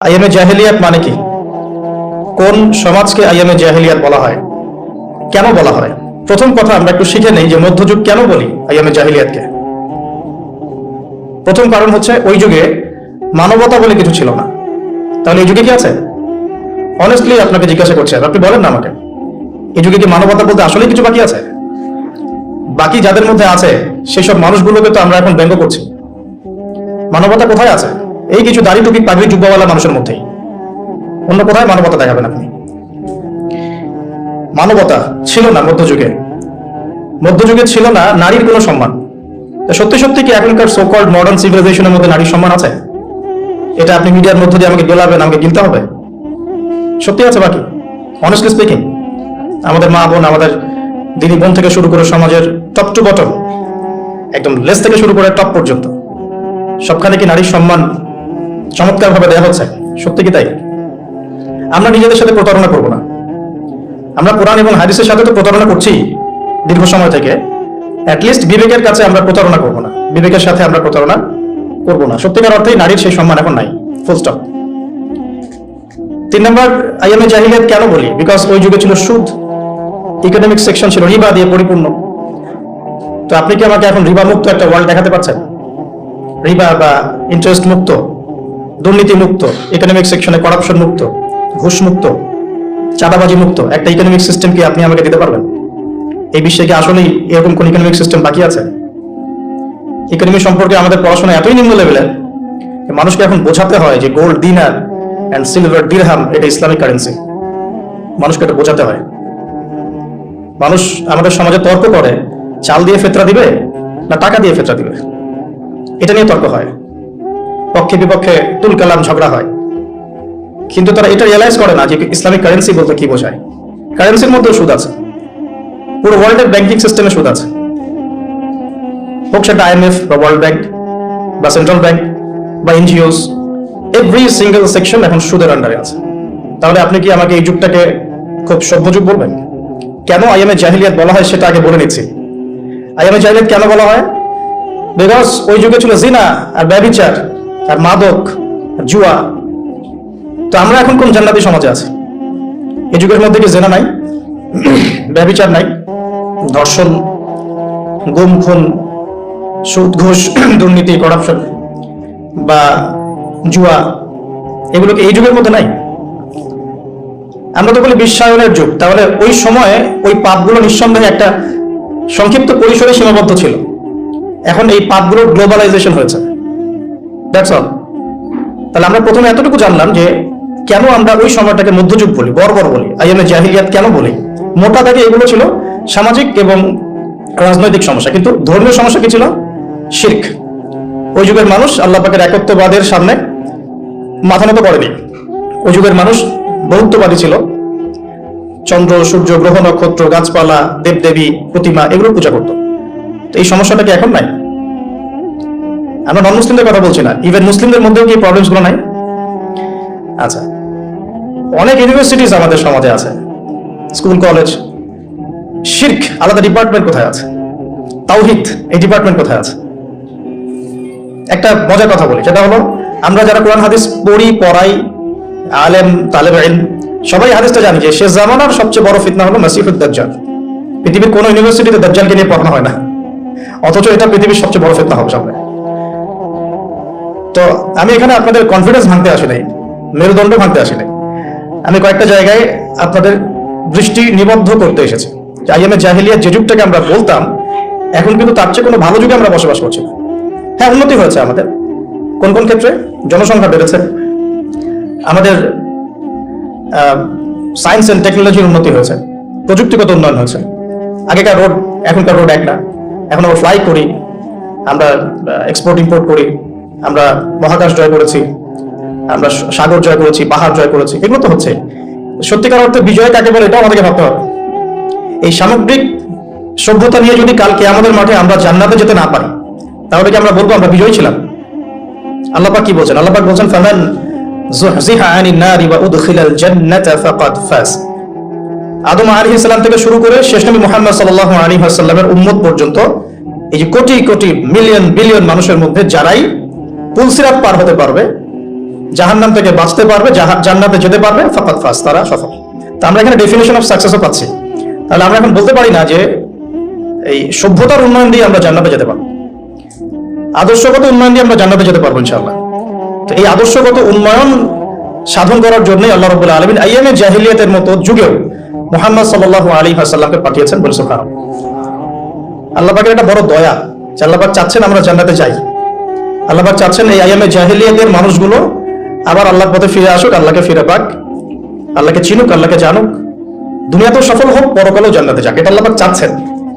আইয়ামে জাহেলিয়াত মানে কি? কোন সমাজকে আইয়ামে জাহেলিয়াত বলা হয়, কেন বলা হয়? প্রথম কথা আমরা একটু শিখে নেই যে মধ্যযুগ কেন বলি আইয়ামে জাহেলিয়াতকে। প্রথম কারণ হচ্ছে ওই যুগে মানবতা বলে কিছু ছিল না। তাহলে এই যুগে কি আছে? অনেস্টলি আপনাকে জিজ্ঞাসা করছি, আপনি বলেন না আমাকে, এই যুগে কি মানবতা বলতে আসলে কিছু বাকি আছে? বাকি যাদের মধ্যে আছে সেসব মানুষগুলোকে তো আমরা এখন ব্যঙ্গ করছি। মানবতা কোথায় আছে? এই কিছু দাড়ি টুপি পাগড়ি জুব্বাওয়ালা মানুষের মধ্যেই। অন্য কোথায় মানবতা দেখাবেন আপনি? মানবতা ছিল না মধ্যযুগে। মধ্যযুগে ছিল না নারীর কোনো সম্মান। সত্যি সত্যি কি এখনকার সো কল্ড মডার্ন সিভিলাইজেশনের মধ্যে নারীর সম্মান আছে? এটা আপনি মিডিয়ার মধ্য দিয়ে আমাকে গেলাবেন, আমাকে গিলতে হবে? সত্যি আছে বাকি? অনেস্টলি স্পিকিং, আমাদের মা বোন, আমাদের দিদি বোন থেকে শুরু করে সমাজের টপ টু বটম, একদম লেস থেকে শুরু করে টপ পর্যন্ত সবখানে কি নারীর সম্মান চমৎকার ভাবে দেওয়া হচ্ছে? সত্যি কি তাই? আমরা নিজেদের সাথে প্রতারণা করব না। আমরা কোরআন এবং হাদিসের সাথে তো প্রতারণা করছি দীর্ঘ সময় থেকে। অ্যাটলিস্ট বিবেকের কাছে আমরা প্রতারণা করব না, বিবেকের সাথে আমরা প্রতারণা করব না। সত্যিকার অর্থেই নারীর সেই সম্মান এখন নাই, ফুল স্টপ। 3 নম্বর, আইয়ামে জাহিলিয়াত কেন বলি? বিকজ ওই যুগে ছিল সুদ, ইকোনমিক সেকশন ছিল রিবা দিয়ে পরিপূর্ণ। তো আপনি কি আমাকে এখন রিবা মুক্ত একটা ওয়ার্ল্ড দেখাতে পারছেন? রিবা বা ইন্টারেস্ট মুক্ত, দুর্নীতি মুক্ত, ইকোনমিক সেকশনে করাপশন মুক্ত, ঘুষ মুক্ত, চাঁদাবাজি মুক্ত একটা ইকোনমিক সিস্টেম কি আপনি আমাকে দিতে পারবেন? এই বিশ্বে কি আসলেই এরকম কোন ইকোনমিক সিস্টেম বাকি আছে? ইকোনমি সম্পর্কে আমাদের পড়াশোনা এতই নিম্ন লেভেলের, মানুষকে এখন বোঝাতে হয় যে গোল্ড দিনার এন্ড সিলভার দিরহাম এটা ইসলামিক কারেন্সি। মানুষকে এটা বোঝাতে হয়। মানুষ আমাদের সমাজে তর্ক করে চাল দিয়ে ফেতরা দিবে না টাকা দিয়ে ফেতরা দিবে, এটা নিয়ে তর্ক হয়, পক্ষে বিপক্ষে তুল কালাম ঝগড়া হয়। কিন্তু তারা এটা রিয়েলাইজ করে না যে ইসলামিক কারেন্সি বলতে কি বোঝায়। কারেন্সির মধ্যেও সুদ আছে, পুরো ওয়ার্ল্ডের ব্যাংকিং সিস্টেমে সুদ আছে, হোক সেটা IMF বা ওয়ার্ল্ড ব্যাংক বা সেন্ট্রাল ব্যাংক বা এনজিওস, এভরি সিঙ্গেল সেকশন এখন সুদের আন্ডারে আছে। তাহলে আপনি কি আমাকে এই যুগটাকে খুব সভ্য যুগ বলবেন? কেন আইয়ামে জাহিলিয়াত বলা হয় সেটা আগে বলে নিচ্ছি। আইয়ামে জাহিলিয়াত কেন বলা হয়? বিকজ ওই যুগে ছিল জিনা আর ব্যভিচার আর মাদক আর জুয়া। তো আমরা এখন কোন জান্নাতি সমাজে আছি? এই যুগের মধ্যে কি জিনা নাই, ব্যভিচার নাই, ধর্ষণ, গুম খুন, সুদ ঘুষ, দুর্নীতি, করাপশন বা জুয়া, এগুলো কি এই যুগের মধ্যে নাই? আমরা তো বলি বিশ্বায়নের যুগ। তাহলে ওই সময়ে ওই পাপগুলো নিঃসন্দেহে একটা সংক্ষিপ্ত পরিসরে সীমাবদ্ধ ছিল। এখন এই পাপগুলোর গ্লোবালাইজেশন হয়েছে। That's all. তাহলে আমরা প্রথমে এতটুকু জানলাম যে কেন আমরা ওই সময়টাকে মধ্যযুগ বলি, বর্বর বলি, আইয়ামে জাহিলিয়াত কেন বলি। মোটা দাগে এগুলো ছিল সামাজিক এবং রাজনৈতিক সমস্যা। কিন্তু ধর্মীয় সমস্যা কি ছিল? শিরক। ওই যুগের মানুষ আল্লাহ পাকের একত্ববাদের সামনে মাথা নত করেনি। ওই যুগের মানুষ বহুত্ববাদী ছিল। চন্দ্র, সূর্য, গ্রহ, নক্ষত্র, গাছপালা, দেবদেবী, প্রতিমা এগুলো পূজা করত। তো এই সমস্যাটা কি এখন নাই? আমরা নন মুসলিমদের কথা বলছি না, ইভেন মুসলিমদের মধ্যেও কি প্রবলেমস গুলো নাই? আচ্ছা, অনেক ইউনিভার্সিটিজ আমাদের সমাজে আছে, স্কুল কলেজ। শিরক আলাদা ডিপার্টমেন্ট কোথায় আছে? তাওহীদ এই ডিপার্টমেন্ট কোথায় আছে? একটা মজার কথা বলি, সেটা হলো আমরা যারা কোরআন হাদিস পড়ি, পড়াই, আলেম তালেব ইলম, সবাই হাদিসটা জানি যে শেষ জামানার সবচেয়ে বড় ফিতনা হলো মাসিহুদ দাজ্জাল। পৃথিবীর কোনো ইউনিভার্সিটিতে দাজ্জালকে নিয়ে পড়ানো হয় না, অথচ এটা পৃথিবীর সবচেয়ে বড় ফিতনা হবে সামনে। তো আমি এখানে আপনাদের কনফিডেন্স ভাঙতে আসি নাই, মেরুদণ্ড ভাঙতে আসি নাই। আমি কয়েকটা জায়গায় আপনাদের দৃষ্টি নিবদ্ধ করতে এসেছি যে আইয়ামে জাহিলিয়াত যে যুগটাকে আমরা বলতাম, এখন কিন্তু তার চেয়ে কোনো ভালো যুগে আমরা বসবাস করছি না। হ্যাঁ, উন্নতি হয়েছে আমাদের কোন কোন ক্ষেত্রে। জনসংখ্যা বেড়েছে, আমাদের সায়েন্স এন্ড টেকনোলজির উন্নতি হয়েছে, প্রযুক্তিগত উন্নয়ন হয়েছে। আগেকার রোড এখনকার রোড এক না, এখন আমরা ফ্লাই করি, আমরা এক্সপোর্ট ইম্পোর্ট করি, আমরা মহাকাশ জয় করেছি, আমরা সাগর জয় করেছি, পাহাড় জয় করেছি, এগুলো তো হচ্ছে। সত্যিকার অর্থে বিজয় কাকে বলে এটাও আমাদেরকে ভাবতে হবে। এই সামগ্রিক সভ্যতা নিয়ে যদি কালকে আমাদের মাঠে আমরা জান্নাতে যেতে না পারি, তাহলে কি আমরা বলবো আমরা বিজয়ী ছিলাম? আল্লাহ পাক কি বলছেন? আল্লাহ পাক বলছেন ফামান যুহজিহা আনিন নারি ওয়া উদখিলাল জান্নাতা ফাকাদ ফাজ। আদম আলাইহিস সালাম থেকে শুরু করে শেষ নবী মুহাম্মদ সাল্লাল্লাহু আলাইহি ওয়াসাল্লামের উম্মত পর্যন্ত এই যে কোটি কোটি মিলিয়ন বিলিয়ন মানুষের মধ্যে যারাই পুলসিরাত পার হতে পারবে, জাহান্নাম থেকে বাঁচতে পারবে, জান্নাতে যেতে পারবে, ফাকাত ফাজ, তারা সফল। তো আমরা এখানে ডেফিনেশন অফ সাকসেসও পাচ্ছি। তাহলে আমরা এখন বলতে পারি না যে এই সভ্যতার উন্নয়ন দিয়ে আমরা জান্নাতে যেতে পারবো, আদর্শগত উন্নয়ন দিয়ে আমরা জান্নাতে যেতে পারবো ইনশাআল্লাহ। তো এই আদর্শগত উন্নয়ন সাধন করার জন্যই আল্লাহ রাব্বুল আলামিন আইয়ামে জাহিলিয়াতের মতো যুগেও মুহাম্মদ সাল্লাল্লাহু আলাইহি ওয়াসাল্লামকে পাঠিয়েছেন। বলে সুবহানাল্লাহ। আল্লাহ পাকের একটা বড় দয়া যে আল্লাহ পাক চাচ্ছেন আমরা জান্নাতে যাই। আল্লাহ পাক চাচ্ছেন এই আইয়ামে জাহিলিয়াতের মানুষগুলো আবার আল্লাহর পথে ফিরে আসুক, আল্লাহকে ফিরে পাক, আল্লাহকে চিনুক, আল্লাহকে জানুক, দুনিয়াতেও সফল হোক, পরকালেও জান্নাতে যাক। এটা আল্লাহ পাক চাচ্ছেন।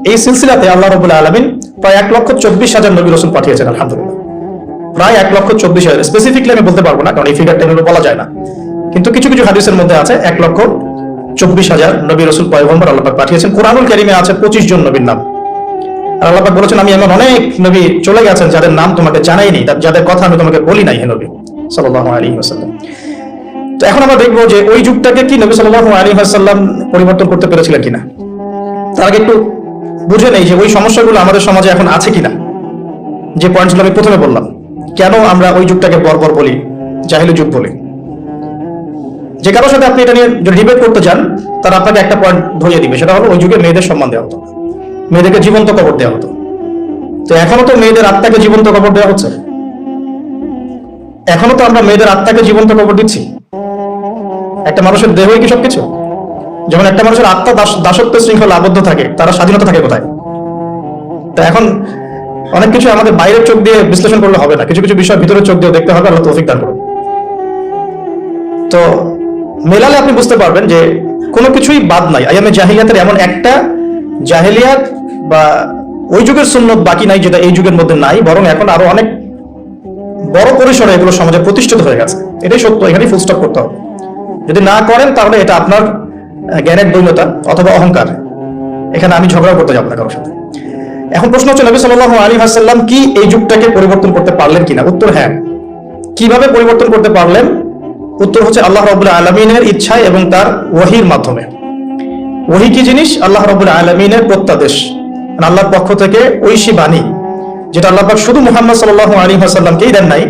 এই সিলসিলাতে আল্লাহ রাব্বুল আলামিন প্রায় 1,24,000 নবী রাসূল পাঠিয়েছেন। আলহামদুলিল্লাহ, প্রায় 1,24,000। স্পেসিফিকলি আমি বলতে পারবো না, কারণ এই ফিগারটা এগুলো বলা যায় না, কিন্তু কিছু কিছু হাদিসের মধ্যে আছে 1,24,000 নবী রাসূল পয়গম্বর আল্লাহ পাক পাঠিয়েছেন। কুরআনুল কারীমে আছে 25 জন নবীর নাম। আর আল্লাহ পাক বলেছেন আমি এমন অনেক নবী চলে গেছেন যাদের নাম তোমাকে জানাইনি, যাদের কথা আমি তোমাকে বলি নাই, হে নবী সাল্লাল্লাহু আলাইহি ওয়াসাল্লাম। তো এখন আমরা দেখবো যে ওই যুগটাকে কি নবী সাল্লাল্লাহু আলাইহি ওয়াসাল্লাম পরিবর্তন করতে পেরেছিলেন কিনা। তার আগে একটু বুঝে নেই যে ওই সমস্যাগুলো আমাদের সমাজে এখন আছে কিনা। যে পয়েন্টগুলো আমি প্রথমে বললাম, কেন আমরা ওই যুগটাকে বর্বর বলি, জাহিলি যুগ বলি। যে কারোর সাথে আপনি এটা নিয়ে ডিবেট করতে যান, তারা আপনাকে একটা পয়েন্ট ধরিয়ে দিবে, সেটা হলো ওই যুগে মেয়েদের সম্মান দেওয়া হতো, মেয়েদেরকে জীবন্ত কবর দেওয়া হতো। তো এখনো তো মেয়েদের আত্মাকে জীবন্ত কবর দেওয়া হচ্ছে, এখনো তো আমরা মেয়েদের আত্মাকে জীবন্ত কবর দিচ্ছি। একটা মানুষের দেহই কি সবকিছু? যখন একটা মানুষের আত্মা দাসত্ব শৃঙ্খলা আবদ্ধ থাকে, তারা স্বাধীনতা থাকে কোথায়? তা এখন অনেক কিছু আমাদের বাইরের চোখ দিয়ে বিশ্লেষণ করলে হবে না, কিছু কিছু বিষয় ভিতরের চোখ দিয়ে দেখতে হবে। আল্লাহ তৌফিক দান করুন। তো মেলালে আপনি বুঝতে পারবেন যে কোনো কিছুই বাদ নাই। আইয়ামে জাহিলিয়াতের এমন একটা জাহিলিয়াত বা ওই যুগের সুন্নত বাকি নাই যেটা এই যুগের মধ্যে নাই, বরং এখন আরো অনেক বড় পরিসরে এগুলো সমাজে প্রতিষ্ঠিত হয়ে গেছে। এটাই সত্য, এখানেই ফুল স্টপ করতে হবে। যদি না করেন তাহলে এটা আপনার জ্ঞানের দৈন্যতা অথবা অহংকার। এখানে আমি ঝগড়া করতে যাব না কারোর সাথে। এখন প্রশ্ন হচ্ছে নবী সাল্লাল্লাহু আলাইহি ওয়াসাল্লাম কি এই যুগটাকে পরিবর্তন করতে পারলেন কিনা? উত্তর হ্যাঁ। কিভাবে পরিবর্তন করতে পারলেন? উত্তর হচ্ছে আল্লাহ রাব্বুল আলামিনের ইচ্ছায় এবং তার ওহীর মাধ্যমে। ওহী কি জিনিস? আল্লাহ রাব্বুল আলামিনের প্রত্যাদেশ, আল্লাহর পক্ষ থেকে ঐশী বাণী, যেটা আল্লাহ পাক শুধু মুহাম্মদ সাল্লাল্লাহু আলাইহি ওয়াসাল্লামকেই দেন নাই,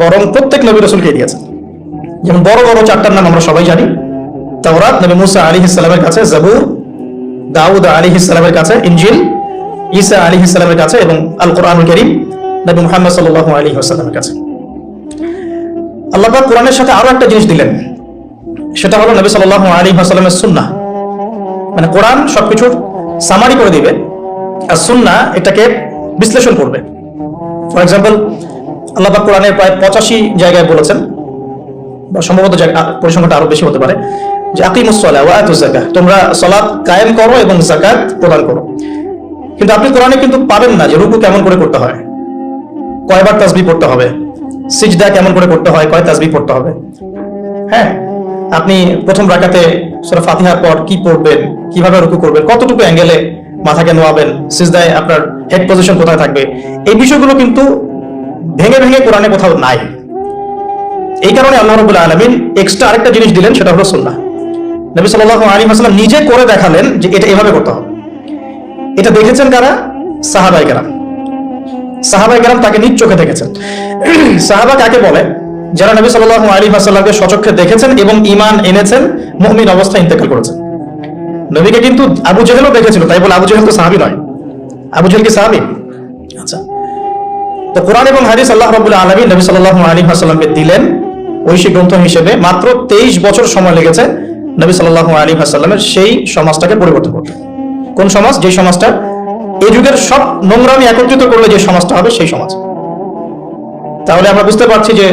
বরং প্রত্যেক নবী রাসূলকেই দিয়েছেন। যেমন বড় বড় চারটার নাম আমরা সবাই জানি। তাওরাত নবী মুসা আলাইহিস সালামের কাছে, জাবুর দাউদ আলাইহিস সালামের কাছে, ইনজিল ঈসা আলাইহিস সালামের কাছে, এবং আল কোরআনুল কারীম নবী মুহাম্মদ সাল্লাল্লাহু আলাইহি ওয়াসাল্লামের কাছে। আল্লাহ পাক কোরআনের সাথে আরো একটা জিনিস দিলেন, সেটা হলো নবী সাল্লাল্লাহু আলাইহি ওয়াসাল্লামের সুন্নাহ। মানে কোরআন সবকিছুর সামারি করে দিবে, আর সুন্নাহ এটাকে বিশ্লেষণ করবে। ফর এক্সাম্পল, আল্লাহ পাক কোরআনের প্রায় 85 জায়গায় বলেছেন, বা সম্ভবত পরিসংখ্যানটা আরো বেশি হতে পারে, যে আকিমুস সালাহ ওয়া আতুজ যাকাত, তোমরা সালাত কায়েম করো এবং যাকাত প্রদান করো। কিন্তু আপনি কোরআনে কিন্তু পাবেন না যে রুকু কেমন করে করতে হয়, কয়বার তাসবিহ পড়তে হবে, সিজদা কেমন করে করতে হয়, কয় তাসবিহ পড়তে হবে। হ্যাঁ, আপনি প্রথম রাকাতে সূরা ফাতিহার পর কি পড়বেন, কিভাবে রুকু করবেন, কতটুকু অ্যাঙ্গেলে মাথাকে নোয়াবেন, সিজদায় আপনার হেড পজিশন কোথায় থাকবে, এই বিষয়গুলো কিন্তু ভেঙে ভেঙে কোরআনে কোথাও নাই। এই কারণে আল্লাহ রাব্বুল আলামিন এক্সট্রা আরেকটা জিনিস দিলেন, সেটা হলো সুন্নাহ। নবী সাল্লাল্লাহু আলাইহি ওয়াসাল্লাম নিজে করে দেখালেন যে এটা এভাবে করতে হবে। এটা দেখেছেন কারা? সাহাবায়ে কেরাম। সাহাবায়ে কেরাম তাকে নিজ চোখে দেখেছেন। সাহাবা কাকে বলে? যারা নবী সাল্লাল্লাহু আলাইহি ওয়াসাল্লামকে সচক্ষে দেখেছেন এবং ঈমান এনেছেন, মুমিন অবস্থায় ইন্তেকাল করেছেন। নবীকে কিন্তু আবু জেহেলও দেখেছিল, তাই বলে আবু জেহেল তো সাহাবী নয়। আবু জেহেল কি সাহাবী? আচ্ছা, তো কোরআন এবং হাদিস আল্লাহ রাব্বুল আলামিন নবী সাল্লাল্লাহু আলাইহি ওয়াসাল্লামকে দিলেন ঐশী গ্রন্থ হিসেবে। মাত্র 23 বছর সময় লেগেছে নবী সাল্লাল্লাহু আলাইহি ওয়াসাল্লামের সেই সমাজটাকে পরিবর্তন করতে। কোন সমাজ? যে সমাজটা এই যুগের সব নোংরামি একত্রিত করলে যে সমাজটা হবে, সেই সমাজ। তাহলে আমরা বুঝতে পারছি যে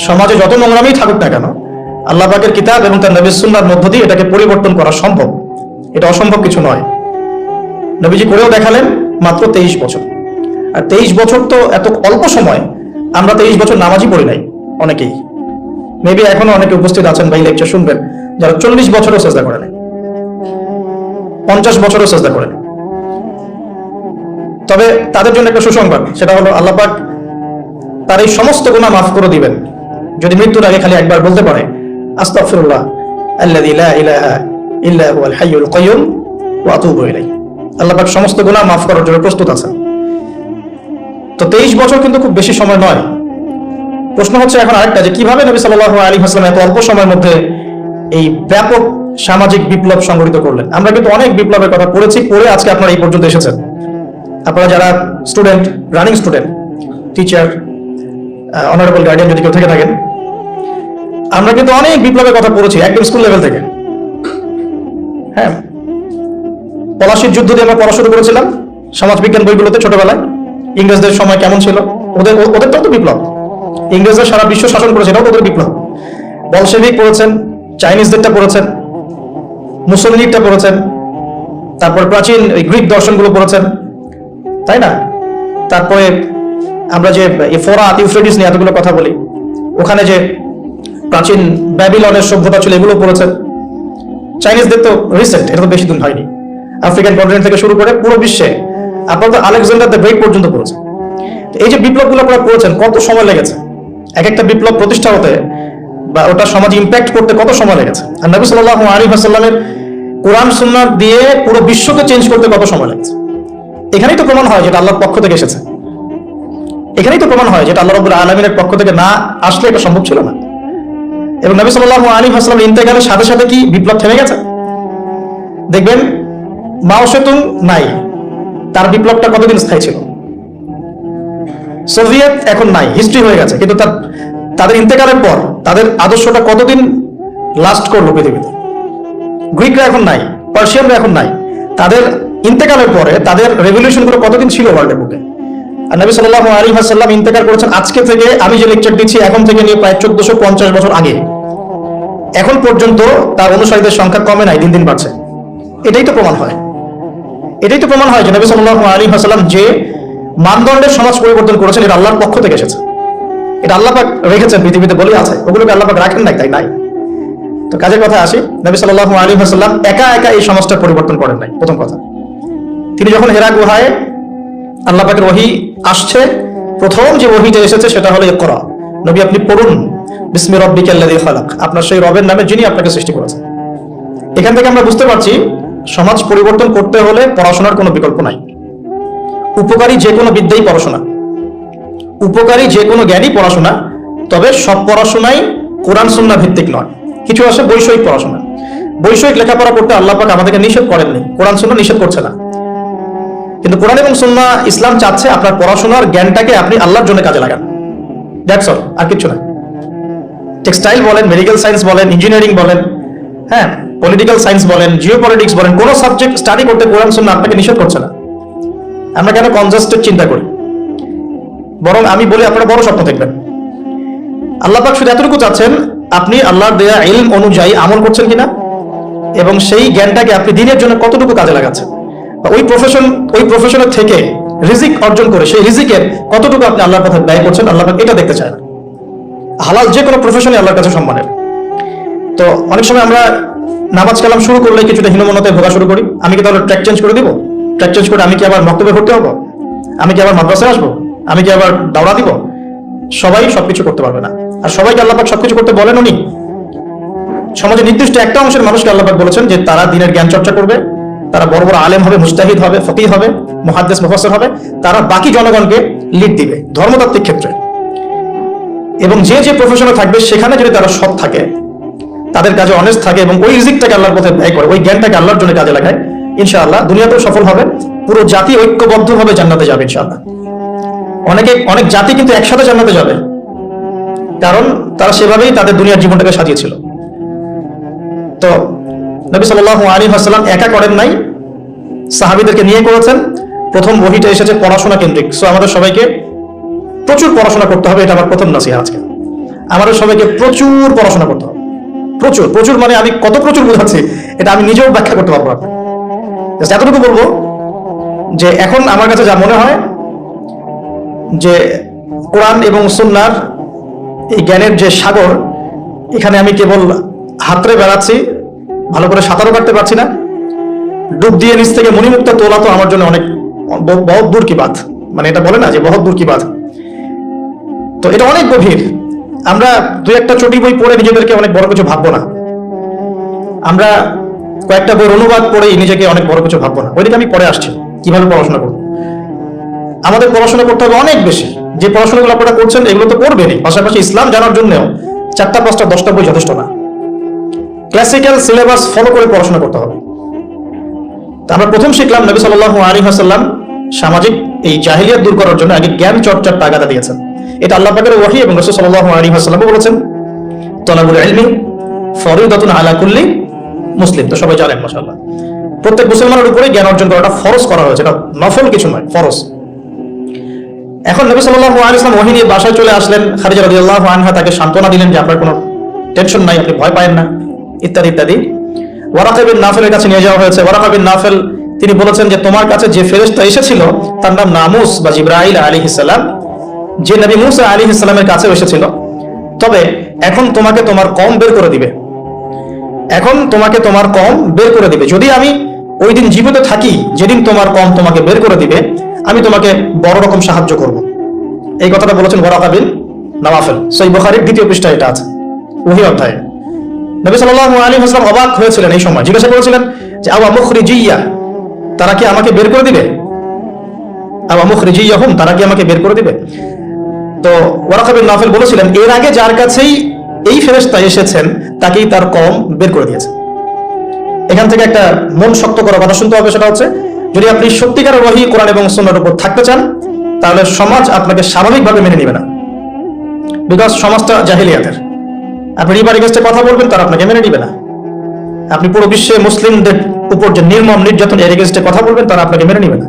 সমাজে যত নোংরামি থাকুক না কেন, আল্লাহ পাকের কিতাব এবং তার নবীর সুন্নাহর মধ্য দিয়ে এটাকে পরিবর্তন করা সম্ভব। এটা অসম্ভব কিছু নয়। নবীজি করেও দেখালেন মাত্র 23 বছর। আর 23 বছর তো এত অল্প সময়। আমরা 23 বছর নামাজই পড়ি নাই অনেকেই। মেবি এখনো অনেকে উপস্থিত আছেন ভাই, লেকচার শুনবেন, যারা 40 বছরও সেজদা করে নাই, 50 বছরও সেজদা করে নাই। তবে তাদের জন্য একটা সুসংবাদ, সেটা হলো আল্লাহ পাক তার এই সমস্ত গুনাহ মাফ করে দিবেন যদি মৃত্যুর আগে খালি একবার বলতে পারে আস্তাগফিরুল্লাহ আল্লাযী লা ইলাহা ইল্লা হুয়াল হাইয়ুল কাইয়্যুম ওয়া আতুবু ইলাইহি। আল্লাহ পাক সমস্ত গুনাহ মাফ করার জন্য প্রস্তুত আছেন। তো 23 বছর কিন্তু খুব বেশি সময় নয়। প্রশ্ন হচ্ছে এখন আরেকটা, যে কিভাবে নবী সাল্লাল্লাহু আলাইহি ওয়াসাল্লাম এত অল্প সময়ের মধ্যে এই ব্যাপক সামাজিক বিপ্লব সংগঠিত করলেন। আমরা কিন্তু অনেক বিপ্লবের কথা পড়েছি, পড়ে আজকে আপনারা এই পর্যন্ত এসেছেন। আপনারা যারা student, running student, teacher, honourable guardian যদি কেউ থেকে থাকেন, আমরা কিন্তু অনেক বিপ্লবের কথা পড়েছি একদম স্কুল লেভেল থেকে। হ্যাঁ, পলাশির যুদ্ধ দিয়ে আমরা পড়া শুরু করেছিলাম সমাজবিজ্ঞান বইগুলোতে ছোটবেলায়। ইংরেজদের সময় কেমন ছিল, ওদেরটাও তো বিপ্লব। ইংরেজরা সারা বিশ্ব শাসন করেছিল, ওদের বিপ্লব। বলশেভিক পড়েছেন, চাইনিজদেরটা পড়েছেন, মুসলিমটা পড়েছেন, তারপর প্রাচীন গ্রিক দর্শনগুলো পড়েছেন, তাই না? তারপরে আমরা যে ফোরাত, ইউফ্রেটিস নিয়ে এতগুলো কথা বলি, ওখানে যে প্রাচীন ব্যাবিলনের সভ্যতা ছিল এগুলো পড়েছেন। চাইনিজদের তো রিসেন্ট, এটা তো বেশি দিন হয়নি। আফ্রিকান কন্টিনেন্ট থেকে শুরু করে পুরো বিশ্বে আপনারা তো আলেকজান্ডার দ্য গ্রেট পর্যন্ত পড়েছেন। এই যে বিপ্লবগুলো আপনারা পড়েছেন, কত সময় লেগেছে এক একটা বিপ্লব প্রতিষ্ঠা হতে বা ওটা সমাজে ইম্প্যাক্ট করতে, কত সময় লেগেছে। আর নবী সাল্লাল্লাহু আলাইহি ওয়াসাল্লামের কোরআন সুন্নাহ দিয়ে পুরো বিশ্বকে চেঞ্জ করতে কত সময় লেগেছে। এখানেই তো প্রমাণ হয় যেটা আল্লাহর পক্ষ থেকে এসেছে। এখানেই তো প্রমাণ হয় যেটা আল্লাহ রাব্বুল আলামিনের পক্ষ থেকে না আসলে এটা সম্ভব ছিল না। এবং নবী সাল্লাল্লাহু আলাইহি ওয়াসাল্লামের ইন্তেকালের সাথে সাথে কি বিপ্লব থেমে গেছে? দেখবেন মাও সেতুং নাই, তার বিপ্লবটা কতদিন স্থায়ী ছিল। সোভিয়েত এখন নাই, হিস্ট্রি হয়ে গেছে, কিন্তু তাদের ইন্তেকালের পর তাদের আদর্শটা কতদিন লাস্ট করলো পৃথিবীতে। গ্রিকরা এখন নাই, পার্সিয়ানরা এখন নাই, তাদের ইন্তেকালের পরে তাদের রেভলিউশন গুলো কতদিন ছিল ওয়ার্ল্ডের বুকে। আর নবী সাল্লাল্লাহু আলাইহি ওয়াসাল্লাম ইন্তেকাল করেছেন আজকে থেকে, আমি যে লেকচার দিচ্ছি এখন থেকে নিয়ে প্রায় 1450 বছর আগে। এখন পর্যন্ত তার অনুসারীদের সংখ্যা কমে নাই, দিন দিন বাড়ছে। এটাই তো প্রমাণ হয়, এটাই তো প্রমাণ হয় যে নবী সাল্লাল্লাহু আলাইহি ওয়াসাল্লাম যে মানদণ্ডের সমাজ পরিবর্তন করেছেন, এটা আল্লাহর পক্ষ থেকে এসেছে। এটা আল্লাহ পাক রেখেছেন পৃথিবীতে বলেই আছে, ওগুলোকে আল্লাহ পাক রাখেন নাই, তাই নাই। তো কাজের কথা আসি, নবী সাল্লাল্লাহু আলাইহি ওয়াসাল্লাম একা একা এই সমাজটা পরিবর্তন করেন নাই। প্রথম কথা, তিনি যখন হেরা গুহায় আল্লাহ পাকের ওহী আসছে, প্রথম যে ওহীটা এসেছে সেটা হলো ইকরা, নবী আপনি পড়ুন বিসমি রাব্বিকাল্লাযী খালাক, আপনার সেই রবের নামে যিনি আপনাকে সৃষ্টি করেছেন। এখান থেকে আমরা বুঝতে পারছি সমাজ পরিবর্তন করতে হলে পড়াশোনার কোনো বিকল্প নাই। উপকারী যে কোনো বিদ্যাই পড়াশোনা, উপকারী যে কোনো জ্ঞানই পড়াশোনা, তবে সব পড়াশোনাই কোরআন সুন্নাহ ভিত্তিক নয়। কিছু আছে বৈষয়িক পড়াশোনা, বৈষয়িক লেখাপড়া করতে আল্লাহ পাক আমাদেরকে নিষেধ করেননি, কোরআন সুন্নাহ নিষেধ করছে না। কিন্তু কোরআন এবং সুন্নাহ ইসলাম চাচ্ছে আপনার পড়াশোনার জ্ঞানটাকে আপনি আল্লাহর জন্য কাজে লাগান, দ্যাটস অল, আর কিছু না। টেক্সটাইল বলেন, মেডিকেল সায়েন্স বলেন, ইঞ্জিনিয়ারিং বলেন, হ্যাঁ, পলিটিক্যাল সায়েন্স বলেন, জিওপলিটিক্স বলেন, কোন সাবজেক্ট স্টাডি করতে কোরআন সুন্নাহ আপনাকে নিষেধ করছে না। আমরা কেন কনজাস্টেড চিন্তা করি? বরং আমি বলি আপনারা বড় স্বপ্ন দেখবেন। আল্লাহ পাক শুধু এতটুকু চাচ্ছেন আপনি আল্লাহর দেয়া ইলম অনুযায়ী আমল করছেন কিনা, এবং সেই জ্ঞানটাকে আপনি দিনের জন্য কতটুকু কাজে লাগাচ্ছেন। ওই প্রফেশনের থেকে রিজিক অর্জন করে সেই রিজিকের কতটুকু আপনি আল্লাহর পথে ব্যয় করছেন, আল্লাহ পাক এটা দেখতে চায় না। হালাল যে কোনো প্রফেশনই আল্লাহর কাছে সম্মানের। তো অনেক সময় আমরা নামাজ কালাম শুরু করলে কিছুটা হীনমন্যতায় ভোগা শুরু করি। আমি কি তাহলে ট্র্যাক চেঞ্জ করে দিব? ট্র্যাক চেঞ্জ করে আমি কি আবার মক্তবে ভর্তি হবো? আমি কি আবার মাদ্রাসায় আসবো? আমি কি আবার দাওরা দিব? সবাই সবকিছু করতে পারবে না। আর সবাইকে আল্লাহ পাক সবকিছু করতে বলেন উনি। সমাজে নির্দিষ্ট একটা অংশের মানুষকে আল্লাহ পাক বলেছেন যে তারা দ্বীনের জ্ঞান চর্চা করবে, তারা বড় বড় আলেম হবে, মুজতাহিদ হবে, ফকিহ হবে, মুহাদ্দিস মুফাসসির হবে, তারা বাকি জনগণকে লিড দিবে ধর্মতাত্ত্বিক ক্ষেত্রে। এবং যে যে প্রফেশনে থাকবে সেখানে যদি তারা সৎ থাকে, তাদের কাজে অনেস্ট থাকে এবং ওই রিজিকটাকে আল্লাহর পথে ব্যয় করে, ওই জ্ঞানটাকে আল্লাহর জন্য কাজে লাগায়, ইনশাআল্লাহ দুনিয়াতেও সফল হবে, পুরো জাতি ঐক্যবদ্ধভাবে জান্নাতে যাবে ইনশাআল্লাহ। অনেক জাতি কিন্তু একসাথে জান্নাতে যাবে, কারণ তারা সেভাবেই তাদের দুনিয়ার জীবনটাকে সাজিয়েছিল। তো নবী সাল্লাল্লাহু আলাইহি ওয়াসাল্লাম একা করেন নাই, সাহাবীদেরকে নিয়ে করেছেন। প্রথম ওহীটা এসেছে পড়াশোনা কেন্দ্রিক। সো আমাদের সবাইকে প্রচুর পড়াশোনা করতে হবে, এটা আমার প্রথম নসিহত আজকে। আমাদের সবাইকে প্রচুর পড়াশোনা করতে হবে, প্রচুর প্রচুর, মানে আমি কত প্রচুর বোঝাচ্ছি এটা আমি নিজেও ব্যাখ্যা করতে পারবো না। এতটুকু বলবো যে এখন আমার কাছে যা মনে হয় যে কোরআন এবং সুন্নাহর এই জ্ঞানের যে সাগর, এখানে আমি কেবল হাতড়ে বেড়াচ্ছি, ভালো করে সাঁতারও কাটতে পারছি না। ডুব দিয়ে নিচ থেকে মণিমুক্তা তোলা তো আমার জন্য অনেক বহুত দূর কি বাত, মানে এটা বলে না যে বহুত দূর কি বাত। তো এটা অনেক গভীর। আমরা দুই একটা চটি বই পড়ে নিজেদেরকে অনেক বড় কিছু ভাববো না। আমরা কয়েকটা বইয়ের অনুবাদ পড়েই নিজেকে অনেক বড় কিছু ভাববো না। ওইদিকে আমি পরে আসছি কিভাবে পড়াশোনা করবো। আমাদের পড়াশোনা করতে হবে অনেক বেশি। যে পড়াশোনাগুলো আপনারা করছেন এগুলো তো করবেনই, পাশাপাশি ইসলাম জানার জন্যও 4টা 5টা 10টা বই যথেষ্ট না। ক্লাসিক্যাল সিলেবাস ফলো করে পড়াশোনা করতে হবে। আমরা প্রথম শিখলাম নবী সাল্লাল্লাহু আলাইহি ওয়াসাল্লাম সামাজিক এই জাহিলিয়াত দূর করার জন্য আগে জ্ঞান চর্চার তাগাদা দিয়েছেন। এটা আল্লাহ পাকের ওহী এবং রাসূল সাল্লাল্লাহু আলাইহি ওয়াসাল্লাম বলেছেন, তালাবুল ইলমি ফরিদাতুন আলা কুল্লি মুসলিম। তো সবাই জানেন মাশাআল্লাহ, প্রত্যেক মুসলমানের উপরে জ্ঞান অর্জন করাটা ফরজ করা হয়েছে, এটা নফল কিছু নয়, ফরজ। এখন নবী সাল্লাল্লাহু আলাইহি ওয়াসাল্লাম ওহী নিয়ে বাসায় চলে আসলেন। খাদিজা রাদিয়াল্লাহু আনহা তাকে সান্ত্বনা দিলেন যে আপনার কোনো টেনশন নাই, আপনি ভয় পায়েন না, ইত্যাদি ইত্যাদি। ওয়ারাকা বিন নাফেলের কাছে নিয়ে যাওয়া হয়েছে। ওয়ারাকা বিন নাফেল তিনি বলেছেন যে তোমার কাছে যে ফেরেশতা এসেছিল তার নাম নামুস বা জিবরাইল আলাইহিস সালাম, যে নবী মুসা আলাইহিস সালামের কাছে এসেছিল। তবে এখন তোমাকে তোমার কওম বের করে দিবে, এখন তোমাকে তোমার কওম বের করে দিবে। যদি আমি ওই দিন জীবিত থাকি, যেদিন তোমার কওম তোমাকে বের করে দিবে, আমি তোমাকে বড় রকম সাহায্য করব। এই কথাটা বলেছেন ওয়ারাকা বিন নাওয়াফেল। সহিহ বুখারীর 2য় পৃষ্ঠায় এটা আছে, ওহী অধ্যায়ে। নবী সাল্লাল্লাহু আলাইহি ওয়াসাল্লাম অবাক হয়েছিলেন এই সময়, জিজ্ঞাসা করেছিলেন যে আওয়া মুখরিজিয়া, তারা কি আমাকে বের করে দিবে? আওয়া মুখরিজিয়াহুম, তারা কি আমাকে বের করে দিবে? তো ওয়ারাকা বিন নাফেল বলেছিলেন এর আগে যার কাছেই এই ফেরেশতা এসেছেন তাকেই তার কওম বের করে দিয়েছে। এখান থেকে একটা মন শক্ত করা কথা শুনতে হবে, সেটা হচ্ছে যদি আপনি সত্যিকারের ওহী কোরআন এবং সুন্নাহর উপর থাকতে চান তাহলে সমাজ আপনাকে স্বাভাবিকভাবে মেনে নেবে না, বিকজ সমাজটা জাহিলিয়াতের। আপনি রিবার এগেইনস্টে কথা বলবেন, তারা আপনাকে মেনে নিবে না। আপনি পুরো বিশ্বে মুসলিমদের উপর যে নির্মম নির্যাতন এর এগেইনস্টে কথা বলবেন, তারা আপনাকে মেনে নিবে না।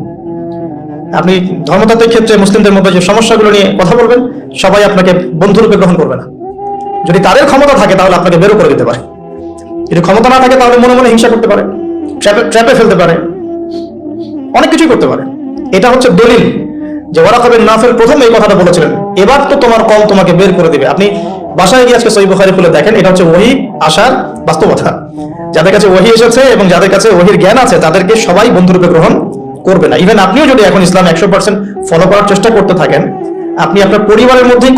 আপনি ধর্মতাত্ত্বিক ক্ষেত্রে মুসলিমদের মধ্যে যে সমস্যাগুলো নিয়ে কথা বলবেন, সবাই আপনাকে বন্ধুরূপে গ্রহণ করবে না। যদি তাদের ক্ষমতা থাকে তাহলে আপনাকে বেরো করে দিতে পারে, যদি ক্ষমতা না থাকে তাহলে মনে মনে হিংসা করতে পারে, ট্র্যাপে ফেলতে পারে, অনেক কিছুই করতে পারে। এটা হচ্ছে দলিল যে ওয়ারাকা বিন নাফেল প্রথম এই কথাটা বলেছিলেন, এবার তো তোমার কওম তোমাকে বের করে দিবে। আপনি বাসায় গিয়ে আজকে সহিহ বুখারী খুলে দেখেন, এটা হচ্ছে ওহী আসার বাস্তবতা। যাদের কাছে ওহী এসেছে এবং যাদের কাছে ওহীর জ্ঞান আছে তাদেরকে সবাই বন্ধুরূপে গ্রহণ করবে না। ইভেন আপনিও যদি এখন ইসলাম 100% ফলো করার চেষ্টা করতে থাকেন, আপনি আপনার পরিবারের মধ্যেই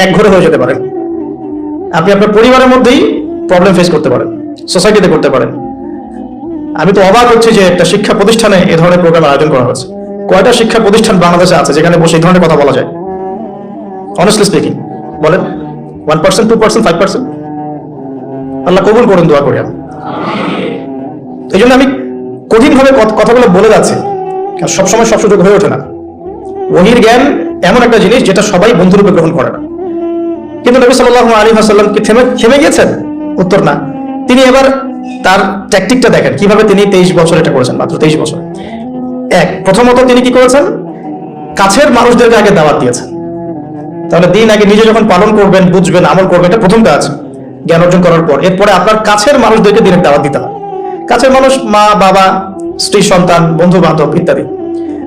এক ঘরে হয়ে যেতে পারেন। আপনি আপনার পরিবারের মধ্যেই প্রবলেম ফেস করতে পারেন, সোসাইটিতে করতে পারেন। আমি তো অবাক হচ্ছি যে একটা শিক্ষা প্রতিষ্ঠানে এ ধরনের প্রোগ্রাম আয়োজন করা হচ্ছে। কয়টা শিক্ষা প্রতিষ্ঠান বাংলাদেশে আছে যেখানে বসে এই ধরনের কথা বলা যায়? অনেস্টলি স্পিকিং বলেন, 1%, 2%, 5%? আল্লাহ কবুল করুন, দোয়া করি আমি। এই জন্য আমি কঠিনভাবে কথাগুলো বলে যাচ্ছি, সবসময় সব সুযোগ হয়ে ওঠে না। ওহীর জ্ঞান এমন একটা জিনিস যেটা সবাই বন্ধুরূপে গ্রহণ করে না। কিন্তু নবী সাল্লাল্লাহু আলাইহি ওয়াসাল্লাম কি থেমে গিয়েছেন? উত্তর না। তিনি এবার তার ট্যাকটিকটা দেখেন, কিভাবে তিনি 23 বছর এটা করেছেন, মাত্র 23 বছর। প্রথমত তিনি কি করেছেন? কাছের মানুষদেরকে আগে দাওয়াত দিয়েছেন। তাহলে দিন আগে নিজে যখন পালন করবেন, বুঝবেন, আমল করবেন, এটা প্রথম কাজ জ্ঞান অর্জন করার পর। এরপরে আপনার কাছের মানুষদেরকে দিনের দাওয়াত দিতে হবে। কাছের মানুষ মা, বাবা, স্ত্রী, সন্তান, বন্ধু বান্ধব ইত্যাদি।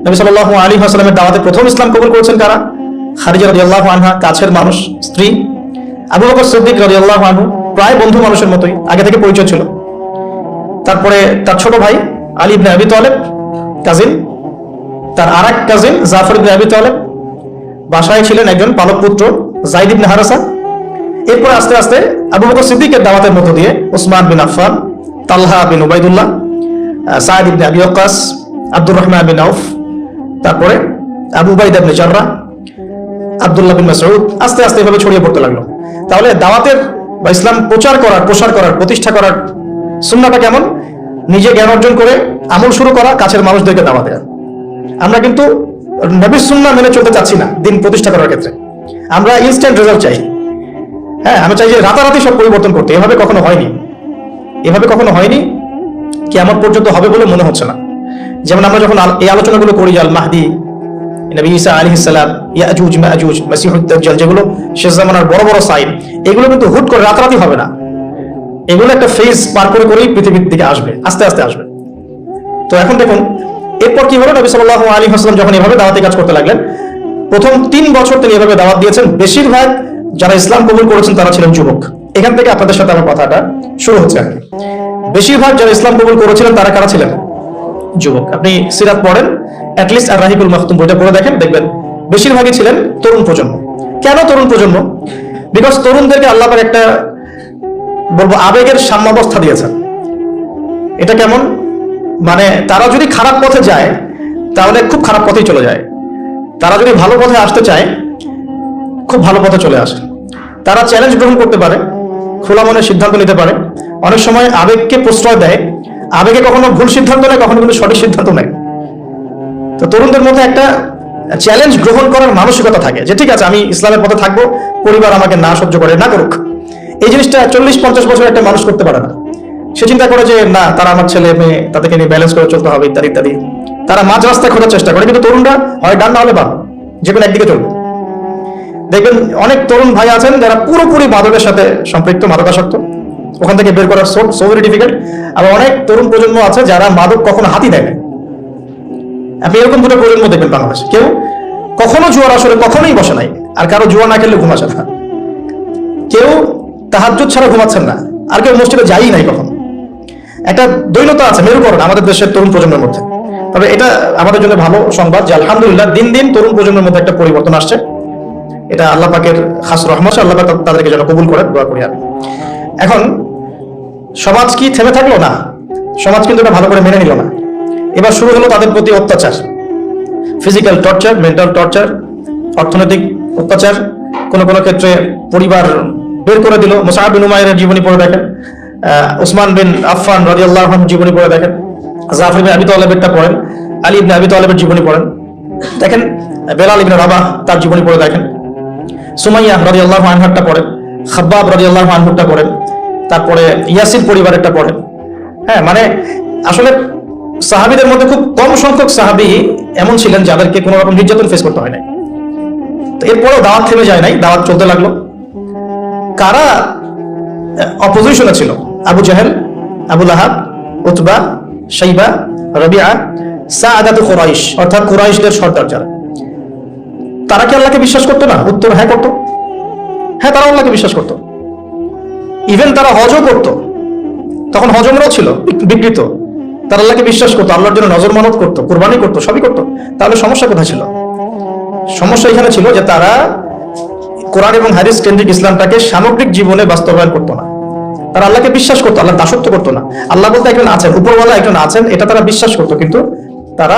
নবী সাল্লাল্লাহু আলাইহি ওয়াসাল্লামের দাওয়াতে প্রথম ইসলাম কবুল করেছেন কারা? খাদিজা রাদিয়াল্লাহু আনহা, কাছের মানুষ, স্ত্রী। আবু বকর সিদ্দিক রাদিয়াল্লাহু আনহু, প্রায় বন্ধু মানুষের মতোই, আগে থেকে পরিচয় ছিল। তারপরে তার ছোট ভাই আলী ইবনে আবি তালেব, কাজিন। তার আরেক কাজিন জাফর ইবনে আবি তালেব, বাসায় ছিলেন একজন পালক পুত্র যায়েদ ইবনে হারেসা। এরপরে আস্তে আস্তে আবু বকর সিদ্দিকের দাওয়াতের মধ্য দিয়ে ওসমান বিন আফফান, তালহা বিন উবাইদুল্লাহ, সাঈদ ইবনে আবি ওয়াক্কাস, আব্দুর রহমান বিন আউফ, তারপরে আবু উবাইদা ইবনে জাররাহ, আব্দুল্লাহ বিন মাসউদ, আস্তে আস্তে এভাবে ছড়িয়ে পড়তে লাগলো। তাহলে দাওয়াতের বা ইসলাম প্রচার করার, প্রসার করার, প্রতিষ্ঠা করার সুন্নাহটা কেমন? নিজে জ্ঞান অর্জন করে আমল শুরু করা, কাছের মানুষদেরকে দাওয়াত দেওয়া। আমরা কিন্তু নবীর সুন্নাহ মেনে চলতে চাচ্ছি না দিন প্রতিষ্ঠা করার ক্ষেত্রে। আমরা ইনস্ট্যান্ট রেজাল্ট চাই। হ্যাঁ, আমি চাই যে রাতারাতি সব পরিবর্তন করতে। এভাবে কখনো হয়নি, এভাবে কখনো হয়নি, কিয়ামত পর্যন্ত হবে বলে মনে হচ্ছে না। যেমন আমরা যখন এই আলোচনাগুলো করি, আল মাহদি, নবী ঈসা আলাইহিস সালাম, ইয়াজুজ মাজুজ, মাসিহুদ দাজ্জাল, যেগুলো শেষ জামানার বড় বড় সাইন, এগুলো কিন্তু হুট করে রাতারাতি হবে না। এগুলো একটা ফেজ পার করে করেই পৃথিবীর দিকে আসবে, আস্তে আস্তে আসবে। তো এখন দেখুন এরপর কি হলো, নবী সাল্লাল্লাহু আলাইহি ওয়াসাল্লাম যখন এভাবে দাওয়াতি কাজ করতে লাগলেন, প্রথম 3 বছর তিনি এভাবে দাওয়াত দিয়েছেন। বেশিরভাগ যারা ইসলাম কবুল করেছেন তারা ছিলেন যুবক। এখান থেকে আপনাদের সাথে আমার কথাটা শুরু হচ্ছে আর কি। বেশিরভাগ যারা ইসলাম কবুল করেছিলেন তারা কারা ছিলেন? যুবক। আপনি সিরাত পড়েন, অ্যাটলিস্ট আর রাহিকুল মাখতুম বইটা পড়ে দেখেন, দেখবেন বেশিরভাগই ছিলেন তরুণ প্রজন্ম। কেন তরুণ প্রজন্ম? বিকজ তরুণদেরকে আল্লাহ পাক একটা বলবো আবেগের সাম্যাবস্থা দিয়েছেন। এটা কেমন? মানে তারা যদি খারাপ পথে যায় তাহলে খুব খারাপ পথেই চলে যায়, তারা যদি ভালো পথে আসতে চায়, খুব ভালো পথে চলে আসে। তারা চ্যালেঞ্জ গ্রহণ করতে পারে, খোলা মনে সিদ্ধান্ত নিতে পারে। অনেক সময় আবেগকে প্রশ্রয় দেয়, আবেগে কখনো ভুল সিদ্ধান্ত নেয়, কখনো কিন্তু সঠিক সিদ্ধান্ত নেয়। তো তরুণদের মধ্যে একটা চ্যালেঞ্জ গ্রহণ করার মানসিকতা থাকে যে ঠিক আছে, আমি ইসলামের পথে থাকবো, পরিবার আমাকে না সহ্য করে, না করুক। এই জিনিসটা 40-50 বছর একটা মানুষ করতে পারে না। সে চিন্তা করে যে না, তারা আমার ছেলে মেয়ে, তাদেরকে নিয়ে ব্যালেন্স করে চলতে হবে, ইত্যাদি ইত্যাদি। তারা মাঝ রাস্তায় খোঁজার চেষ্টা করে, কিন্তু তরুণরা হয় ডান না হলে বাম, যে কোনো একদিকে চলবে। দেখবেন অনেক তরুণ ভাই আছেন যারা পুরোপুরি মাদকের সাথে সম্পৃক্ত, মাদকাসক্ত, ওখান থেকে বের করার সো ভেরি ডিফিকাল্ট। আবার অনেক তরুণ প্রজন্ম আছে যারা মাদক কখনো হাতই দেয় না। আপনি এরকম দুটো প্রজন্ম দেখবেন বাংলাদেশে। কেউ কখনো জুয়ার আসরে কখনোই বসে নাই, আর কারো জুয়া না খেললে ঘুম আসে না। কেউ তাহাজ্জুদ ছাড়া ঘুমাচ্ছেন না, আর কেউ মসজিদে যাই নাই কখনো। একটা দৈনতা আছে, মেরুকরণ আমাদের দেশের তরুণ প্রজন্মের মধ্যে। তবে এটা আমাদের জন্য ভালো সংবাদ যে আলহামদুলিল্লাহ দিন দিন তরুণ প্রজন্মের মধ্যে একটা পরিবর্তন আসছে। এটা আল্লাহ পাকের খাস রহমত, আল্লাহ পাক তাদেরকে যেন কবুল করেন, দোয়া করি আমি। এখন সমাজ কি থেমে থাকলো না? সমাজ কিন্তু এটা ভালো করে মেনে নিল না। এবার শুরু হলো তাদের প্রতি অত্যাচার, ফিজিক্যাল টর্চার, মেন্টাল টর্চার, অর্থনৈতিক অত্যাচার, কোনো কোনো ক্ষেত্রে পরিবার বের করে দিল। মুসআব বিন উমাইরের জীবনী পড়ে দেখেন, উসমান বিন আফফান রাদিয়াল্লাহু আনহু জীবনী পড়ে দেখেন, জাফর ইবনে আবি তালেবেরটা পড়েন, আলী ইবনে আবি তালেবের জীবনী পড়েন দেখেন, বেলাল ইবনে রাবাহ তার জীবনী পড়ে দেখেন, সুমাইয়া রাদিয়াল্লাহু আনহারটা পড়েন, খাব্বাব রাদিয়াল্লাহু আনহুরটা পড়েন, তারপরে ইয়াসির পরিবারেরটা পড়েন। হ্যাঁ, মানে আসলে সাহাবীদের মধ্যে খুব কম সংখ্যক সাহাবী এমন ছিলেন যাদেরকে কোনো রকম নির্যাতন ফেস করতে হয় নাই। তো এরপরেও দাওয়াত থেমে যায় নাই, দাওয়াত চলতে লাগলো। কারা অপোজিশনে ছিল? আবু জাহেল, আবু লাহাব, উতবা, শাইবা, রাবিআ, সাআদাতু কুরাইশ, অর্থাৎ কুরাইশদের সর্দার যারা। তারা কি আল্লাহকে বিশ্বাস করতো না? উত্তর হ্যাঁ করতো। হ্যাঁ, তারা আল্লাহকে বিশ্বাস করতো। ইভেন তারা হজও করতো, তখন হজমরাও ছিল বিকৃত। তারা আল্লাহকে বিশ্বাস করতো, আল্লাহর জন্য নজর মানত করতো, কুরবানি করতো, সবই করতো। তাহলে সমস্যা কোথায় ছিল? সমস্যা এখানে ছিল যে তারা কোরআন এবং হাদিস কেন্দ্রিক ইসলামটাকে সামগ্রিক জীবনে বাস্তবায়ন করতো না। তারা আল্লাহকে বিশ্বাস করতো, আল্লাহ দাসত্ব করতো না। আল্লাহ বলতে একজন আছেন, উপরওয়ালা একজন আছেন, এটা তারা বিশ্বাস করতো, কিন্তু তারা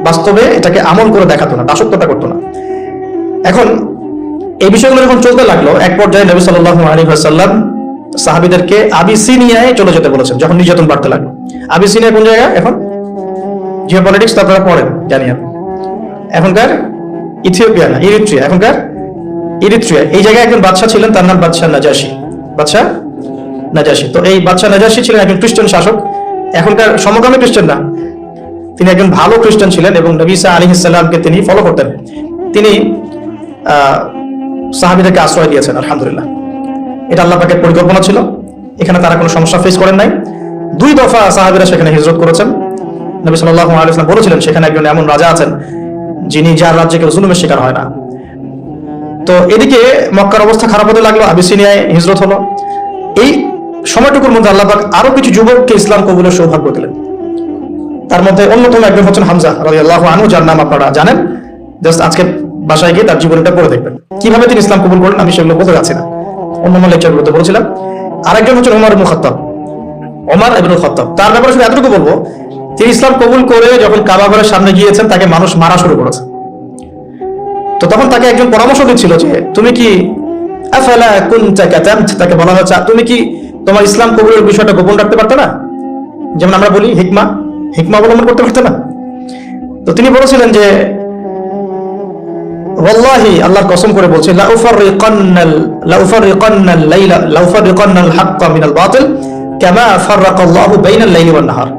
বাস্তবে এটাকে আমল করে দেখাতো না, দাসত্বটা করতো না। এখন এই বিষয়গুলো যখন চলতে লাগলো, এক পর্যায়ে নবী সাল্লাল্লাহু আলাইহি ওয়াসাল্লাম সাহাবীদেরকে আবিসিনিয়ায় চলে যেতে বলেছেন, যখন নির্যাতন বাড়তে লাগলো। আবিসিনিয়া কোন জায়গা? এখন জিওপলিটিক্স তো আপনারা পড়েন, জানি আমি। এখনকার ইথিওপিয়া না, ইরিট্রিয়া, এখনকার ইরিট্রিয়া। এই জায়গায় একজন বাদশা ছিলেন, তার নাম বাদশা নাজাশী, বাদশা নাজাশী। তো এই বাদশা নাজাশী ছিলেন একজন খ্রিস্টান শাসক, এখনকার সমকামী খ্রিস্টান না, তিনি একজন ভালো খ্রিস্টান ছিলেন এবং নবী ঈসা আলাইহিস সালামকে তিনি ফলো করতেন। তিনি সাহাবীদেরকে আশ্রয় দিয়েছেন, আলহামদুলিল্লাহ। এটা আল্লাহ পাকের পরিকল্পনা ছিল। এখানে তারা কোনো সমস্যা ফেস করেন নাই। 2 দফা সাহাবীরা সেখানে হিজরত করেছেন। নবী সাল্লাল্লাহু আলাইহি ওয়াসাল্লাম বলেছিলেন সেখানে একজন এমন রাজা আছেন যিনি, যার রাজ্যে কেউ জুলুমের শিকার হয় না। তো এদিকে মক্কার অবস্থা খারাপ হতে লাগলো, আবিসিনিয়ায় হিজরত হলো। এই সময়টুকুর মধ্যে আল্লাহ পাক আরো কিছু যুবককে ইসলাম কবুলের সৌভাগ্য দিলেন। তার মধ্যে অন্যতম একজন হচ্ছেন হামজা রাদিয়াল্লাহু আনহু, যার নাম আপনারা জানেন। জাস্ট আজকে বাসায় গিয়ে তার জীবনটা পড়ে দেখবেন কিভাবে তিনি ইসলাম কবুল করেন। আমি সেগুলো বলতে যাচ্ছি না, অন্যান্য লেকচারগুলোতে বলেছিলাম। আরেকজন হচ্ছেন ওমর ইবনে খাত্তাব, ওমর ইবনে খাত্তাব। তার ব্যাপারে শুধু এতটুকু বলবো, তিনি ইসলাম কবুল করে যখন কাবা ঘরের সামনে গিয়েছেন, তাকে মানুষ মারা শুরু করেছে। তো তখন তাকে একজন পরামর্শ দিচ্ছিল যে তুমি কি আফালা কুনতা কাতামত, তাকে বলা হচ্ছে তুমি কি তোমার ইসলাম কবুলের বিষয়টা গোপন রাখতে পারতে না? যেমন আমরা বলি হিকমা অবলম্বন করতে পারতে না? তো তিনি বলেছিলেন যে ওয়াল্লাহি, আল্লাহর কসম করে বলছি, লা উফাররিকান্নাল হাক্কা মিনাল বাতিল কামা ফাররাকাল্লাহু বাইনাল লাইলি ওয়ান নাহার।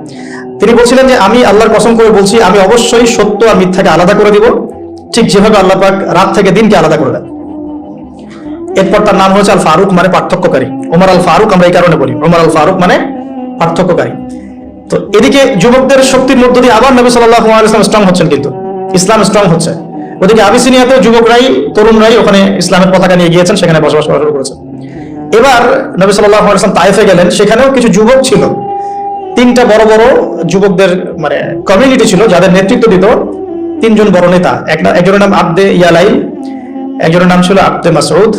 তিনি বলছিলেন যে আমি আল্লাহর কসম করে বলছি, আমি অবশ্যই সত্য আর মিথ্যাকে আলাদা করে দিব, ঠিক যেভাবে আল্লাহ পাক রাত থেকে দিনকে আলাদা করে দেন। এরপর তার নাম হয়েছে আল ফারুক, মানে পার্থক্যকারী। ওমর আল ফারুক আমরা এই কারণে বলি, ওমর আল ফারুক মানে পার্থক্যকারী। তো এদিকে যুবকদের শক্তির মধ্য দিয়ে আবার নবী সাল্লাল্লাহু আলাইহি ওয়াসাল্লাম স্ট্রং হচ্ছেন, কিন্তু ইসলাম স্ট্রং হচ্ছে। ওদিকে আবিসিনিয়াতে যুবকরাই, তরুণরাই ওখানে ইসলামের পতাকা নিয়ে গিয়েছেন, সেখানে বসবাস করা শুরু করেছেন। এবার নবী সাল্লাল্লাহু আলাইহি ওয়াসাল্লাম তায়েফে গেলেন, সেখানেও কিছু যুবক ছিল। 3টা বড় বড় যুবকদের মানে কমিউনিটি ছিল, যাদের নেতৃত্ব দিত 3 জন বড় নেতা। একজনের নাম আবদে ইয়ালাইল, একজনের নাম ছিল আবদে মাসউদ,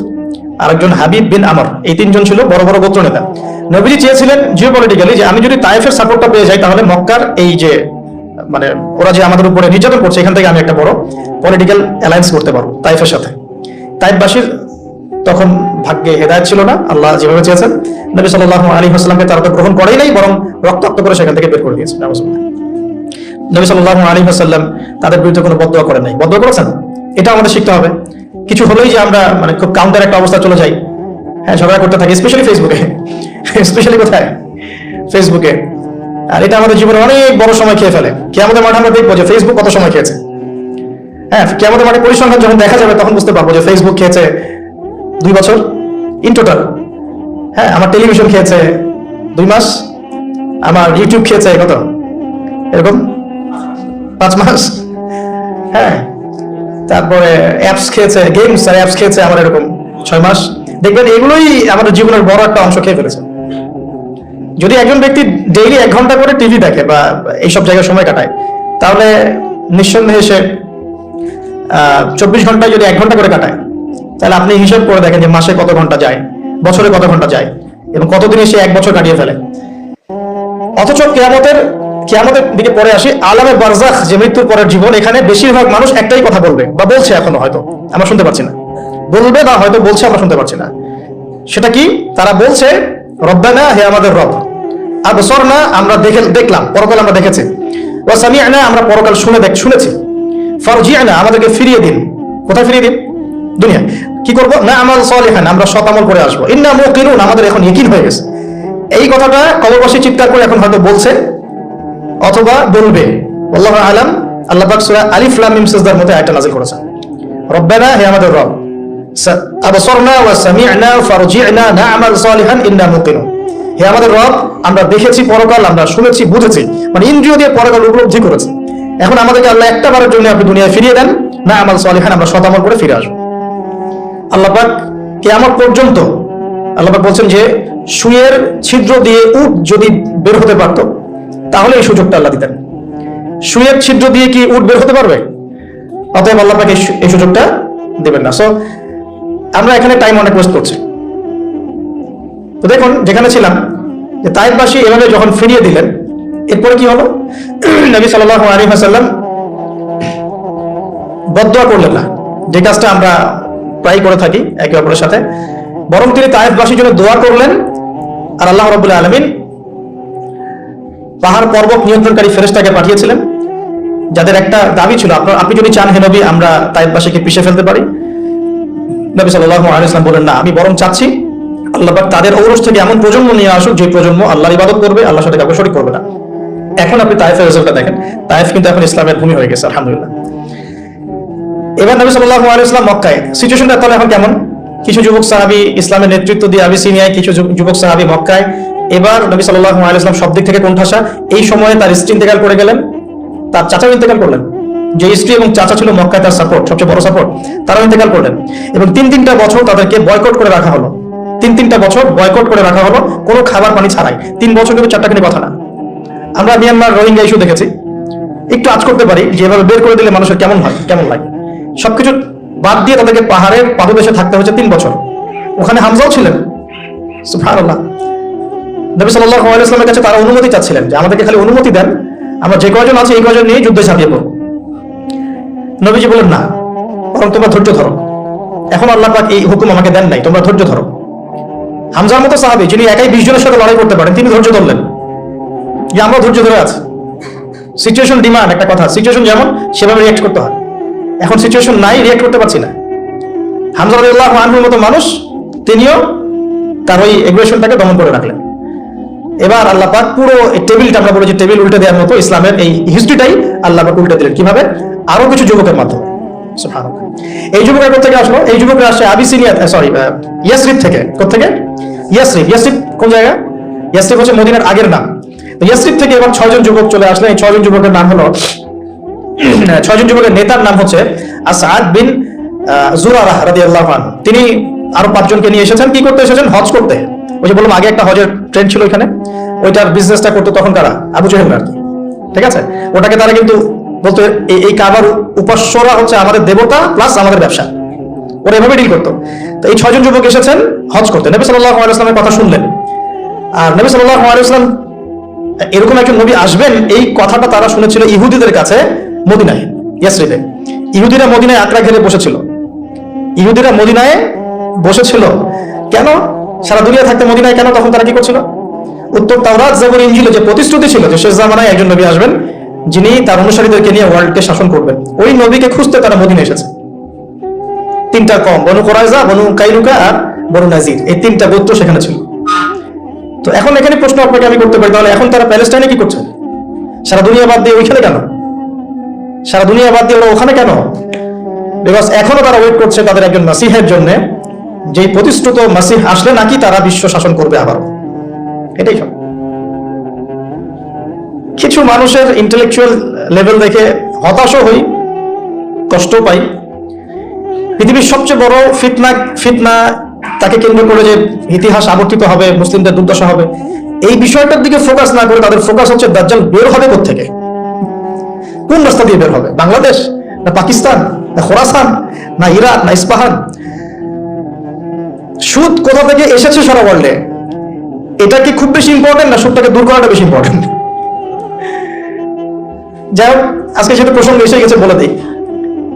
আরেকজন হাবিব বিন আমর। এই 3 জন ছিল বড় বড় গোত্র নেতা। নবীজি চেয়েছিলেন জিওপলিটিক্যালি যে আমি যদি তায়েফের সাপোর্টটা পেয়ে যাই, তাহলে মক্কার এই যে মানে ওরা যে আমাদের উপরে নির্যাতন করছে, এখান থেকে আমি একটা বড় পলিটিক্যাল অ্যালায়েন্স করতে পারবো তাইফের সাথে। তাইফবাসীর তখন ভাগ্যে হেদায়েত ছিল না, আল্লাহ যেভাবে চেয়েছেন। নবী সাল্লাল্লাহু আলাইহি ওয়াসাল্লামকে তারা তো গ্রহণ করেই নাই, বরং রক্তাক্ত করে সেখান থেকে বের করে দিয়েছে। নবী সাল্লাল্লাহু আলাইহি ওয়াসাল্লাম তাদের বিরুদ্ধে কোনো বদদোয়া করেন নাই। বদদোয়া করেছেন? এটা আমাদের শিখতে হবে। কিছু হলেই যে আমরা মানে খুব কাউন্টার একটা অবস্থা চলে যাই, হ্যাঁ, ঝগড়া করতে থাকি, স্পেশালি ফেসবুকে, স্পেশালি কোথায়, ফেসবুকে। আর এটা আমাদের জীবনে অনেক বড় সময় খেয়ে ফেলে। কিয়ামতের মাঠে আমরা দেখবো যে ফেসবুক কত সময় খেয়েছে। হ্যাঁ, কিয়ামতের মাঠে পরিসংখ্যান যখন দেখা যাবে তখন বুঝতে পারবো যে ফেসবুক খেয়েছে 2 বছর ইন টোটাল। হ্যাঁ, আমার টেলিভিশন খেয়েছে 2 মাস, আমার ইউটিউব খেয়েছে কত, এরকম 5 মাস। হ্যাঁ, তারপরে অ্যাপস খেয়েছে, গেমস আর অ্যাপস খেয়েছে আমার এরকম 6 মাস। দেখবেন এগুলোই আমাদের জীবনের বড় একটা অংশ খেয়ে ফেলেছে। যদি একজন ব্যক্তি ডেইলি 1 ঘন্টা করে টিভি দেখে বা এইসব জায়গায় সময় কাটায়, তাহলে নিঃসন্দেহে সে 24 ঘন্টায় যদি 1 ঘন্টা করে কাটায়, তাহলে আপনি হিসাব করে দেখেন যে মাসে কত ঘন্টা যায়, বছরে কত ঘন্টা যায়, এবং কতদিনে সে 1 বছর কাটিয়ে ফেলে। অথচ কিয়ামতের দিকে পরে আসি, আলামে বারজাখ, যে মৃত্যুর পরের জীবন, এখানে বেশিরভাগ মানুষ একটাই কথা বলবে বা বলছে, এখনো হয়তো আমরা শুনতে পাচ্ছি না, বলবে বা হয়তো বলছে, আমরা শুনতে পাচ্ছি না। সেটা কি? তারা বলছে, রব্বানা, হে আমাদের রব, আবসরনা, আমরা দেখলাম, পরকাল আমরা দেখেছি, ওয়া সামি'না, আমরা পরকাল শুনেছি, ফারজি'না, আমাদেরকে ফিরিয়ে দিন। কোথায় ফিরিয়ে দিন? দুনিয়া। কি করব? না আমাল সালিহান, আমরা সৎ আমল করে আসবো। ইন্না মুকিনুন, আমাদের এখন ইয়াকিন হয়ে গেছে। এই কথাটা কবরবাসী চিৎকার করে এখন হয়তো বলছে অথবা বলবে। আল্লাহু আলাম। আল্লাহ পাক সূরা আলিফ লাম মিম সিজদার মধ্যে আয়াতটা নাযিল করেছেন, রব্বানা, হে আমাদের রব, আবসরনা ওয়া সামি'না ফারজি'না না'মাল সালিহান ইন্না মুকিনুন, হে আমাদের রব, আমরা দেখেছি পরকাল, আমরা শুনেছি, বুঝেছি, মানে ইন্দ্রিয় দিয়ে পরকাল উপলব্ধি করেছি। এখন আমাদেরকে আল্লাহ একটা বারের জন্য আপনি দুনিয়ায় ফিরিয়ে দেন, না আমাল সালিহান, আমরা সৎ আমল করে ফিরে আসবো। আল্লাহ পাক কিয়ামত পর্যন্ত আল্লাহ পাক বলছেন যে সুয়ের ছিদ্র দিয়ে উট যদি বের হতে পারত, তাহলে এই সুযোগটা আল্লাহ দিতেন। সুয়ের ছিদ্র দিয়ে কি উট বের হতে পারবে? অতএব আল্লাহ পাক এই সুযোগটা দেবেন না। সো আমরা এখানে টাইম অনেক ওয়েস্ট করছি। তো দেখুন, যেখানে ছিলাম, যে তাইফবাসী এভাবে যখন ফিরিয়ে দিলেন, এরপরে কি হলো? নবী সাল্লাল্লাহু আলাইহি ওয়াসাল্লাম বদদোয়া করলেন না, যে কাজটা আমরা প্রায় করে থাকি একে অপরের সাথে, বরং তিনি তাইফবাসীর জন্য দোয়া করলেন। আর আল্লাহ রাব্বুল আলামিন পাহাড় পর্বত নিয়ন্ত্রণকারী ফেরেশতাকে পাঠিয়েছিলেন, যাদের একটা দাবি ছিল, আপনি যদি চান হে নবী, আমরা তাইফবাসীকে পিষে ফেলতে পারি। নবী সাল্লাল্লাহু আলাইহি ওয়াসাল্লাম বলেন, না, আমি বরং চাচ্ছি আল্লাহ পাক তাদের ঔরস থেকে এমন প্রজন্ম নিয়ে আসুক, যে প্রজন্ম আল্লাহর ইবাদত করবে, আল্লাহর সাথে কাউকে শরীক করবে না। এখন আপনি তাইফের রেজাল্টটা দেখেন, তাইফ কিন্তু এখন ইসলামের ভূমি হয়ে গেছে, আলহামদুলিল্লাহ। এবার নবী সাল্লাল্লাহু আলাইহি ওয়াসাল্লাম মক্কায়, সিচুয়েশনটা তাহলে এখন কেমন? কিছু যুবক সাহাবী ইসলামের নেতৃত্ব দিয়ে আবিসিনিয়ায়, কিছু যুবক সাহাবী মক্কায়। এবার নবী সাল্লাল্লাহু আলাইহি ওয়াসাল্লাম সব দিক থেকে কোণঠাসা। এই সময়ে তার স্ত্রী ইন্তেকাল করে গেলেন, তার চাচাও ইন্তেকাল করলেন। যে স্ত্রী এবং চাচা ছিল মক্কায় তার সাপোর্ট, সবচেয়ে বড় সাপোর্ট, তারাও ইন্তেকাল করলেন। এবং 3-3টা বছর তাদেরকে বয়কট করে রাখা হলো। 3-3টা বছর বয়কট করে রাখা হলো, কোনো খাবার পানি ছাড়াই। 3 বছর কিন্তু চারটাখানি কথা না। আমরা মিয়ানমার রোহিঙ্গা ইস্যু দেখেছি, একটু আজ করতে পারি যে এভাবে বের করে দিলে মানুষের কেমন হয়, কেমন লাগে। সবকিছু বাদ দিয়ে তাদেরকে পাহাড়ের পাদদেশে থাকতে হচ্ছে 3 বছর। ওখানে হামজাও ছিলেন, সুবহানাল্লাহ। নবী সাল্লাল্লাহু আলাইহি ওয়াসাল্লামের কাছে তারা অনুমতি চাচ্ছিলেন যে আমাদেরকে খালি অনুমতি দেন, আমরা যে কয়জন আছি এই কয়জন নিয়ে যুদ্ধে ঝাঁপিয়ে পড়ব। নবীজি বলেন, না, বরং তোমরা ধৈর্য ধরো। এখন আল্লাহ পাক এই হুকুম আমাকে দেন নাই, তোমরা ধৈর্য ধরো। হামজার মতো সাহাবী, যিনি একাই 20 জনের সাথে লড়াই করতে পারেন, তিনি ধৈর্য ধরলেন যে আমরা ধৈর্য ধরে আছি। সিচুয়েশন ডিমান্ড, একটা কথা, সিচুয়েশন যেমন সেভাবে রিঅ্যাক্ট করতে হয়। এখন সিচুয়েশন নাই, রিঅ্যাক্ট করতে পারছি না। হামজা রাদিয়াল্লাহু আনহুর মতো মানুষ, তিনিও তার ওই এগ্রেশনটাকে দমন করে রাখলেন। এবার আল্লাহ পাক পুরো টেবিলটা, আমরা বলেছি টেবিল উল্টে দেওয়ার মতো, ইসলামের এই হিস্ট্রিটাই আল্লাহ পাক উল্টে দিলেন। কিভাবে? আরো কিছু যুবকের মাধ্যমে। সুবহানাল্লাহ। এই যুবকের কোথা থেকে আসলো? এই যুবকরা আসে আবিসিনিয়া, ইয়াসরিব থেকে। কোথা থেকে? ইয়াসরিব কোন জায়গা? ইয়াসরিব হচ্ছে মদিনার আগের নাম। তো ইয়াসরিব থেকে এবার 6 জন যুবক চলে আসলেন। এই 6 জন যুবকের নাম হলো, 6 জন যুবকের নেতার নাম হচ্ছে আসাদ বিন জুরারাহ রাদিয়াল্লাহু আনহু। তিনি আরো 5 জনকে নিয়ে এসেছেন। কি করতে এসেছেন? হজ করতে। ওই যে বললাম আগে একটা হজের ট্রেন্ড ছিল ওইখানে, ওইটার বিজনেসটা করতো তখন কারা? আবু জেহেল আর কি, ঠিক আছে। ওটাকে তারা কিন্তু বলতো এই কাবার উপাস্যরা হচ্ছে আমাদের দেবতা প্লাস আমাদের ব্যবসা, ওরা এভাবে ডিল করতো। তো এই 6 জন যুবক এসেছেন হজ করতে, নবী সাল্লাল্লাহু আলাইহি ওয়াসাল্লামের কথা শুনলেন। আর নবী সাল্লাল্লাহু আলাইহি ওয়াসাল্লাম এরকম একজন নবী আসবেন, এই কথাটা তারা শুনেছিল ইহুদিদের কাছে মদিনায়, ইয়াসরিবে। ইহুদিরা মদিনায় আকড়া ঘিরে বসেছিল। ইহুদিরা মদিনায় বসেছিল কেন? সারা দুনিয়া থাকতে মদিনায় কেন? তখন তারা কি করছিল? উত্তর তাওরাত, জাবুর, ইনজিলে যে প্রতিশ্রুতি ছিল যে শেষ জামানায় একজন নবী আসবেন যিনি তার অনুসারীদেরকে নিয়ে ওয়ার্ল্ডকে শাসন করবেন, ওই নবীকে খুঁজতে তারা মদিনায় এসেছে। তিনটা কম, বনু কুরাইজা, বনু কাইনুকা আর বনু নাজির, এই তিনটা গোত্র সেখানে ছিল। তো এখন এখানে প্রশ্ন আপনাকে আমি করতে পারি, তাহলে এখন তারা প্যালেস্টাইনে কি করছে? সারা দুনিয়া বাদ দিয়ে ওইখানে কেন? সারা দুনিয়া বাদ দিয়ে ওরা ওখানে কেন? বিকজ এখনো তারা ওয়েট করছে তাদের একজন মাসিহের জন্য, যেই প্রতিশ্রুত মাসিহ আসলে নাকি তারা বিশ্ব শাসন করবে আবার। এটাই সব। কিছু মানুষের ইন্টেলেকচুয়াল লেভেল দেখে হতাশও হই, কষ্ট পাই। পৃথিবীর সবচেয়ে বড় ফিতনা তাকে কেন্দ্র করে যে ইতিহাস আবর্তিত হবে, মুসলিমদের দুর্দশা হবে, এই বিষয়টার দিকে ফোকাস না করে তাদের ফোকাস হচ্ছে দাজ্জাল বের হবে কোত্থেকে, কোন রাস্তা দিয়ে বের হবে, বাংলাদেশ না পাকিস্তান না খোরাসান না ইরাক না ইস্পাহান, সুদ কোথা থেকে এসেছে সারা ওয়ার্ল্ডে, এটা কি খুব বেশি ইম্পর্টেন্ট না সুদটাকে দূর করাটা বেশি ইম্পর্টেন্ট? যাই হোক, আজকে সেটা প্রসঙ্গ এসে গেছে, বলে দিই।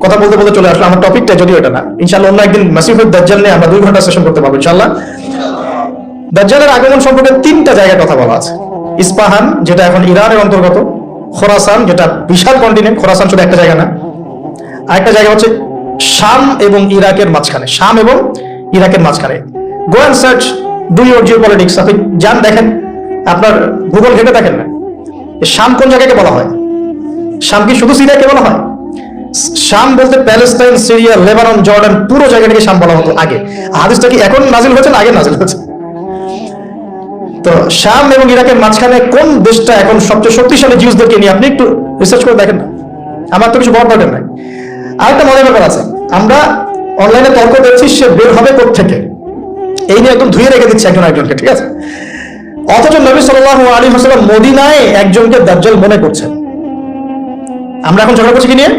কথা বলতে বলতে চলে আসলো আমার টপিকটা, যদিও এটা না। ইনশাআল্লাহ অন্য একদিন মাসিহুদ দাজ্জাল নিয়ে আমরা 2 ঘন্টা সেশন করতে পারবো ইনশাআল্লাহ। দাজ্জালের আগমন সম্পর্কে 3টা জায়গায় কথা বলা আছে। ইস্পাহান, যেটা এখন ইরানের অন্তর্গত, খোরাসান, যেটা বিশাল কন্টিনেন্ট, খোরাসান শুধু একটা জায়গা না, আরেকটা জায়গা হচ্ছে শাম এবং ইরাকের মাঝখানে, শাম এবং ইরাকের মাঝখানে। Go and search, do your geopolitics, আপনি যান দেখেন, আপনার গুগল ঘেটে দেখেন না শাম কোন জায়গাকে বলা হয়। শাম কি শুধু সিরিয়াকে বলা হয়? শাম বলতে প্যালেস্টাইন, সিরিয়া, লেবানন, জর্ডান, পুরো জায়গাটাকে শাম বলা হতো আগে। হাদিসটা কি এখন নাজিল হয়েছে না আগে নাজিল হয়েছে? তো শাম এবং ইরাকের মাঝখানে কোন দেশটা এখন সবচেয়ে শক্তিশালী জিউসদেরকে নিয়ে আপনি একটু রিসার্চ করে দেখেন না, আমার তো কিছু বড় দরকার নাই। আরেকটা মজার ব্যাপার আছে, আমরা অনলাইনে তর্ক দেখছি সে বের হবে কোত্থেকে, এই নিয়ে একদম ধুয়ে রেখে দিচ্ছে একজন একজনকে, ঠিক আছে? অথচ নবী সাল্লাল্লাহু আলাইহি ওয়াসাল্লাম মদিনায় একজনকে দাজ্জাল মনে করছেন। আমরা এখন ঝগড়া করছি কি নিয়ে?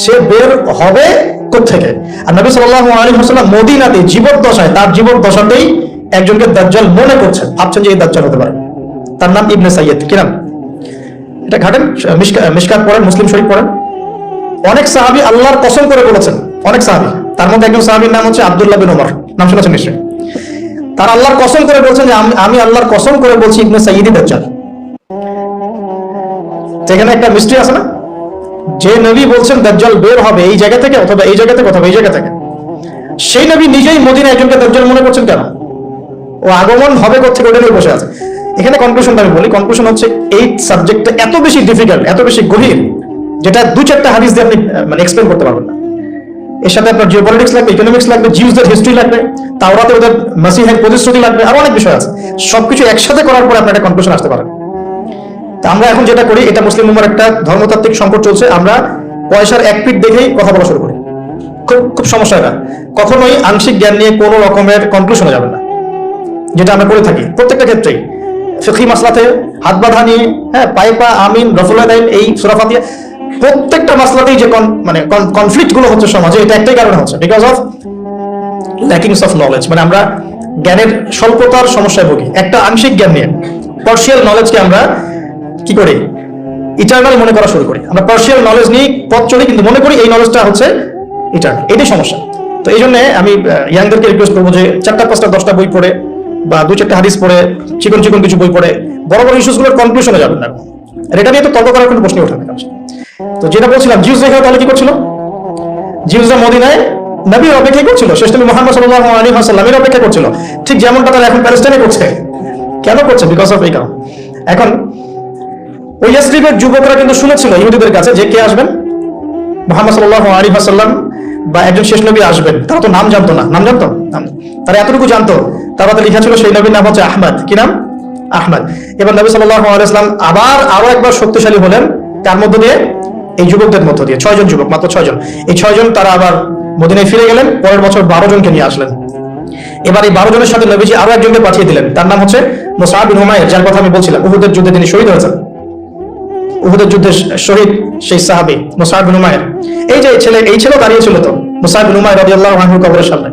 সে বের হবে কোত্থেকে। আর নবী সাল্লাল্লাহু আলাইহি ওয়াসাল্লাম মদিনাতে জীবদ্দশায়, তার জীবদ্দশাতেই একজনকে দাজ্জাল মনে করছেন, ভাবছেন যে এই দাজ্জাল হতে পারে। তার নাম ইবনে সাইয়্যিদ। কি নাম? এটা ঘাটেন, মিশকাত পড়েন, মুসলিম শরীফ পড়েন। অনেক সাহাবী আল্লাহর কসম করে বলেছেন, অনেক সাহাবী, তার মধ্যে একজন সাহাবীর নাম হচ্ছে আব্দুল্লাহ বিন ওমর, নাম শুনেছেন নিশ্চয়ই। তার আল্লাহর কসম করে বলছেন যে আমি আল্লাহর কসম করে বলছি ইবনে সাইয়্যিদ দাজ্জাল। সেখানে একটা মিস্ট্রি আছে না, যে নবী বলছেন দাজ্জাল বের হবে এই জায়গা থেকে অথবা এই জায়গা থেকে অথবা এই জায়গা থেকে, সেই নবী নিজেই মদিনায় একজনকে দাজ্জাল মনে করছেন কেন? ও আগমন হবে কোত্থেকে ওটা নিয়ে বসে আছে। এখানে কনক্লুশনটা আমি বলি, কনক্লুশন হচ্ছে এই সাবজেক্টটা এত বেশি ডিফিকাল্ট, এত বেশি গভীর, যেটা 2-4টা হাদিস দিয়ে আপনি মানে এক্সপ্লেন করতে পারবেন না। এর সাথে আপনার জিওপলিটিক্স লাগবে, ইকোনমিক্স লাগবে, জিউসদের হিস্ট্রি লাগবে, তাওরাতে ওদের মাসিহের প্রতিশ্রুতি লাগবে, আরো অনেক বিষয় আছে। সবকিছু একসাথে করার পরে আপনার একটা কনক্লুশন আসতে পারেন। তা আমরা এখন যেটা করি, এটা মুসলিম উম্মার একটা ধর্মতাত্ত্বিক সংকট চলছে, আমরা পয়সার এক পিঠ দেখেই কথা বলা শুরু করি। খুব সমস্যা এটা। কখনোই আংশিক জ্ঞান নিয়ে কোনো রকমের কনক্লুশনে যাবেন না, যেটা আমরা করে থাকি প্রত্যেকটা ক্ষেত্রেই। ফিকহি মাসলাতে হাত বাঁধা নিয়ে, হ্যাঁ, পাইপা, আমিন, রফুলাদাইন, এই সূরা ফাতিহা, প্রত্যেকটা মাসলাতেই যে মানে কনফ্লিক্ট গুলো হচ্ছে সমাজে, এটা একটাই কারণে হচ্ছে, because of lackings of knowledge. মানে আমরা জ্ঞানের স্বল্পতার সমস্যায় ভুগি। একটা আংশিক জ্ঞান নিয়ে, পার্শিয়াল নলেজকে আমরা কি করি? ইটারনাল মনে করা শুরু করি। আমরা পার্শিয়াল নলেজ নিয়ে পথ চলি, কিন্তু মনে করি এই নলেজটা হচ্ছে ইটারনাল। এটাই সমস্যা। তো এই জন্য আমি ইয়াংদেরকে রিকোয়েস্ট করবো যে 4টা 5টা 10টা বই পড়ে বা 2-4টা হাদিস পড়ে, চিকন কিছু বই পড়ে বড় বড় ইস্যুসগুলোর কনক্লুশনে যাবেন না। আর এটা নিয়ে তো তর্ক করার কোনো প্রশ্ন ওঠে না। তো যেটা বলছিলাম, জিউস রেখা তাহলে কি করছিল? জিউসরা মদিনায় নবীর অপেক্ষা করছিল, শেষ নবী মুহাম্মদ সাল্লাল্লাহু আলাইহি ওয়াসাল্লামের অপেক্ষা করছিল, ঠিক যেমনটা তারা এখন প্যালেস্টাইনে করছে। কেন করছে? বিকজ অফ এই কারণ। এখন ওই ইয়াসরিবের যুবকরা কিন্তু শুনেছিল ইহুদিদের কাছে যে কে আসবেন, মুহাম্মদ সাল্লাল্লাহু আলাইহি ওয়াসাল্লাম বা একজন শেষ নবী আসবেন। তারা তো নাম জানতো না, নাম জানতো, তারা এতটুকু জানতো, তারাতে লেখা ছিল সেই নবীর নাম হচ্ছে আহমদ। কি নাম? আহমদ। এবার নবী সাল্লাল্লাহু আলাইহি ওয়াসাল্লাম আরো একবার শক্তিশালী হলেন, তার মধ্য দিয়ে এই যুবকদের মধ্য দিয়ে 6 জন যুবক, মাত্র 6 জন। এই 6 জন তারা আবার মদিনায় ফিরে গেলেন। পরের বছর 12 জনকে নিয়ে আসলেন। এবার এই 12 জনের সাথে নবীজি আরো একজনকে পাঠিয়ে দিলেন, তার নাম হচ্ছে মুসআব বিন উমাইর, যার কথা আমি বলছিলাম উহুদের যুদ্ধে তিনি শহীদ হয়েছেন। উহুদের যুদ্ধে শহীদ সেই সাহাবী মুসআব বিন উমাইর। এই যে এই ছেলে দাঁড়িয়ে ছিল তো মুসআব বিন উমাইর রাদিয়াল্লাহু আনহু কবরের সামনে।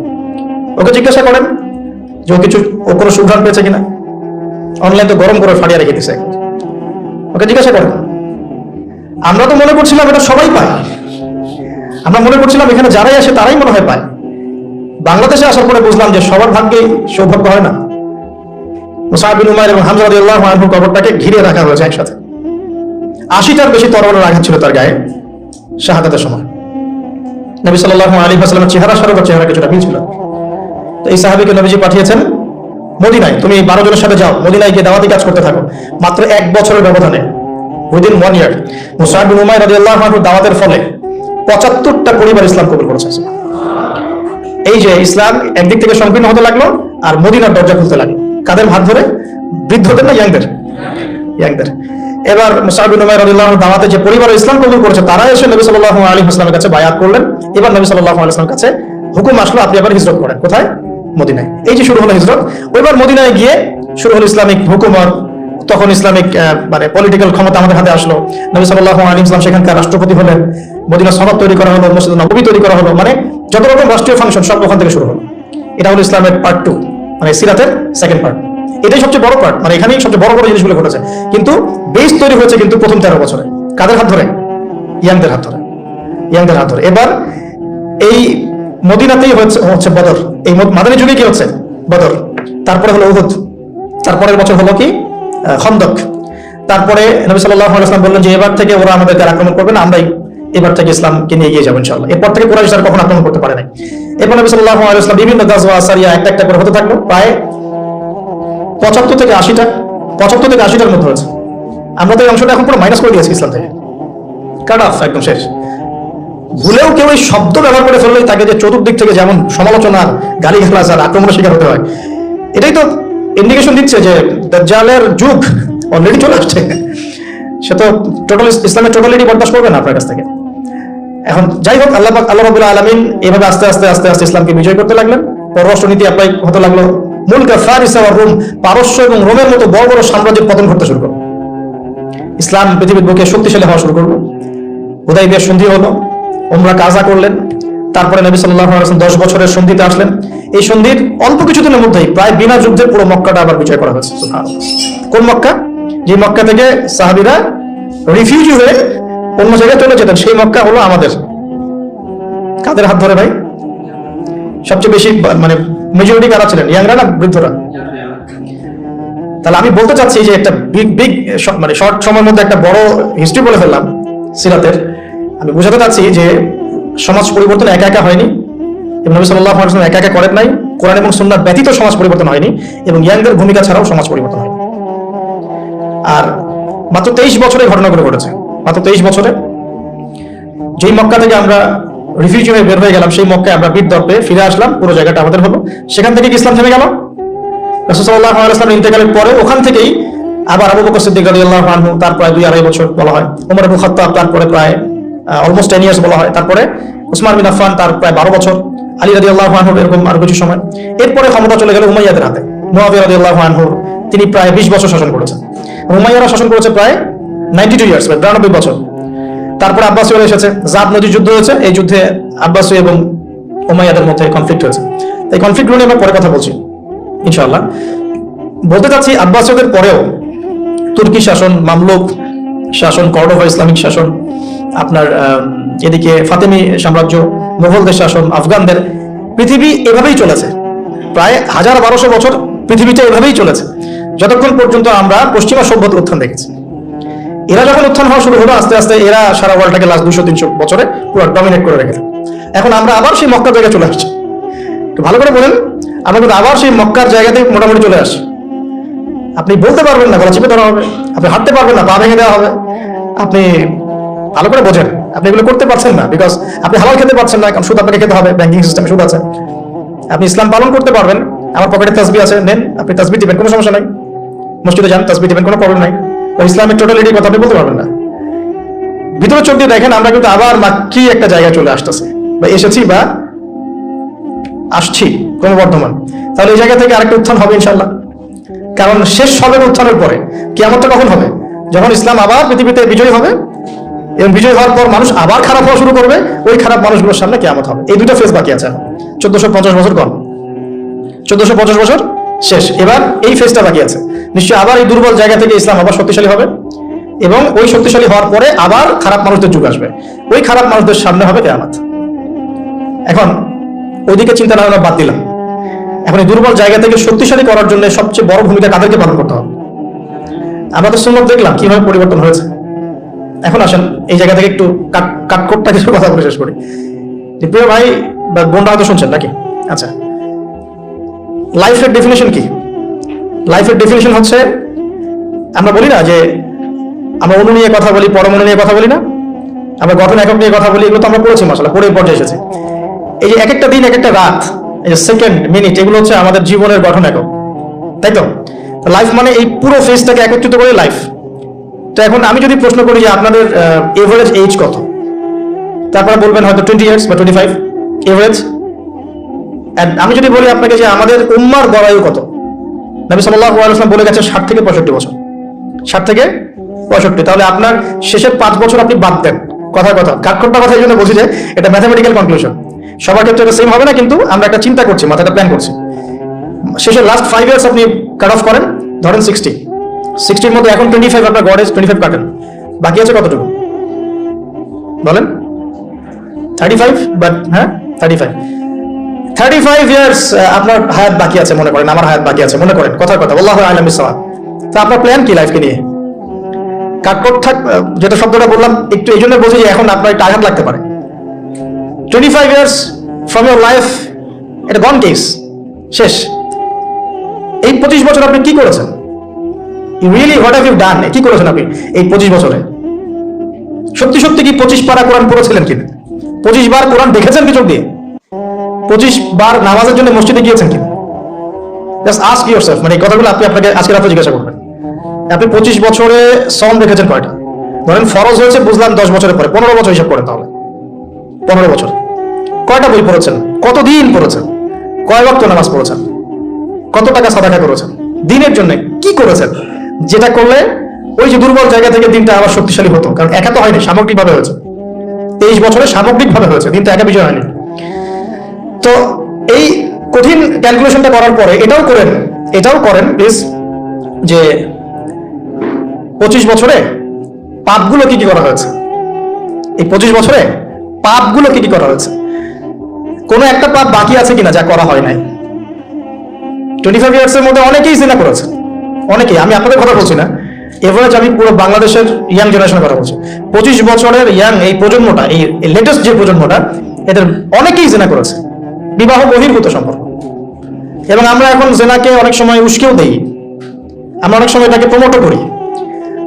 ওকে জিজ্ঞাসা করেন যে ও কোনো সুঘ্রাণ পেয়েছে কিনা। অনলাইন তো গরম করে ফাটিয়ে রেখে দিছে। ওকে জিজ্ঞাসা করেন। আমরা তো মনে করছিলাম এটা সবাই পায়, আমরা মনে করছিলাম এখানে যারাই আসে তারাই মনে হয় পায়। বাংলাদেশে আসার পরে বুঝলাম যে সবার ভাগ্যে সৌভাগ্য হয় না। মুসআব বিন উমাইর এবং হামজা রাদিয়াল্লাহু আনহুর কবরটাকে ঘিরে রাখা হয়েছে একসাথে। 80টার বেশি তরবারের আঘাত ছিল তার গায়ে শাহাদাতের সময়। নবী সাল্লাল্লাহু আলাইহি ওয়াসাল্লামের চেহারা সাথে চেহারা কিছুটা মিল ছিল। তো এই সাহাবীকে নবীজি পাঠিয়েছেন মদিনায়, তুমি 12 জনের সাথে যাও, মদিনায় গিয়ে দাওয়াতি কাজ করতে থাকো। মাত্র 1 বছরের ব্যবধানে, উইদিন 1 ইয়ার, মুসআব বিন উমাইর রাদিয়াল্লাহু আনহু দাওয়াতের ফলে 75টা পরিবার ইসলাম কবুল করেছে। এই যে ইসলাম একদিক থেকে সংকীর্ণ হতে লাগলো আর মদিনার দরজা খুলতে লাগলো। কাদের হাত ধরে? বৃদ্ধদের না ইয়াংদের? ইয়াংদের। এবার মুসআব বিন উমাইর রাদিয়াল্লাহু আনহু দাওয়াতে যে পরিবার ইসলাম কবুল করেছে তারা এসে নবী সাল্লাল্লাহু আলাইহি ওয়াসাল্লামের কাছে বায়াত করলেন। এবার নবী সাল্লাল্লাহু আলাইহি ওয়াসাল্লামের কাছে হুকুম আসলো আপনি এবার হিজরত করেন। কোথায়? মদিনায়। এই যে শুরু হলো হিজরত। ওইবার মদিনায় গিয়ে শুরু হলো ইসলামিক হুকুমত। তখন ইসলামিক মানে পলিটিক্যাল ক্ষমতা আমাদের হাতে আসলো। নবী সাল্লাল্লাহু আলাইহি ওয়াসাল্লাম সেখানকার রাষ্ট্রপতি হলেন। মদিনা সনদ তৈরি করা হলো, মসজিদ নববী তৈরি করা হলো, মানে যত রকম রাষ্ট্রীয় ফাংশন সব ওখান থেকে শুরু হলো। এটা হলো ইসলামের পার্ট 2, মানে সিরাতের সেকেন্ড পার্ট। এটাই সবচেয়ে বড় পার্ট, মানে এখানেই সবচেয়ে বড় বড় জিনিসগুলো ঘটেছে। কিন্তু বেস তৈরি হয়েছে কিন্তু প্রথম 13 বছরে। কাদের হাত ধরে? ইয়াংদের হাত ধরে, ইয়াংদের হাত ধরে। এবার এই মদিনাতেই হচ্ছে বদর। এই মাদানী যুগে কি হচ্ছে? বদর। তারপরে হলো উহুদ। তারপরের বছর হলো কি? খন্দক। তারপরে নবী সাল্লাল্লাহু আলাইহি ওয়াসাল্লাম বললেন যে এবার থেকে ওরা আমাদেরকে আক্রমণ করবে না, আমরাই এবার থেকে ইসলামকে নিয়ে এগিয়ে যাবো ইনশাআল্লাহ। এরপর থেকে কুরাইশ আর কখনো আক্রমণ করতে পারে নাই। এরপর নবী সাল্লাল্লাহু আলাইহি ওয়াসাল্লাম বিভিন্ন গাজওয়া সারিয়া একটা করে হতে থাকলো। প্রায় 75 থেকে 80টার মধ্যে হয়েছে। আমরা তো এই অংশটা এখন পুরো মাইনাস করে দিয়েছি ইসলাম থেকে, কাট অফ, একদম শেষ। ভুলেও কেউ এই শব্দ ব্যবহার করে ফেললেই তাকে যে চতুর্দিক থেকে যেমন সমালোচনার, গালিগালাজ আর আক্রমণের শিকার হতে হয়, এটাই তো ইন্ডিকেশন দিচ্ছে যে দাজ্জালের যুগ অলরেডি চলে আসছে। সে তো টোটাল ইসলামের টোটালিটি বরদাস্ত করবে না আপনার কাছ থেকে। এখন যাই হোক, আল্লাহ রাব্বুল আলামিন এভাবে আস্তে আস্তে আস্তে আস্তে ইসলামকে বিজয় করতে লাগলেন। পররাষ্ট্রনীতি অ্যাপ্লাই হতে লাগলো। মুলকা ফারিস ওয়া রোম, পারস্য এবং রোমের মতো বড় বড় সাম্রাজ্যের পতন ঘটতে শুরু করলো। ইসলাম পৃথিবীর বুকে শক্তিশালী হওয়া শুরু করলো। হুদাইবিয়ার সন্ধি হলো, উমরা কাজা করলেন। তারপরে নবী সাল্লাল্লাহু আলাইহি ওয়াসাল্লাম 10 বছরের সন্ধিতে আসলেন। এই সন্ধির অল্প কিছুদিনের মধ্যেই প্রায় বিনা যুদ্ধে পুরো মক্কাটা আবার বিজয় করা হয়েছে। সুবহানাল্লাহ। কোন মক্কা? যে মক্কা থেকে সাহাবীরা রিফিউজি হয়ে অন্য জায়গায় চলে যেতেন, সেই মক্কা হলো আমাদের। কাদের হাত ধরে ভাই? সবচেয়ে বেশি মানে মেজরিটি কারা ছিলেন? ইয়াংরা না বৃদ্ধরা? তাহলে আমি বলতে চাচ্ছি যে একটা বিগ মানে শর্ট সময়ের মধ্যে একটা বড় হিস্ট্রি বলে ফেললাম সিরাতের। আমি বোঝাতে চাচ্ছি যে সমাজ পরিবর্তন একা একা হয়নি, এবং নবী সাল্লাল্লাহু আলাইহি ওয়াসাল্লাম একা একা করেন নাই। কোরআন এবং সুন্নাহ ব্যতীত সমাজ পরিবর্তন হয়নি, এবং ইয়াংদের ভূমিকা ছাড়াও সমাজ পরিবর্তন হয়নি। আর মাত্র 23 বছরে ঘটনাগুলো ঘটেছে। মাত্র 23 বছরে যেই মক্কা থেকে আমরা রিফিউজি হয়ে বের হয়ে গেলাম, সেই মক্কায় আমরা বীর দর্পে ফিরে আসলাম, পুরো জায়গাটা আমাদের হলো। সেখান থেকে ইসলাম থেমে গেল। রাসূল সাল্লাল্লাহু আলাইহি ওয়াসাল্লাম ইন্তেকালের পরে ওখান থেকেই আবার আবু বকর সিদ্দিক রাদিয়াল্লাহু আনহু, তার প্রায় 2-2.5 বছর বলা হয়। ওমর ইবনে খাত্তাব, তারপরে প্রায় অলমোস্ট 10 ইয়ার্স বলা হয়। তারপরে উসমান বিন আফফান, তার প্রায় 12 বছর। আলী রাদিয়াল্লাহু আনহু, এরকম আরো কিছু সময়। এরপরে ক্ষমতা চলে গেল উমাইয়াদের হাতে। মুআবিয়া রাদিয়াল্লাহু আনহু, তিনি প্রায় 20 বছর শাসন করেছেন। উমাইয়ারা শাসন করেছে প্রায় 92 ইয়ার্স, 92 বছর। তারপরে আব্বাসীয়রা এসেছে, জাদ নদীর যুদ্ধ হয়েছে। এই যুদ্ধে আব্বাসী এবং উমাইয়াদের মধ্যে কনফ্লিক্ট হয়েছে। এই কনফ্লিক্ট নিয়ে আমরা পরে কথা বলছি ইনশাআল্লাহ। বলতে চাচ্ছি আব্বাসীয়দের পরেও তুর্কি শাসন, মামলুক শাসন, কর্ডোভা ইসলামিক শাসন, আপনার এদিকে ফাতেমি সাম্রাজ্য, মুঘলদের শাসন, আফগানদের, পৃথিবী এভাবেই চলেছে। প্রায় 1000-1200 বছর পৃথিবীটা এভাবেই চলেছে, যতক্ষণ পর্যন্ত আমরা পশ্চিমা সভ্যতার উত্থান দেখেছি। এরা যখন উত্থান হওয়া শুরু হলো, আস্তে আস্তে এরা সারা ওয়ার্ল্ডটাকে লাস্ট 200-300 বছরে পুরো ডমিনেট করে রেখেছে। এখন আমরা আবার সেই মক্কার জায়গায় চলে আসছি। একটু ভালো করে বলেন, আমরা কিন্তু আবার সেই মক্কার জায়গাতে মোটামুটি চলে আসছি। আপনি বলতে পারবেন না, গলা চিপে ধরা হবে। আপনি হাঁটতে পারবেন না, পা ভেঙে দেওয়া হবে। আপনি ভালো করে বোঝেন, আপনি এগুলো করতে পারছেন না, বিকজ আপনি হালাল খেতে পারছেন না, কারণ সুদ আপনাকে খেতে হবে, ব্যাংকিং সিস্টেমে সুদ আছে। আপনি ইসলাম পালন করতে পারবেন, আমার পকেটে তাসবিহ আছে, নেন, আপনি তাসবিহ দিবেন, কোনো সমস্যা নাই। মসজিদে যান, তাসবিহ দিবেন, কোনো প্রবলেম নাই। ইসলামের টোটালিটির কথা আপনি বলতে পারবেন না। ভিতরে চোখ দিয়ে দেখেন, আমরা কিন্তু আবার মাক্কি একটা জায়গায় চলে আসতেছি, বা এসেছি, বা আসছি ক্রমবর্ধমান। তাহলে এই জায়গা থেকে আরেকটা উত্থান হবে ইনশাআল্লাহ। কারণ শেষ হবে উত্থানের পরে। কিয়ামতটা কখন হবে? যখন ইসলাম আবার পৃথিবীতে বিজয় হবে, এবং বিজয় হওয়ার পর মানুষ আবার খারাপ হওয়া শুরু করবে। ওই খারাপ মানুষগুলোর সামনে কিয়ামত হবে। এই দুটো ফেজ বাকি আছে। 1450 বছর কম, 1450 বছর শেষ। এবার এই ফেজটা বাকি আছে। নিশ্চয়ই আবার এই দুর্বল জায়গা থেকে ইসলাম আবার শক্তিশালী হবে, এবং ওই শক্তিশালী হওয়ার পরে আবার খারাপ মানুষদের যুগ আসবে, ওই খারাপ মানুষদের সামনে হবে কিয়ামত। এখন ওইদিকে চিন্তা ভাবনা বাদ দিলাম, এখন এই দুর্বল জায়গা থেকে শক্তিশালী করার জন্য সবচেয়ে বড় ভূমিকা কাদেরকে পালন করতে হবে? আমরা তো সুন্নাত দেখলাম কিভাবে পরিবর্তন হয়েছে। এখন আসেন এই জায়গা থেকে একটু কাটকোটটা কিছু কথা বলে শেষ করি। প্রিয় ভাই বা বোনরা হয়তো শুনছেন নাকি? আচ্ছা, লাইফের ডেফিনেশন কি? লাইফের ডেফিনেশন হচ্ছে, আমরা বলি না যে আমরা অণু নিয়ে কথা বলি, পরমাণু নিয়ে কথা বলি না, আমরা গঠন একক নিয়ে কথা বলি, এগুলো তো আমরা পড়েছি মাশাআল্লাহ, পড়ে পর্যায়ে এসেছে। এই যে এক একটা দিন, এক একটা রাত, এই যে সেকেন্ড, মিনিট, এগুলো হচ্ছে আমাদের জীবনের গঠন একক, তাই তো? লাইফ মানে এই পুরো ফেজটাকে একত্রিত করে লাইফ। তো এখন আমি যদি প্রশ্ন করি যে আপনাদের এভারেজ এজ কত, তারপরে বলবেন হয়তো 20 ইয়ার্স বা 25 এভারেজ। আমি যদি বলি আপনাকে যে আমাদের উম্মার বয়স কত, নবী সাল্লাল্লাহু আলাইহি ওয়াসাল্লাম বলে গেছে 60 থেকে 65 বছর, 60 থেকে 65, তাহলে আপনার শেষের 5 বছর আপনি বাদ দেন। কথা কাঠখোট্টা কথা এই জন্য বলছি যে এটা ম্যাথামেটিক্যাল কনক্লুশন, সবার ক্ষেত্রে এটা সেম হবে না, কিন্তু আমরা একটা চিন্তা করছি, মাথাটা প্ল্যান করছি। শেষের লাস্ট 5 ইয়ার্স আপনি কাট অফ করেন, ধরেন 60-র মধ্যে এখন 25 আপনার গড এজ 25 কাটেন, বাকি আছে কতটুকু বলেন? 35, বাট হ্যাঁ 35 ইয়ার্স আপনার হায়াত বাকি আছে মনে করেন, আমার হায়াত বাকি আছে মনে করেন, কথা আল্লাহু আ'লাম বিস-সাওয়াব। তো আপনার প্ল্যান কি লাইফকে নিয়ে? কাটকট যেটা শব্দটা বললাম একটু এই জন্য বলছি যে এখন আপনার একটা আঘাত লাগতে পারে। 25 ইয়ার্স ফ্রম ইউর লাইফ, এটা গন কেস, শেষ। এই 25 বছর আপনি কি করেছেন? Really what have you done? কি করেছেন আপনি এই 25 বছরে? সত্যি কি 25 পারা কোরআন পড়েছিলেন কিনা? 25 বার কোরআন দেখেছেন কি চোখ দিয়ে? 25 বার নামাজের জন্য মসজিদে গিয়েছেন কিনা? জাস্ট আস্ক ইয়োরসেলফ, মানে এই কথাগুলো আপনি আপনাকে আজকে রাতে জিজ্ঞাসা করবেন। আপনি 25 বছরে সওম দেখেছেন কয়টা? ধরেন ফরজ হয়েছে বুঝলাম 10 বছরের পরে, 15 বছর হিসাব করেন, তাহলে 15 বছর কয়টা বই পড়েছেন? কতদিন পড়েছেন? কয় ওয়াক্ত নামাজ পড়েছেন? কত টাকা সাদাকা করেছেন? দিনের জন্য কি করেছেন যেটা করলে ওই যে দুর্বল জায়গা থেকে দিনটা আবার শক্তিশালী হতো? কারণ একা তো হয়নি, সামগ্রিকভাবে হয়েছে। 23 বছরে সামগ্রিকভাবে হয়েছে, দিনটা একা বিষয় হয়নি। তো এই কঠিন ক্যালকুলেশনটা করার পরে এটাও করেন প্লিজ, যে 25 বছরে পাপগুলো কি করা হয়েছে? এই 25 বছরে পাপগুলো কি করা হয়েছে? কোনো একটা পাপ বাকি আছে কিনা যা করা হয় নাই? 25 ইয়ার্সের মধ্যে অনেকেই জিনা করেছে, অনেকেই, আমি আপনাদের কথা বলছি না, এভারেজ আমি পুরো বাংলাদেশের ইয়াং জেনারেশনের কথা বলছি। 25 বছরের ইয়াং এই প্রজন্মটা, এই লেটেস্ট যে প্রজন্মটা, এদের অনেকেই জিনা করেছে, বিবাহ বহির্ভূত সম্পর্ক। এবং আমরা এখন জেনাকে অনেক সময় উস্কেও দেই, আমরা অনেক সময় এটাকে প্রমোটও করি,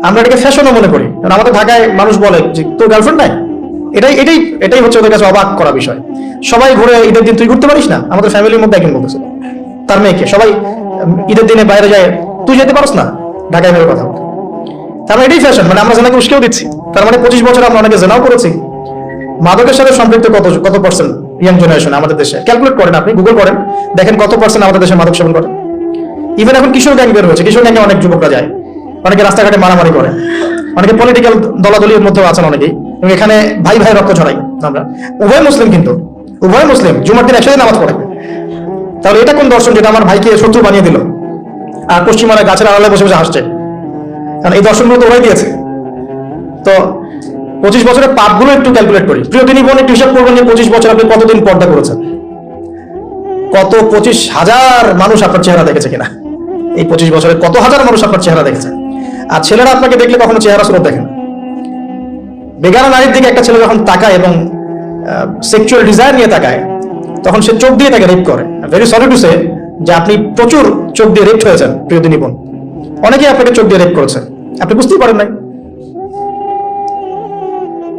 আমরা এটাকে ফ্যাশনও মনে করি। কারণ আমাদের ঢাকায় মানুষ বলে যে তোর গার্লফ্রেন্ড নাই, এটাই হচ্ছে ওদের কাছে অবাক করা বিষয়। সবাই ঘুরে ঈদের দিন তুই ঘুরতে পারিস না? আমাদের ফ্যামিলির মধ্যে একজন বলতেছে তার মেয়েকে, সবাই ঈদের দিনে বাইরে যায়, তুই যেতে পারস না? ঢাকায় ভেবে কথা বলে, তার মানে এটাই ফ্যাশন, মানে আমরা জেনাকে উস্কেও দিচ্ছি। তার মানে 25 বছর আমরা অনেকে জেনাও করেছি। মাদকের সাথে সম্পৃক্ত কত পার্সেন্ট ইয়াং জেনারেশন আমাদের দেশে? ক্যালকুলেট করেন, আপনি গুগল করেন, দেখেন কত পার্সেন্ট আমাদের দেশে মাদক সেবন করে। ইভেন এখন কিশোর গ্যাং বের হয়েছে, কিশোর গ্যাংয়ে অনেক যুবকরা যায়, অনেকে রাস্তাঘাটে মারামারি করে, অনেকে পলিটিক্যাল দলাদলির মধ্যেও আছেন অনেকেই। এবং এখানে ভাই রক্ত ছড়াই আমরা, উভয় মুসলিম, কিন্তু উভয় মুসলিম, জুমার দিন একসাথে নামাজ পড়ে। তাহলে এটা কোন দর্শন যেটা আমার ভাইকে শত্রু বানিয়ে দিল আর পশ্চিমারা গাছের আড়ালে বসে বসে হাসছে? কারণ এই দর্শনগুলো তো ওরাই দিয়েছে। তো 25 বছরের পাপগুলো একটু ক্যালকুলেট করি। প্রিয় দিনী বোন, একটু হিসাব করবেন যে 25 বছর আপনি কতদিন পর্দা করেছেন, কত 25,000 মানুষ আপনার চেহারা দেখেছে কিনা? এই 25 বছরে কত হাজার মানুষ আপনার চেহারা দেখেছে? আর ছেলেরা আপনাকে দেখলে কখনো চেহারা স্রোত দেখেন? বেগানা নারীর দিকে একটা ছেলে যখন তাকায় এবং সেক্সুয়াল ডিজায়ার নিয়ে তাকায়, তখন সে চোখ দিয়ে তাকে রেপ করে। ভেরি সরি টু সে যে আপনি প্রচুর চোখ দিয়ে রেপ হয়েছেন প্রিয় দিনী বোন, অনেকেই আপনাকে চোখ দিয়ে রেপ করেছে, আপনি বুঝতেই পারেন নাই।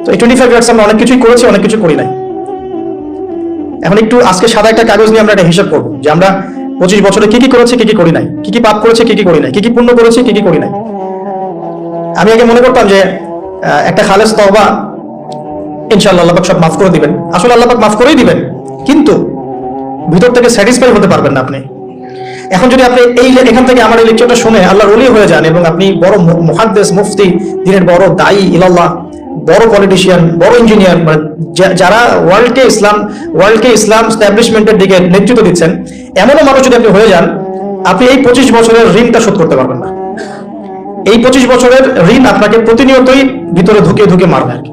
তো এই 25 ইয়ার্স আমরা অনেক কিছুই করেছি, অনেক কিছু করি নাই। এখন একটু আজকে সাদা একটা কাগজ নিয়ে আমরা একটা হিসাব করবো যে আমরা 25 বছরে কি কি করেছি, কি কি করি নাই, কি কি পাপ করেছি, কি কি করি নাই, কি কি পুণ্য করেছি, কি কি করি নাই। আমি আগে মনে করতাম যে একটা খালেস তওবা ইনশাআল্লাহ আল্লাহ পাক সব মাফ করে দিবেন। আসলে আল্লাহ পাক মাফ করেই দিবেন, কিন্তু ভিতর থেকে স্যাটিসফাই হতে পারবেন না আপনি। এখন যদি আপনি এখান থেকে আমার এই লেকচারটা শুনে আল্লাহর ওলি হয়ে যান এবং আপনি বড় মুহাদ্দিস, মুফতি, দিনের বড় দায়ী ইলাল্লাহ, বড় পলিটিশিয়ান, বড় ইঞ্জিনিয়ার, মানে যারা ওয়ার্ল্ডকে ইসলাম এস্টাবলিশমেন্টের দিকে নেতৃত্ব দিচ্ছেন, এমনও মানুষ যদি আপনি হয়ে যান, আপনি এই 25 বছরের ঋণটা শোধ করতে পারবেন না। এই 25 বছরের ঋণ আপনাকে প্রতিনিয়তই ভিতরে ঢুকে ঢুকে মারবে আর কি,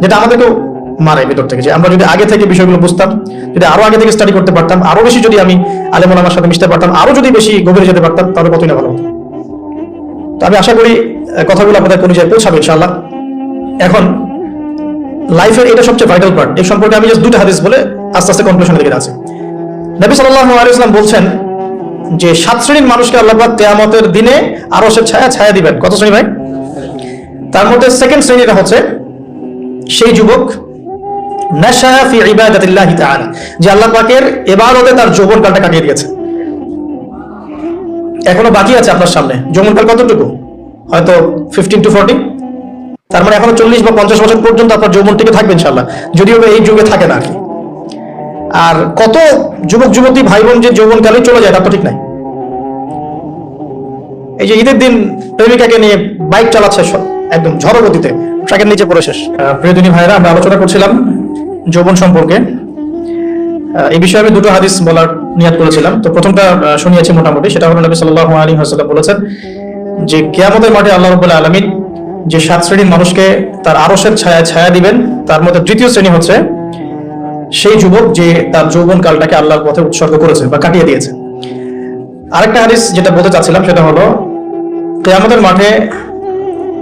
যেটা আমাদেরকেও মারে ভিতর থেকে। যে আমরা যদি আগে থেকে বিষয়গুলো বুঝতাম, যদি আরো আগে থেকে স্টাডি করতে পারতাম, আরো বেশি যদি আমি আলেম ওলামার সাথে মিশতে পারতাম, আরো যদি বেশি গভীরে যেতে পারতাম, তাহলে কতই না ভালো হতো। তো আমি আশা করি কথাগুলো আপনাদের পরিচয় পৌঁছাবে ইনশাআল্লাহ। এখন লাইফের এটা সবচেয়ে ভাইটাল পার্ট। এই সম্পর্কে আমি জাস্ট দুটো হাদিস বলে আস্তে আস্তে কনক্লুশনের দিকে যাচ্ছি। নবী সাল্লাল্লাহু আলাইহি ওয়াসাল্লাম বলছেন যে 7 শ্রেণীর মানুষকে আল্লাহ পাক কিয়ামতের দিনে আরশের ছায়া ছায়া দিবেন। কত শ্রেণী ভাই? তার মধ্যে সেকেন্ড শ্রেণীটা হচ্ছে সেই যুবক নাশা ফি ইবাদাতিল্লাহি তাআলা, যে আল্লাহ পাকের ইবাদতে তার যৌবনকালটা কাটিয়ে দিয়েছে। এখনো বাকি আছে আপনার সামনে যৌবনকাল কতটুকু? হয়তো 15 to 40। তার মানে এখনো 40 বা 50 বছর পর্যন্ত আপনার যৌবন টিকে থাকবে ইনশাআল্লাহ, যদিও এই যুগে থাকে না আর কি। আর কত যুবক যুবতী ভাই বোন যে যৌবনকালে চলে যায় তার তো ঠিক নাই। এই যে ঈদের দিন প্রেমিকাকে নিয়ে বাইক চালাচ্ছে একদম ঝড় গতিতে, ট্রাকের নিচে পড়ে শেষ। প্রিয় দিনী ভাইরা, আমরা আলোচনা করছিলাম যৌবন সম্পর্কে। এই বিষয়ে আমি দুটো হাদিস বলার নিয়াত করেছিলাম। তো প্রথমটা শুনিয়েছি মোটামুটি, সেটা হলো নবী সাল্লাল্লাহু আলাইহি ওয়াসাল্লাম বলেছেন যে কিয়ামতের মাঠে আল্লাহ রাব্বুল আলামিন যে 7 শ্রেণীর মানুষকে তার আরশের ছায়ায় ছায়া দিবেন, তার মধ্যে তৃতীয় শ্রেণী হচ্ছে সেই যুবক যে তার যৌবন কালটাকে আল্লাহর পথে উৎসর্গ করেছে বা কাটিয়ে দিয়েছে। আরেকটা হাদিস যেটা বলতে চাচ্ছিলাম সেটা হলো কিয়ামতের মাঠে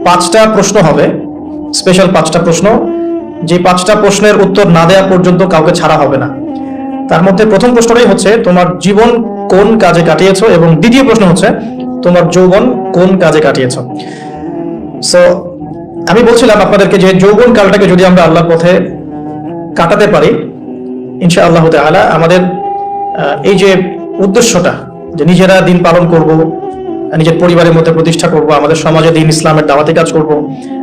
5টা প্রশ্ন হবে, স্পেশাল 5টা প্রশ্ন, যে 5টা প্রশ্নের উত্তর না দেওয়া পর্যন্ত কাউকে ছাড়া হবে না। তার মধ্যে প্রথম প্রশ্নটাই হচ্ছে তোমার জীবন কোন কাজে কাটিয়েছো, এবং দ্বিতীয় প্রশ্ন হচ্ছে তোমার যৌবন কোন কাজে কাটিয়েছো। সো আমি বলছিলাম আপনাদেরকে যে যৌবন কালটাকে যদি আমরা আল্লাহর পথে কাটাতে পারি ইনশাআল্লাহ তাআলা, আমাদের এই যে উদ্দেশ্যটা যে নিজেরা দিন পালন করব, নিজের পরিবারের মধ্যে প্রতিষ্ঠা করব, আমাদের সমাজে দিন ইসলামের দাওয়াতে কাজ করব,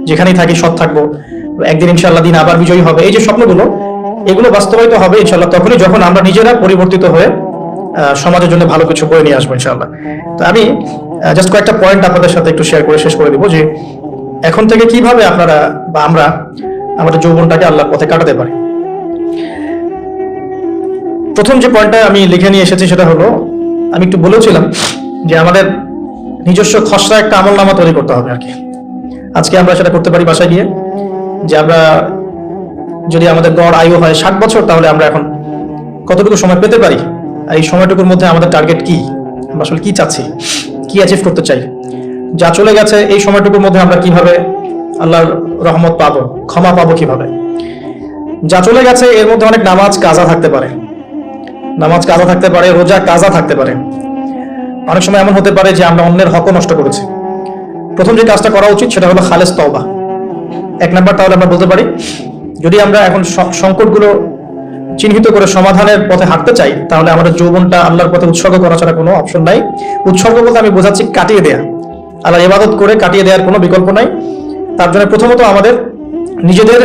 যেখানেই থাকি সৎ থাকবো, একদিন ইনশাআল্লাহ দিন আবার বিজয়ী হবে, এই যে স্বপ্নগুলো, এগুলো বাস্তবায়িত হবে ইনশাআল্লাহ তখনই যখন আমরা নিজেরা পরিবর্তিত হয়ে সমাজের জন্য ভালো কিছু বয়ে নিয়ে আসবো ইনশাআল্লাহ। তো আমি জাস্ট কয়েকটা পয়েন্ট আপনাদের সাথে একটু শেয়ার করে শেষ করে দিব যে এখন থেকে কিভাবে আপনারা বা আমরা আমাদের যৌবনটাকে আল্লাহর পথে কাটাতে পারি। প্রথম যে পয়েন্টটা আমি লিখে নিয়ে এসেছি সেটা হলো, আমি একটু বলেছিলাম যে আমাদের নিজস্ব খসড়া একটা আমলনামা তৈরি করতে হবে আর কি। আজকে আমরা সেটা করতে পারি বাসায় গিয়ে, যে আমরা যদি আমাদের গড় আয়ু হয় 60 বছর, তাহলে আমরা এখন কতটুকু সময় পেতে পারি, আর এই সময়টুকুর মধ্যে আমাদের টার্গেট কি, আমরা আসলে কি চাচ্ছি, কি অ্যাচিভ করতে চাই, যা চলে গেছে এই সময়টুকুর মধ্যে আমরা কিভাবে আল্লাহর রহমত পাবো, ক্ষমা পাবো কিভাবে। যা চলে গেছে এর মধ্যে অনেক নামাজ কাজা থাকতে পারে, নামাজ কাজা থাকতে পারে, রোজা কাজা থাকতে পারে। অনেক সময় এমন হতে পারে যে আমরা অন্যের হকও নষ্ট করেছি। প্রথম যে কাজটা করা উচিত সেটা হলো খালেস তওবা। 1 নাম্বার, তাহলে আমরা বলতে পারি যদি আমরা এখন সংকটগুলো চিহ্নিত করে সমাধানের পথে হাঁটতে চাই, তাহলে আমাদের যৌবনটা আল্লাহর পথে উৎসর্গ করা ছাড়া কোনো অপশন নাই। উৎসর্গ বলতে আমি বোঝাচ্ছি কাটিয়ে দেয়া, আল্লাহর ইবাদত করে কাটিয়ে দেওয়ার কোনো বিকল্প নাই। তার জন্য প্রথমত আমাদের নিজেদের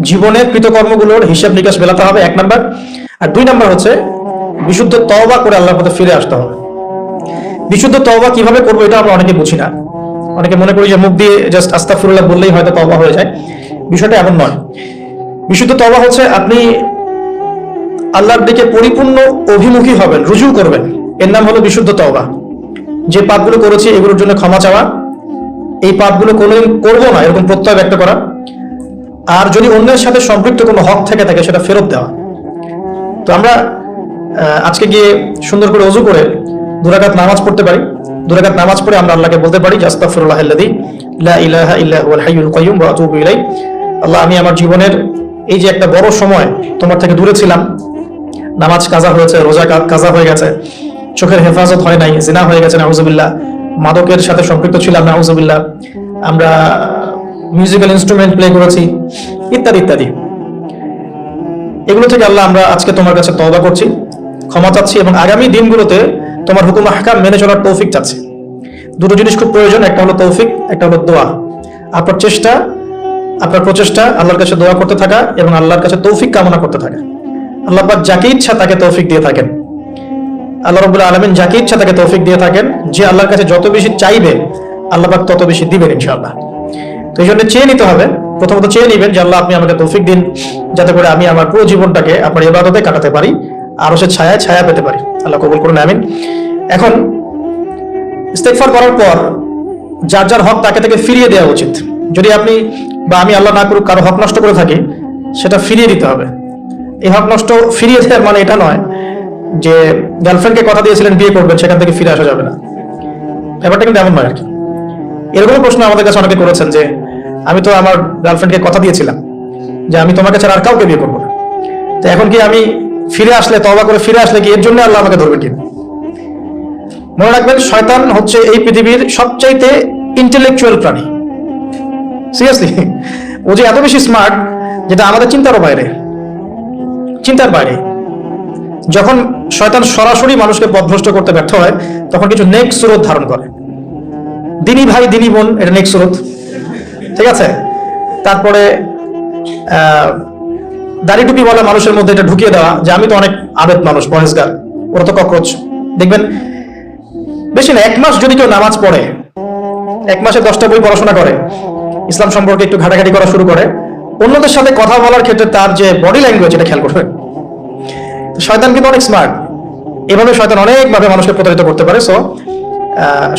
জীবনের কৃতকর্মগুলোর হিসাব নিকাশ মেলাতে হবে, 1 নাম্বার। আর 2 নাম্বার হচ্ছে বিশুদ্ধ তওবা করে আল্লাহর পথে ফিরে আসতে হবে। বিশুদ্ধ তওবা কিভাবে করবো এটা আমরা অনেকে বুঝি না। অনেকে মনে করি যে মুখ দিয়ে জাস্ট আস্তাগফিরুল্লাহ বললেই হয়তো তওবা হয়ে যায়, বিষয়টা এমন নয়। বিশুদ্ধ তওবা হচ্ছে আপনি আল্লাহর দিকে পরিপূর্ণ অভিমুখী হবেন, রুজু করবেন, এর নাম হলো বিশুদ্ধ তওবা। যে পাপগুলো করেছি এগুলোর জন্য ক্ষমা চাওয়া, এই পাপগুলো কোনোদিন করবো না এরকম প্রত্যয় ব্যক্ত করা, আর যদি অন্যের সাথে সম্পৃক্ত কোনো হক থেকে থাকে সেটা ফেরত দেওয়া। তো আমরা আজকে গিয়ে সুন্দর করে ওযু করে 2 রাকাত নামাজ পড়তে পারি। 2 রাকাত নামাজ পড়ে আমরা আল্লাহকে বলতে পারি আস্তাগফিরুল্লাহাল্লাযী লা ইলাহা ইল্লা হুয়াল হাইয়ুল কাইয়্যুম ওয়া আতুবু ইলাইহি। আল্লাহ, আমি আমার জীবনের এই যে একটা বড় সময় তোমার থেকে দূরে ছিলাম, নামাজ কাজা হয়েছে, রোজা কাজা হয়ে গেছে, চোখের হেফাজত হয় নাই, জিনা হয়ে গেছে নাউযুবিল্লাহ, মাদকের সাথে সম্পৃক্ত ছিলাম নাউযুবিল্লাহ, আমরা মিউজিক্যাল ইনস্ট্রুমেন্ট প্লে করেছি, ইত্যাদি ইত্যাদি। এগুলো থেকে আল্লাহ আমরা আজকে তোমার কাছে তওবা করছি, ক্ষমা চাচ্ছি, এবং আগামী দিনগুলোতে তোমার হুকুম আহকাম মেনে চলার তৌফিক চাচ্ছি। দুটো জিনিস খুব প্রয়োজন, একটা হলো তৌফিক, একটা হলো দোয়া। আপনার প্রচেষ্টা আল্লাহর কাছে দোয়া করতে থাকা এবং আল্লাহর কাছে তৌফিক কামনা করতে থাকা। আল্লাহ পাক যাকে ইচ্ছা তাকে তৌফিক দিয়ে থাকেন, আল্লাহ রাব্বুল আলামিন যাকে ইচ্ছা তাকে তৌফিক দিয়ে থাকেন। যে আল্লাহর কাছে যত বেশি চাইবে আল্লাহ পাক তত বেশি দিবেন ইনশাআল্লাহ। তো এই জন্য চেয়ে নিতে হবে, প্রথমত চেয়ে নিবেন যে আল্লাহ আপনি আমাকে তৌফিক দিন, যাতে করে আমি আমার পুরো জীবনটাকে আপনার ইবাদতে কাটাতে পারি, আরো সে ছায়া পেতে পারি। আল্লাহ কবুল করুন, আমিন। এখন ইস্তেগফার করার পর যার যার হক তাকে তাকে ফিরিয়ে দেওয়া উচিত। যদি আপনি বা আমি আল্লাহ না করুক কারো হক নষ্ট করে থাকি, সেটা ফিরিয়ে দিতে হবে। এই হক নষ্ট ফিরিয়ে দেওয়ার মানে এটা নয় যে গার্লফ্রেন্ডকে কথা দিয়েছিলেন বিয়ে করবেন, সেখান থেকে ফিরে আসা যাবে না, ব্যাপারটা কিন্তু এমন নয় আর কি। এরকম প্রশ্ন আমাদের কাছে অনেকে করেছেন যে আমি তো আমার গার্লফ্রেন্ডকে কথা দিয়েছিলাম যে আমি তোমাকে ছাড়া আর কাউকে বিয়ে করবো না, তো এখন কি আমি ফিরে আসলে, তওবা করে ফিরে আসলে কি এর জন্য আল্লাহ আমাকে ধরবেন কিনা? মনে রাখবেন, শয়তান হচ্ছে এই পৃথিবীর সবচাইতে ইন্টেলেকচুয়াল প্রাণী। সিরিয়াসলি, ও যে এত বেশি স্মার্ট যেটা আমাদের চিন্তারও বাইরে, চিন্তার বাইরে। যখন শয়তান সরাসরি মানুষকে পথভ্রষ্ট করতে ব্যর্থ হয়, তখন কিছু নেক্সট সুরত ধারণ করে। দিনী ভাই দিনী বোন, এটা নেক্সট সুরত, ঠিক আছে। তারপরে দাড়ি টুপি বলে মানুষের মধ্যে এটা ঢুকিয়ে দেওয়া যে আমি তো অনেক আবেদ মানুষ, পরেজগার, ওরা তো ককরোচ। দেখবেন বেশি না, 1 মাস যদি কেউ নামাজ পড়ে, 1 মাসে 10টা বই পড়াশোনা করে, ইসলাম সম্পর্কে একটু ঘাটাঘাটি করা শুরু করে, অন্যদের সাথে কথা বলার ক্ষেত্রে তার যে বডি ল্যাঙ্গুয়েজ, এটা খেয়াল করবেন। শয়তান কিন্তু অনেক স্মার্ট, এভাবে শয়তান অনেকভাবে মানুষকে প্রতারিত করতে পারে। সো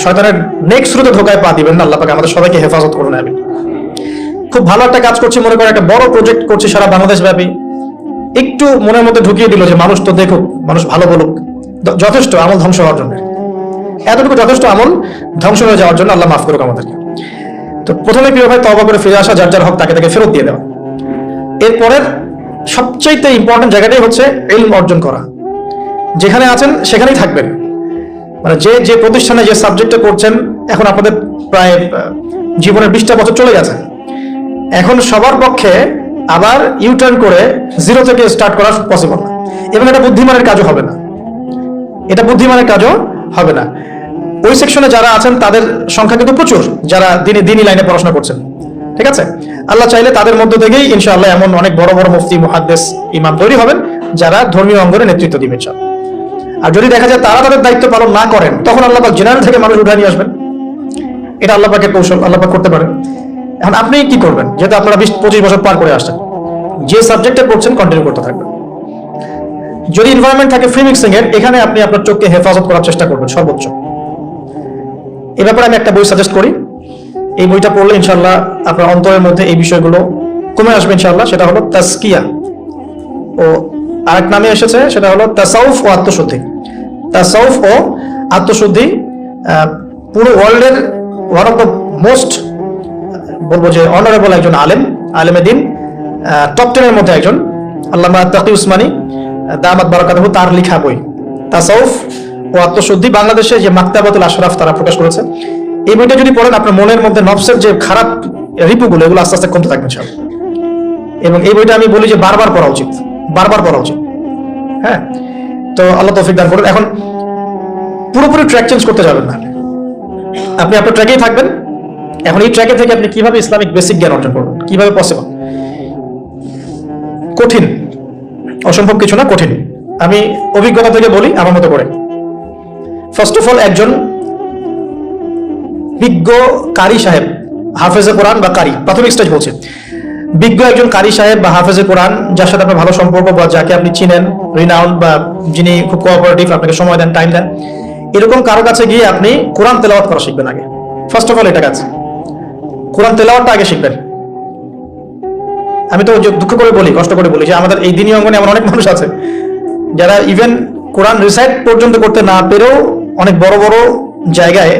শয়তানের নেক্সট স্রোতে ধোকায় পা দিবেন না। আল্লাহ পাক আমাদের সবাইকে হেফাজত করুন। আমি খুব ভালো একটা কাজ করছি মনে করে, একটা বড় প্রজেক্ট করছি সারা বাংলাদেশ ব্যাপী, একটু মনের মধ্যে ঢুকিয়ে দিল যে মানুষ তো দেখুক, মানুষ ভালো বলুক, যথেষ্ট আমল ধ্বংস হওয়ার জন্য, এতটুকু যথেষ্ট আমল ধ্বংস হয়ে যাওয়ার জন্য। আল্লাহ মাফ করুক আমাদেরকে। তো প্রথমে প্রিয় ভাই, তওবা করে ফিরে আসা, যার যার হক তাকে তাকে ফেরত দিয়ে দেওয়া। এরপরের সবচাইতে ইম্পর্টেন্ট জায়গাটাই হচ্ছে ইলম অর্জন করা। যেখানে আছেন সেখানেই থাকবেন, মানে যে যে প্রতিষ্ঠানে যে সাবজেক্টে করছেন, এখন আপনাদের প্রায় জীবনের 20টা বছর চলে গেছে, এখন সবার পক্ষে আবার ইউটার্ন করে জিরো থেকে স্টার্ট করা পসিবল না, এবং এটা বুদ্ধিমানের কাজও হবে না, এটা বুদ্ধিমানের কাজও হবে না। ওই সেকশনে যারা আছেন তাদের সংখ্যা কিন্তু প্রচুর, যারা দিনী লাইনে পড়াশোনা করছেন, ঠিক আছে। আল্লাহ চাইলে তাদের মধ্য থেকেই ইনশাআল্লাহ এমন অনেক বড় বড় মুফতি, মুহাদ্দিস, ইমাম তৈরি হবেন, যারা ধর্মীয় অঙ্গনে নেতৃত্ব দিবেন ইনশাআল্লাহ। আর যদি দেখা যায় তারা তাদের দায়িত্ব পালন না করেন, তখন আল্লাহ পাক জেনারেল থেকে মানুষ উঠায় নিয়ে আসবেন। এটা আল্লাহ পাকের কৌশল, আল্লাহ পাক করতে পারেন। এখন আপনি কি করবেন? যেহেতু আপনারা 20-25 বছর পার করে আসছেন, যে সাবজেক্টে পড়ছেন কন্টিনিউ করতে থাকবেন। যদি এনভায়রনমেন্ট থাকে ফ্রি মিক্সিং এর, এখানে আপনি আপনার চোখকে হেফাজত করার চেষ্টা করবেন সর্বোচ্চ। এ ব্যাপারে আমি একটা বই সাজেস্ট করি, এই বইটা পড়লে ইনশাআল্লাহ আপনার অন্তরের মধ্যে এই বিষয়গুলো কমে আসবে ইনশাআল্লাহ। সেটা হলো তাজকিয়া, ও আরেক নামে এসেছে, সেটা হলো তাসাউফ ও আত্মশুদ্ধি। তাসাউফ ও আত্মশুদ্ধি পুরো ওয়ার্ল্ডের ওয়ান অফ দ্য মোস্ট, বলবো যে অনারেবল একজন আলেমে দিন, টপ 10 এর মধ্যে একজন, আল্লামা তাকি উসমানী দামাত বারাকাতুহু, তার লেখা বই তাসাউফ ও আত্মশুদ্ধি। বাংলাদেশে যে মাকতাবাতুল আশরাফ তারা প্রকাশ করেছে। এই বইটা যদি পড়েন, আপনার মনের মধ্যে নফসের যে খারাপ রিপুগুলো, এগুলো আস্তে আস্তে কমতে থাকবে সব। এবং এই বইটা আমি বলি যে বারবার পড়া উচিত, বারবার পড়া উচিত। হ্যাঁ, তো আল্লাহ তৌফিক দান করুন। এখন পুরোপুরি ট্র্যাক চেঞ্জ করতে যাবেন না, আপনি আপনার ট্র্যাকেই থাকবেন। এখন এই ট্র্যাকে থেকে আপনি কিভাবে ইসলামিক বেসিক জ্ঞান অর্জন করবেন, কিভাবে পসিবল? কঠিন, অসম্ভব কিছু না, কঠিন। আমি অভিজ্ঞতা থেকে বলি আমার মতো করে। ফার্স্ট অফ অল, একজন বিজ্ঞ কারি সাহেব, হাফেজে কোরআন বা কারি, প্রাথমিক স্টেজ বলছে, বিজ্ঞ একজন কারি সাহেব বা হাফেজে কোরআন, যার সাথে আপনার ভালো সম্পর্ক বা যাকে আপনি চিনেন, রিনাউন্ড বা যিনি খুব কোঅপারেটিভ, আপনাকে সময় দেন, টাইম দেন, এরকম কারো কাছে গিয়ে আপনি কোরআন তেলাওয়াত করা শিখবেন আগে। ফার্স্ট অফ অল এটা কাজ, কোরআন তেলাওয়াতটা আগে শিখবেন। আমি তো দুঃখ করে বলি, কষ্ট করে বলি যে আমাদের এই দিনী অঙ্গনে এমন অনেক মানুষ আছে যারা ইভেন কোরআন রিসাইট পর্যন্ত করতে না পেরেও অনেক বড় বড় জায়গায়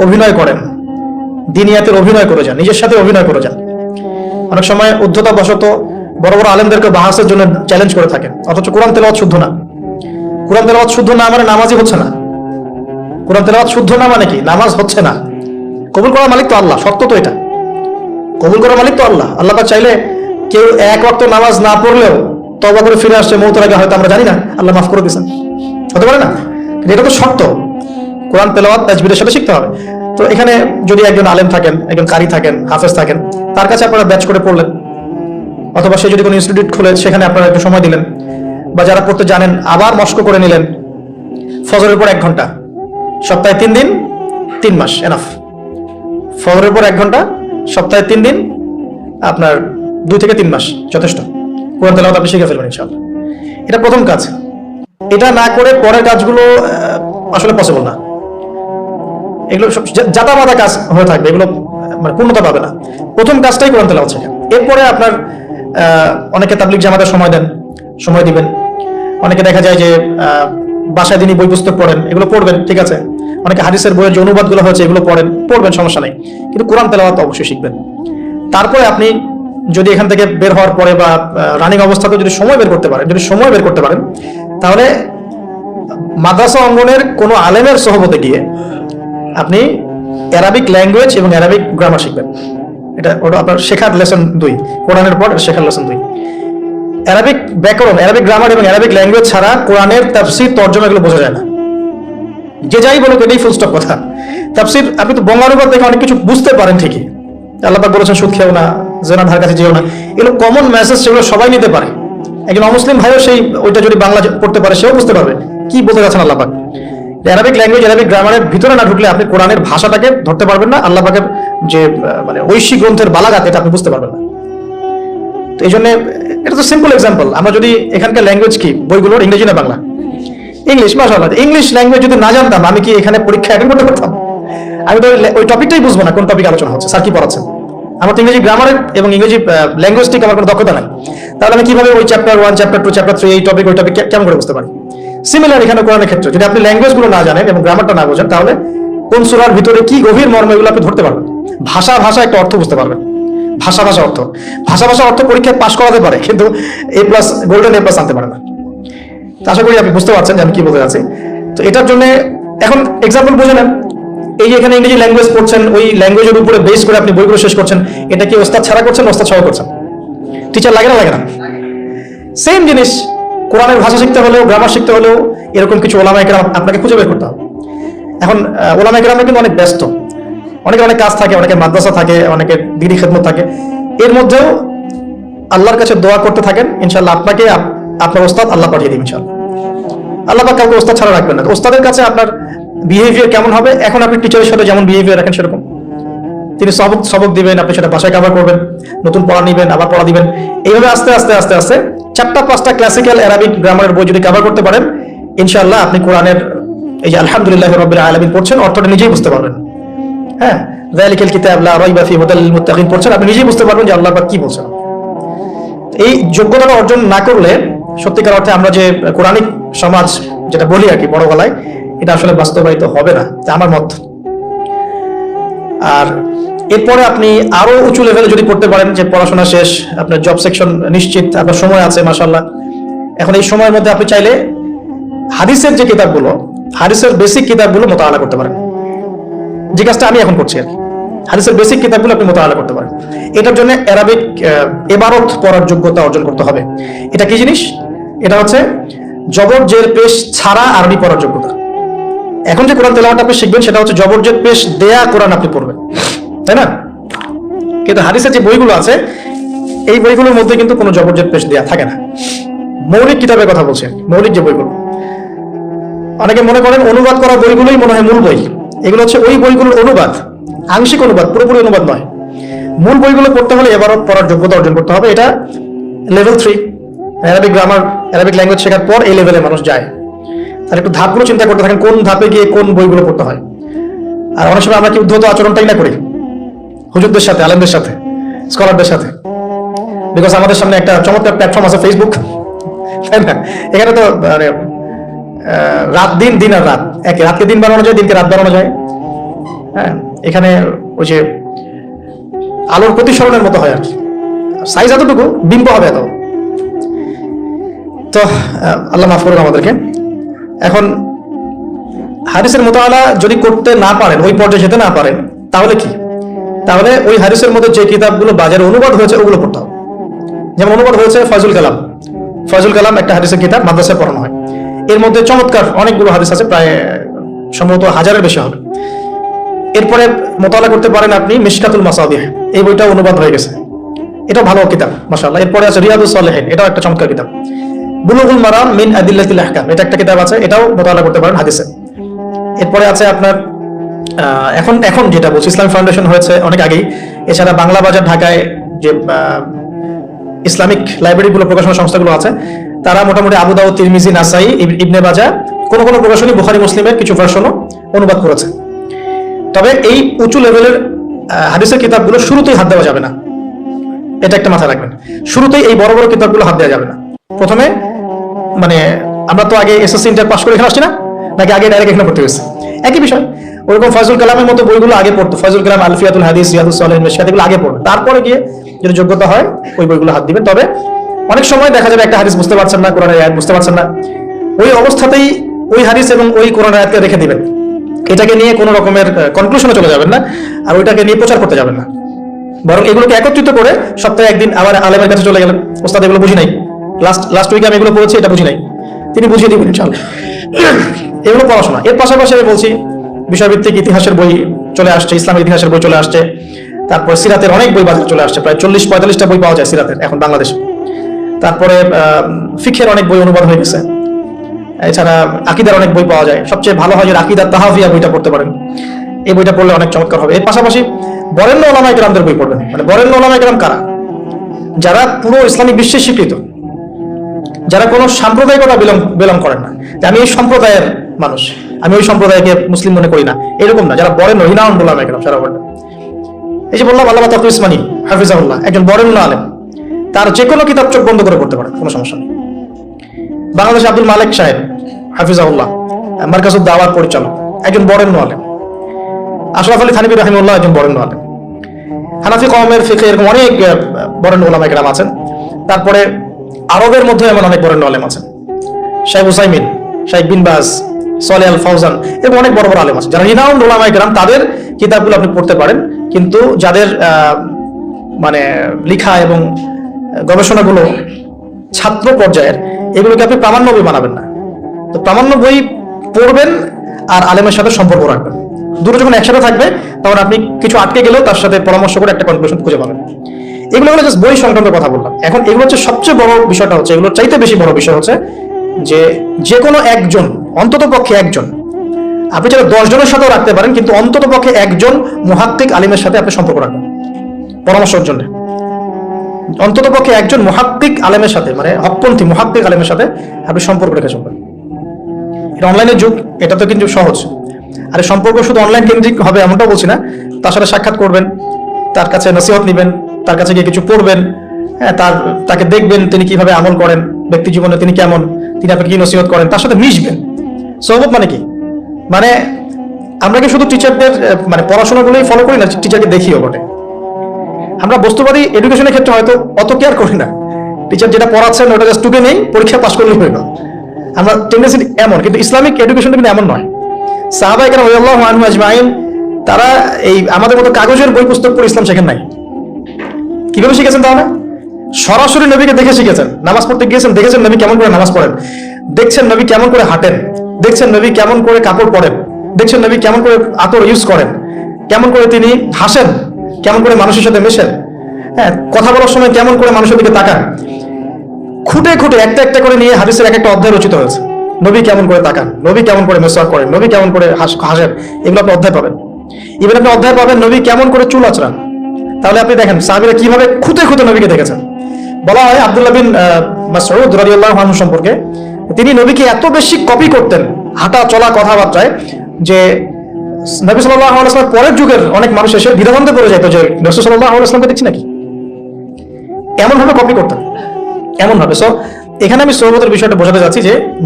অভিনয় করেন, দিনিয়াতের অভিনয় করে যান, নিজের সাথে অভিনয় করে যান। অনেক সময় উদ্ধতা বশত বড় বড় আলেমদেরকে বাহাসের জন্য চ্যালেঞ্জ করে থাকেন, অথচ কোরআন তেলাওয়াত শুদ্ধ না। কোরআন তেলাওয়াত শুদ্ধ না মানে নামাজই হচ্ছে না। কোরআন তেলাওয়াত শুদ্ধ না মানে কি? নামাজ হচ্ছে না। কবুল করার মালিক তো আল্লাহ, সত্য তো এটা, কবুল করার মালিক তো আল্লাহ। আল্লাহ পাক চাইলে কেউ এক ওয়াক্ত নামাজ না পড়লেও তওবা করে ফিরে আসছে মওতের আগে, হয়তো আমরা জানি না, আল্লাহ মাফ করে দিয়েছেন, হতে পারে না? এটা তো শর্ত, কোরআন তেলাওয়াত তাজবিরের সাথে শিখতে হবে। তো এখানে যদি একজন আলেম থাকেন, একজন কারি থাকেন, হাফেজ থাকেন, তার কাছে আপনারা ব্যাচ করে পড়লেন, অথবা সে যদি কোনো ইনস্টিটিউট খুলে সেখানে আপনারা একটু সময় দিলেন, বা যারা পড়তে জানেন আবার মস্ক করে নিলেন। ফজরের পর 1 ঘন্টা, সপ্তাহে 3 দিন, 3 মাস এনাফ। ফজরের পর 1 ঘন্টা, সপ্তাহে 3 দিন, আপনার 2 থেকে 3 মাস যথেষ্ট। কোরআন তেলাওয়াত আপনি শিখে ফেলবেন ইনশাআল্লাহ। এটা প্রথম কাজ। এটা না করে পরের কাজগুলো আসলে পসিবল না। এগুলো সব জাতাবাতা কাজ হয়ে থাকবে, এগুলো মানে পূর্ণতা পাবে না। প্রথম কাজটাই কোরআন তেলাওয়াত শেখা। এরপরে আপনার অনেকে তাবলিগ জামাতে সময় দিবেন। অনেকে দেখা যায় যে বাসায় দিনই বই পুস্তক পড়েন, এগুলো পড়বেন, ঠিক আছে। অনেকে হাদিসের বইয়ের যে অনুবাদগুলো হয়েছে এগুলো পড়বেন, সমস্যা নেই, কিন্তু কোরআন তেলাওয়াত অবশ্যই শিখবেন। তারপরে আপনি যদি এখান থেকে বের হওয়ার পরে বা রানিং অবস্থাতে যদি সময় বের করতে পারেন, তাহলে মাদ্রাসা অঙ্গনের কোনো আলেমের সহবতে গিয়ে আপনি অ্যারাবিক ল্যাঙ্গুয়েজ এবং অ্যারাবিক গ্রামার শিখবেন। ওটা আপনার শেখার লেসন 2, কোরআনের পর শেখার লেসন 2। অ্যারাবিক ব্যাকরণ, অ্যারাবিক গ্রামার এবং অ্যারাবিক ল্যাঙ্গুয়েজ ছাড়া কোরআনের তাফসীর তরজমা এগুলো বোঝা যায় না। যে যাই বলুক এটাই ফুল স্টপ কথা। তাফসীর আপনি তো বঙ্গানুবাদ দেখে অনেক কিছু বুঝতে পারেন ঠিকই, আল্লাহ পাক বলেছেন সুদ খেও না, জেনার ধার কাছে যেও না, এগুলো কমন মেসেজ, সেগুলো সবাই নিতে পারে। একজন অমুসলিম ভাইও সেই ওইটা যদি বাংলা পড়তে পারে সেও বুঝতে পারবে কি বলতে যাচ্ছেন আল্লাহ পাক। অ্যারাবিক ল্যাঙ্গুয়েজ, অ্যারাবিক গ্রামারের ভিতরে না ঢুকলে আপনি কোরআনের ভাষাটাকে ধরতে পারবেন না, আল্লাহ পাকের যে মানে ঐশী গ্রন্থের বালাগাত এটা আপনি বুঝতে পারবেন না। তো এই জন্য এটা তো সিম্পল এক্সাম্পল। আমরা যদি এখানকার ল্যাঙ্গুয়েজ কি বইগুলোর ইংরেজি না বাংলা? ইংলিশ। মাশাআল্লাহ, ইংলিশ ল্যাঙ্গুয়েজ যদি না জানতাম আমি কি এখানে পরীক্ষা অ্যাটেন্ড করতে পারতাম? আমি তো ওই টপিকটাই বুঝবো না, কোন টপিক আলোচনা হচ্ছে, স্যার কি পড়াচ্ছেন। আমার তো ইংরেজি গ্রামারের এবং ইংরেজি ল্যাঙ্গুয়েজটিক আমার কোনো দক্ষতা নাই, তাহলে আমি কিভাবে ওই চ্যাপ্টার 1, চ্যাপ্টার 2, চ্যাপ্টার 3 এই টপিক ওই টপিক কেমন করে বুঝতে পারি? সিমিলার এখানে কোরআনের ক্ষেত্রে যদি আপনি ল্যাঙ্গুয়েজগুলো না জানেন এবং গ্রামারটা না বোঝেন, তাহলে কোন সূরার ভিতরে কি গভীর মর্ম এগুলো আপনি ধরতে পারবেন। ভাষা একটা অর্থ বুঝতে পারবেন, ভাষা অর্থ পরীক্ষায় পাশ করাতে পারে, কিন্তু A+, গোল্ডেন A+ আনতে পারে না। আশা করি আপনি বুঝতে পারছেন যে আমি কি বলতে চাচ্ছি। তো এটার জন্য এখন এক্সাম্পল বুঝে নেন, এই যে এখানে ইংরেজি ল্যাঙ্গুয়েজ পড়ছেন, ওই ল্যাঙ্গুয়েজের উপরে বেস করে আপনি বইগুলো শেষ করছেন, এটা কি ওস্তাদ ছাড়া করছেন, ওস্তাদ সহ করছেন? টিচার লাগে না? সেম জিনিস কোরআনের ভাষা শিখতে হলেও, গ্রামার শিখতে হলেও এরকম কিছু ওলামায়ে কেরাম আপনাকে খুঁজে বের করতে হবে। এখন ওলামায়ে কেরামরা কিন্তু অনেক ব্যস্ত, অনেক কাজ থাকে, অনেকের মাদ্রাসা থাকে, অনেকের দিনী খেদমত থাকে। এর মধ্যেও আল্লাহর কাছে দোয়া করতে থাকেন, ইনশাআল্লাহ আপনাকে আপনার ওস্তাদ আল্লাহ পাঠিয়ে দিবেন ইনশাআল্লাহ। আল্লাহ পাক কাউকে ওস্তাদ ছাড়া রাখবেন না। ওস্তাদের কাছে আপনার বিহেভিয়ার কেমন হবে, এখন আপনি টিচারের সাথে যেমন বিহেভিয়ার রাখেন সেরকম তিনি সবক দিবেন, আপনি সেটা বাসায় কভার করবেন, নতুন পড়া নিবেন, আবার পড়া দিবেন। এইভাবে আস্তে আস্তে 4-5টা ক্লাসিক্যাল অ্যারাবিক গ্রামারের বই যদি কভার করতে পারেন, ইনশাআল্লাহ আপনি কোরআনের এই যে আলহামদুলিল্লাহি রাব্বিল আলামিন পড়ছেন, অর্থটা নিজেই বুঝতে পারবেন। হ্যাঁ, যালিকাল কিতাব লা রাইবা ফিহি হুদাল লিল মুত্তাকিন পড়ছেন, আপনি নিজেই বুঝতে পারবেন যে আল্লাহ পাক কি বলছেন। এই যোগ্যতাটা অর্জন না করলে সত্যিকার অর্থে আমরা যে কোরআনিক সমাজ যেটা বলি আর কি বড় গলায়, এটা আসলে বাস্তবায়িত হবে না, আমার মত। আর এরপরে আপনি আরো উঁচু লেভেলে যদি পড়তে পারেন, যে পড়াশোনা শেষ, আপনার জব সেকশন নিশ্চিত, আপনার সময় আছে মাশাআল্লাহ, এখন এই সময়ের মধ্যে আপনি চাইলে হাদিসের যে কিতাবগুলো, হাদিসের বেসিক কিতাবগুলো মোতালা করতে পারেন। যে কাজটা আমি এখন করছি আর কি, হাদিসের বেসিক কিতাবগুলো আপনি মোতালা করতে পারেন। এটার জন্য অ্যারাবিক ইবারত পড়ার যোগ্যতা অর্জন করতে হবে। এটা কি জিনিস? এটা হচ্ছে জবর জের পেশ ছাড়া আরবি পড়ার যোগ্যতা। এখন যে কোরআন তেলাওয়াত আপনি শিখবেন সেটা হচ্ছে জবর জের পেশ দেয়া কোরআন আপনি পড়বেন, তাই না? কিন্তু হাদিসের যে বইগুলো আছে এই বইগুলোর মধ্যে কিন্তু কোনো জবর জের পেশ দেয়া থাকে না। মৌলিক কিতাবের কথা বলছে, মৌলিক যে বইগুলো, অনেকে মনে করেন অনুবাদ করা বইগুলোই মনে হয় মূল বই। এগুলো হচ্ছে ওই বইগুলোর অনুবাদ, আংশিক অনুবাদ, পুরোপুরি অনুবাদ নয়। মূল বইগুলো পড়তে হলে এবারত পড়ার যোগ্যতা অর্জন করতে হবে। এটা level 3 Arabic grammar, Arabic language শেখার পর এই লেভেলে মানুষ যায়। আর একটু ধাপগুলো চিন্তা করতে থাকেন, কোন ধাপে গিয়ে কোন বইগুলো পড়তে হয়। আর অনেক সময় আমরা কি উদ্ধত আচরণটাই না করি হুজুরদের সাথে, আলেমদের সাথে, স্কলারদের সাথে, বিকজ আমাদের সামনে একটা চমৎকার প্ল্যাটফর্ম আছে ফেসবুক, তাই না? এখানে তো মানে রাত দিন আর রাত, একে রাতকে দিন বানানো যায়, দিনকে রাত বানানো যায়। হ্যাঁ, এখানে ওই যে আলোর প্রতিসরণের মতো হয় আর কি, সাইজ এতটুকু, বিম্ব হবে এত। তো আল্লাহ মাফ করুন আমাদেরকে। এখন হাদিসের মোতালা যদি করতে না পারেন, ওই পর্যায়ে যেতে না পারেন, তাহলে কি? তাহলে ওই হাদিসের মধ্যে যে কিতাবগুলো বাজারে অনুবাদ হয়েছে ওগুলো পড়তে হবে। যেমন অনুবাদ হয়েছে ফয়জুল কালাম একটা হাদিসের কিতাব, মাদ্রাসায় পড়ানো হয়। এর মধ্যে চমৎকার অনেকগুলো হাদিস আছে, প্রায় সম্ভবত 1000-এর বেশি হবে। এরপরে মোতালা করতে পারেন আপনি মিশকাতুল মাসাবিহ, এই বইটা অনুবাদ হয়ে গেছে, এটা ভালো কিতাব মাশাআল্লাহ। এরপরে আছে রিয়াদুস সালেহিন, এটাও একটা চমৎকার কিতাব। বুলুগুল মারাম মিন আদিল্লাতিল আহকাম, এটা একটা কিতাব আছে, এটাও মোতালা করতে পারেন হাদিসে। এরপরে আছে আপনার এখন যেটা বলছি ইসলামিক ফাউন্ডেশন হয়েছে অনেক আগেই। এছাড়া বাংলা বাজার ঢাকায় যে ইসলামিক লাইব্রেরিগুলো, প্রকাশনা সংস্থাগুলো আছে, তারা মোটামুটি আবু দাউদ, তিরমিজি, নাসাই, ইবনে মাজাহ, কোন প্রকাশনী বুখারী মুসলিমের কিছু ভার্সনও অনুবাদ করেছে। তবে এই উঁচু লেভেলের হাদিসের কিতাবগুলো শুরুতেই হাত দেওয়া যাবে না, এটা একটা মাথায় রাখবেন। শুরুতেই এই বড় বড় কিতাবগুলো হাত দেওয়া যাবে না। প্রথমে মানে আমরা তো আগে এসএসসি ইন্টার পাস করে এখানে আসছি না, নাকি আগে ডাইরেক্ট এখানে পড়তে হয়েছে? একই বিষয়। ওরকম ফয়জুল কালামের মতো বইগুলো আগে পড়তো, ফয়জুল কালাম, আলফিয়াতুল হাদিস, রিয়াদুস সালিহিন, এগুলো আগে পড়বে, তারপরে গিয়ে যদি যোগ্যতা হয় ওই বইগুলো হাত দিবেন। তবে অনেক সময় দেখা যাবে একটা হাদিস বুঝতে পারছেন না, কোরআনের আয়াত বুঝতে পারছেন না, ওই অবস্থাতেই ওই হাদিস এবং ওই কোরআনের আয়াতকে রেখে দিবেন। এটাকে নিয়ে কোনো রকমের কনক্লুশনে চলে যাবেন না, আর ওইটাকে নিয়ে প্রচার করতে যাবেন না। বরং এগুলোকে একত্রিত করে সপ্তাহে একদিন আবার আলেমের কাছে চলে গেলেন, ওস্তাদ এগুলো বুঝি নাই, লাস্ট উইকে আমি এগুলো পড়েছি, এটা বুঝি নাই, তিনি বুঝিয়ে দিবেন ইনশাআল্লাহ। এগুলো পড়াশোনা। এর পাশাপাশি আমি বলছি বিষয়ভিত্তিক ইতিহাসের বই চলে আসছে, ইসলামের ইতিহাসের বই চলে আসছে, তারপর সিরাতের অনেক বই বাজারে চলে আসছে, প্রায় 40-45টা বই পাওয়া যায় সিরাতের এখন বাংলাদেশে। তারপরে ফিকহের অনেক বই অনুবাদ হয়ে গেছে। এছাড়া আকিদার অনেক বই পাওয়া যায়। সবচেয়ে ভালো হয় যে আকিদার তাহাফিয়া বইটা পড়তে পারেন, এই বইটা পড়লে অনেক চমৎকার হবে। এর পাশাপাশি বরেণ্য ওলামায়ে কেরামদের বই পড়বেন। মানে বরেণ্য ওলামায়ে কেরাম কারা? যারা পুরো ইসলামিক বিশ্বে স্বীকৃত, যারা কোনো সাম্প্রদায়িকতা বিলং করেন না, যে আমি এই সম্প্রদায়ের মানুষ, আমি ওই সম্প্রদায়কে মুসলিম মনে করি না, এরকম না। যারা বরেণ্য রিনাউন্ড ওলামায়ে কেরাম সারা ওয়ার্ল্ডে। এই যে বললাম আল্লামা তাকি উসমানী হাফিজাহুল্লাহ, একজন বরেণ্য আলেম, তার যে কোনো কিতাব চোখ বন্ধ করে পড়তে পারেন, কোনো সমস্যা নেই। বাংলাদেশে আব্দুল মালিক সাহেব হাফিজাহুল্লাহ, মারকাজুদ দাওয়ার পরিচালক, একজন বরেণ্য আলেম। আশরাফ আলী থানভী রাহিমাহুল্লাহ একজন বরেণ্য আলেম। হানাফি কওমের ফিকহে এরকম অনেক বরেণ্য ওলামায়ে কেরাম আছেন। তারপরে আরবের মধ্যে এমন অনেক বরেণ্য আলেম আছেন, শাইখ উসাইমিন, শাইখ বিন বাজ, সালেহ আল ফাওজান, এরকম অনেক বড় বড় আলেম আছে যারা রিনাউন্ড ওলামায়ে কেরাম। তাদের কিতাবগুলো আপনি পড়তে পারেন, কিন্তু যাদের মানে লেখা এবং গবেষণাগুলো ছাত্র পর্যায়ের, এগুলোকে আপনি প্রামাণ্য বই বানাবেন না। তো প্রামাণ্য বই পড়বেন আর আলেমের সাথে সম্পর্ক রাখবেন। দুটো যখন একসাথে থাকবে তখন আপনি কিছু আটকে গেলেও তার সাথে পরামর্শ করে একটা কনক্লুশন খুঁজে পাবেন। এগুলো হলো জাস্ট বই সংক্রান্ত কথা বললাম। এখন এগুলো হচ্ছে সবচেয়ে বড় বিষয়টা হচ্ছে, এগুলোর চাইতে বেশি বড় বিষয় হচ্ছে যে কোনো একজন, অন্তত পক্ষে একজন, আপনি যারা 10 জনের সাথেও রাখতে পারেন, কিন্তু অন্তত পক্ষে একজন মুহাক্কিক আলিমের সাথে আপনি সম্পর্ক রাখবেন পরামর্শের জন্য। অন্তত পক্ষে একজন মুহাক্কিক আলেমের সাথে, মানে হকপন্থী মুহাক্কিক আলেমের সাথে আপনি সম্পর্ক রেখে চলবেন। এটা অনলাইনের যুগ, এটা তো কিন্তু সহজ। আর সম্পর্ক শুধু অনলাইন কেন্দ্রিক হবে এমনটাও বলছি না। তার সাথে সাক্ষাৎ করবেন, তার কাছে নসিহত নেবেন, তার কাছে গিয়ে কিছু পড়বেন, হ্যাঁ, তাকে দেখবেন তিনি কিভাবে আমল করেন, ব্যক্তি জীবনে তিনি কেমন, তিনি আপনাকে কি নসিহত করেন, তার সাথে মিশবেন। সহবত মানে কি? মানে আমরা কি শুধু টিচারদের মানে পড়াশোনাগুলোই ফলো করি না, টিচারকে দেখিও বটে। আমরা বস্তুবাদী এডুকেশনের ক্ষেত্রে হয়তো অত কেয়ার করি না, টিচার যেটা পড়াচ্ছেন ওটা জাস্ট টুকে নেই, পরীক্ষা পাস করলেই হইল। আমরা টেন্ডেন্সি এমন, কিন্তু ইসলামিক এডুকেশনটা কিন্তু এমন নয়। সাহাবায়ে কেরাম রাদিয়াল্লাহু আনহুম আজমাইন, তারা এই আমাদের মতো কাগজের বই পুস্তক পড়ে ইসলাম শেখেন নাই। কিভাবে শিখেছেন তাহলে? সরাসরি নবীকে দেখে শিখেছেন। নামাজ পড়তে গিয়েছেন, দেখেছেন নবী কেমন করে নামাজ পড়েন, দেখছেন নবী কেমন করে হাঁটেন, দেখছেন নবী কেমন করে কাপড় পরেন, দেখছেন নবী কেমন করে আতর ইউজ করেন, কেমন করে তিনি হাসেন, কেমন করে মানুষের সাথে মেশেন, হ্যাঁ, কথা বলার সময় কেমন করে মানুষের দিকে তাকান। খুঁটে খুঁটে একটা একটা করে নিয়ে হাদিসের এক একটা অধ্যায় রচিত হয়েছে। নবী কেমন করে তাকান, নবী কেমন করে মেসওয়াক করেন, নবী কেমন করে হাসেন, এগুলো আপনি অধ্যায় পাবেন। ইভেন আপনি অধ্যায় পাবেন নবী কেমন করে চুল আঁচড়ান। তাহলে আপনি দেখেন সাহাবীরা কিভাবে খুঁতে খুঁতে নবীকে দেখেছেন। বলা হয় আব্দুল্লাহ বিন মাসউদ রাদিয়াল্লাহু আনহু সম্পর্কে, তিনি নবীকে এত বেশি কপি করতেন হাঁটা চলা কথাবার্তায়, যে নবী সাল্লাল্লাহু আলাইহি ওয়াসাল্লাম পরের যুগের অনেক মানুষ এসে দ্বিধাদ্বন্দ্বে পড়ে যেত যে রাসূল সাল্লাল্লাহু আলাইহি ওয়াসাল্লামকে দেখছি নাকি। এমন ভাবে কপি করতেন, এমন ভাবে। সো এখানে আমি সহবতের বিষয়টা বোঝাতে যাচ্ছি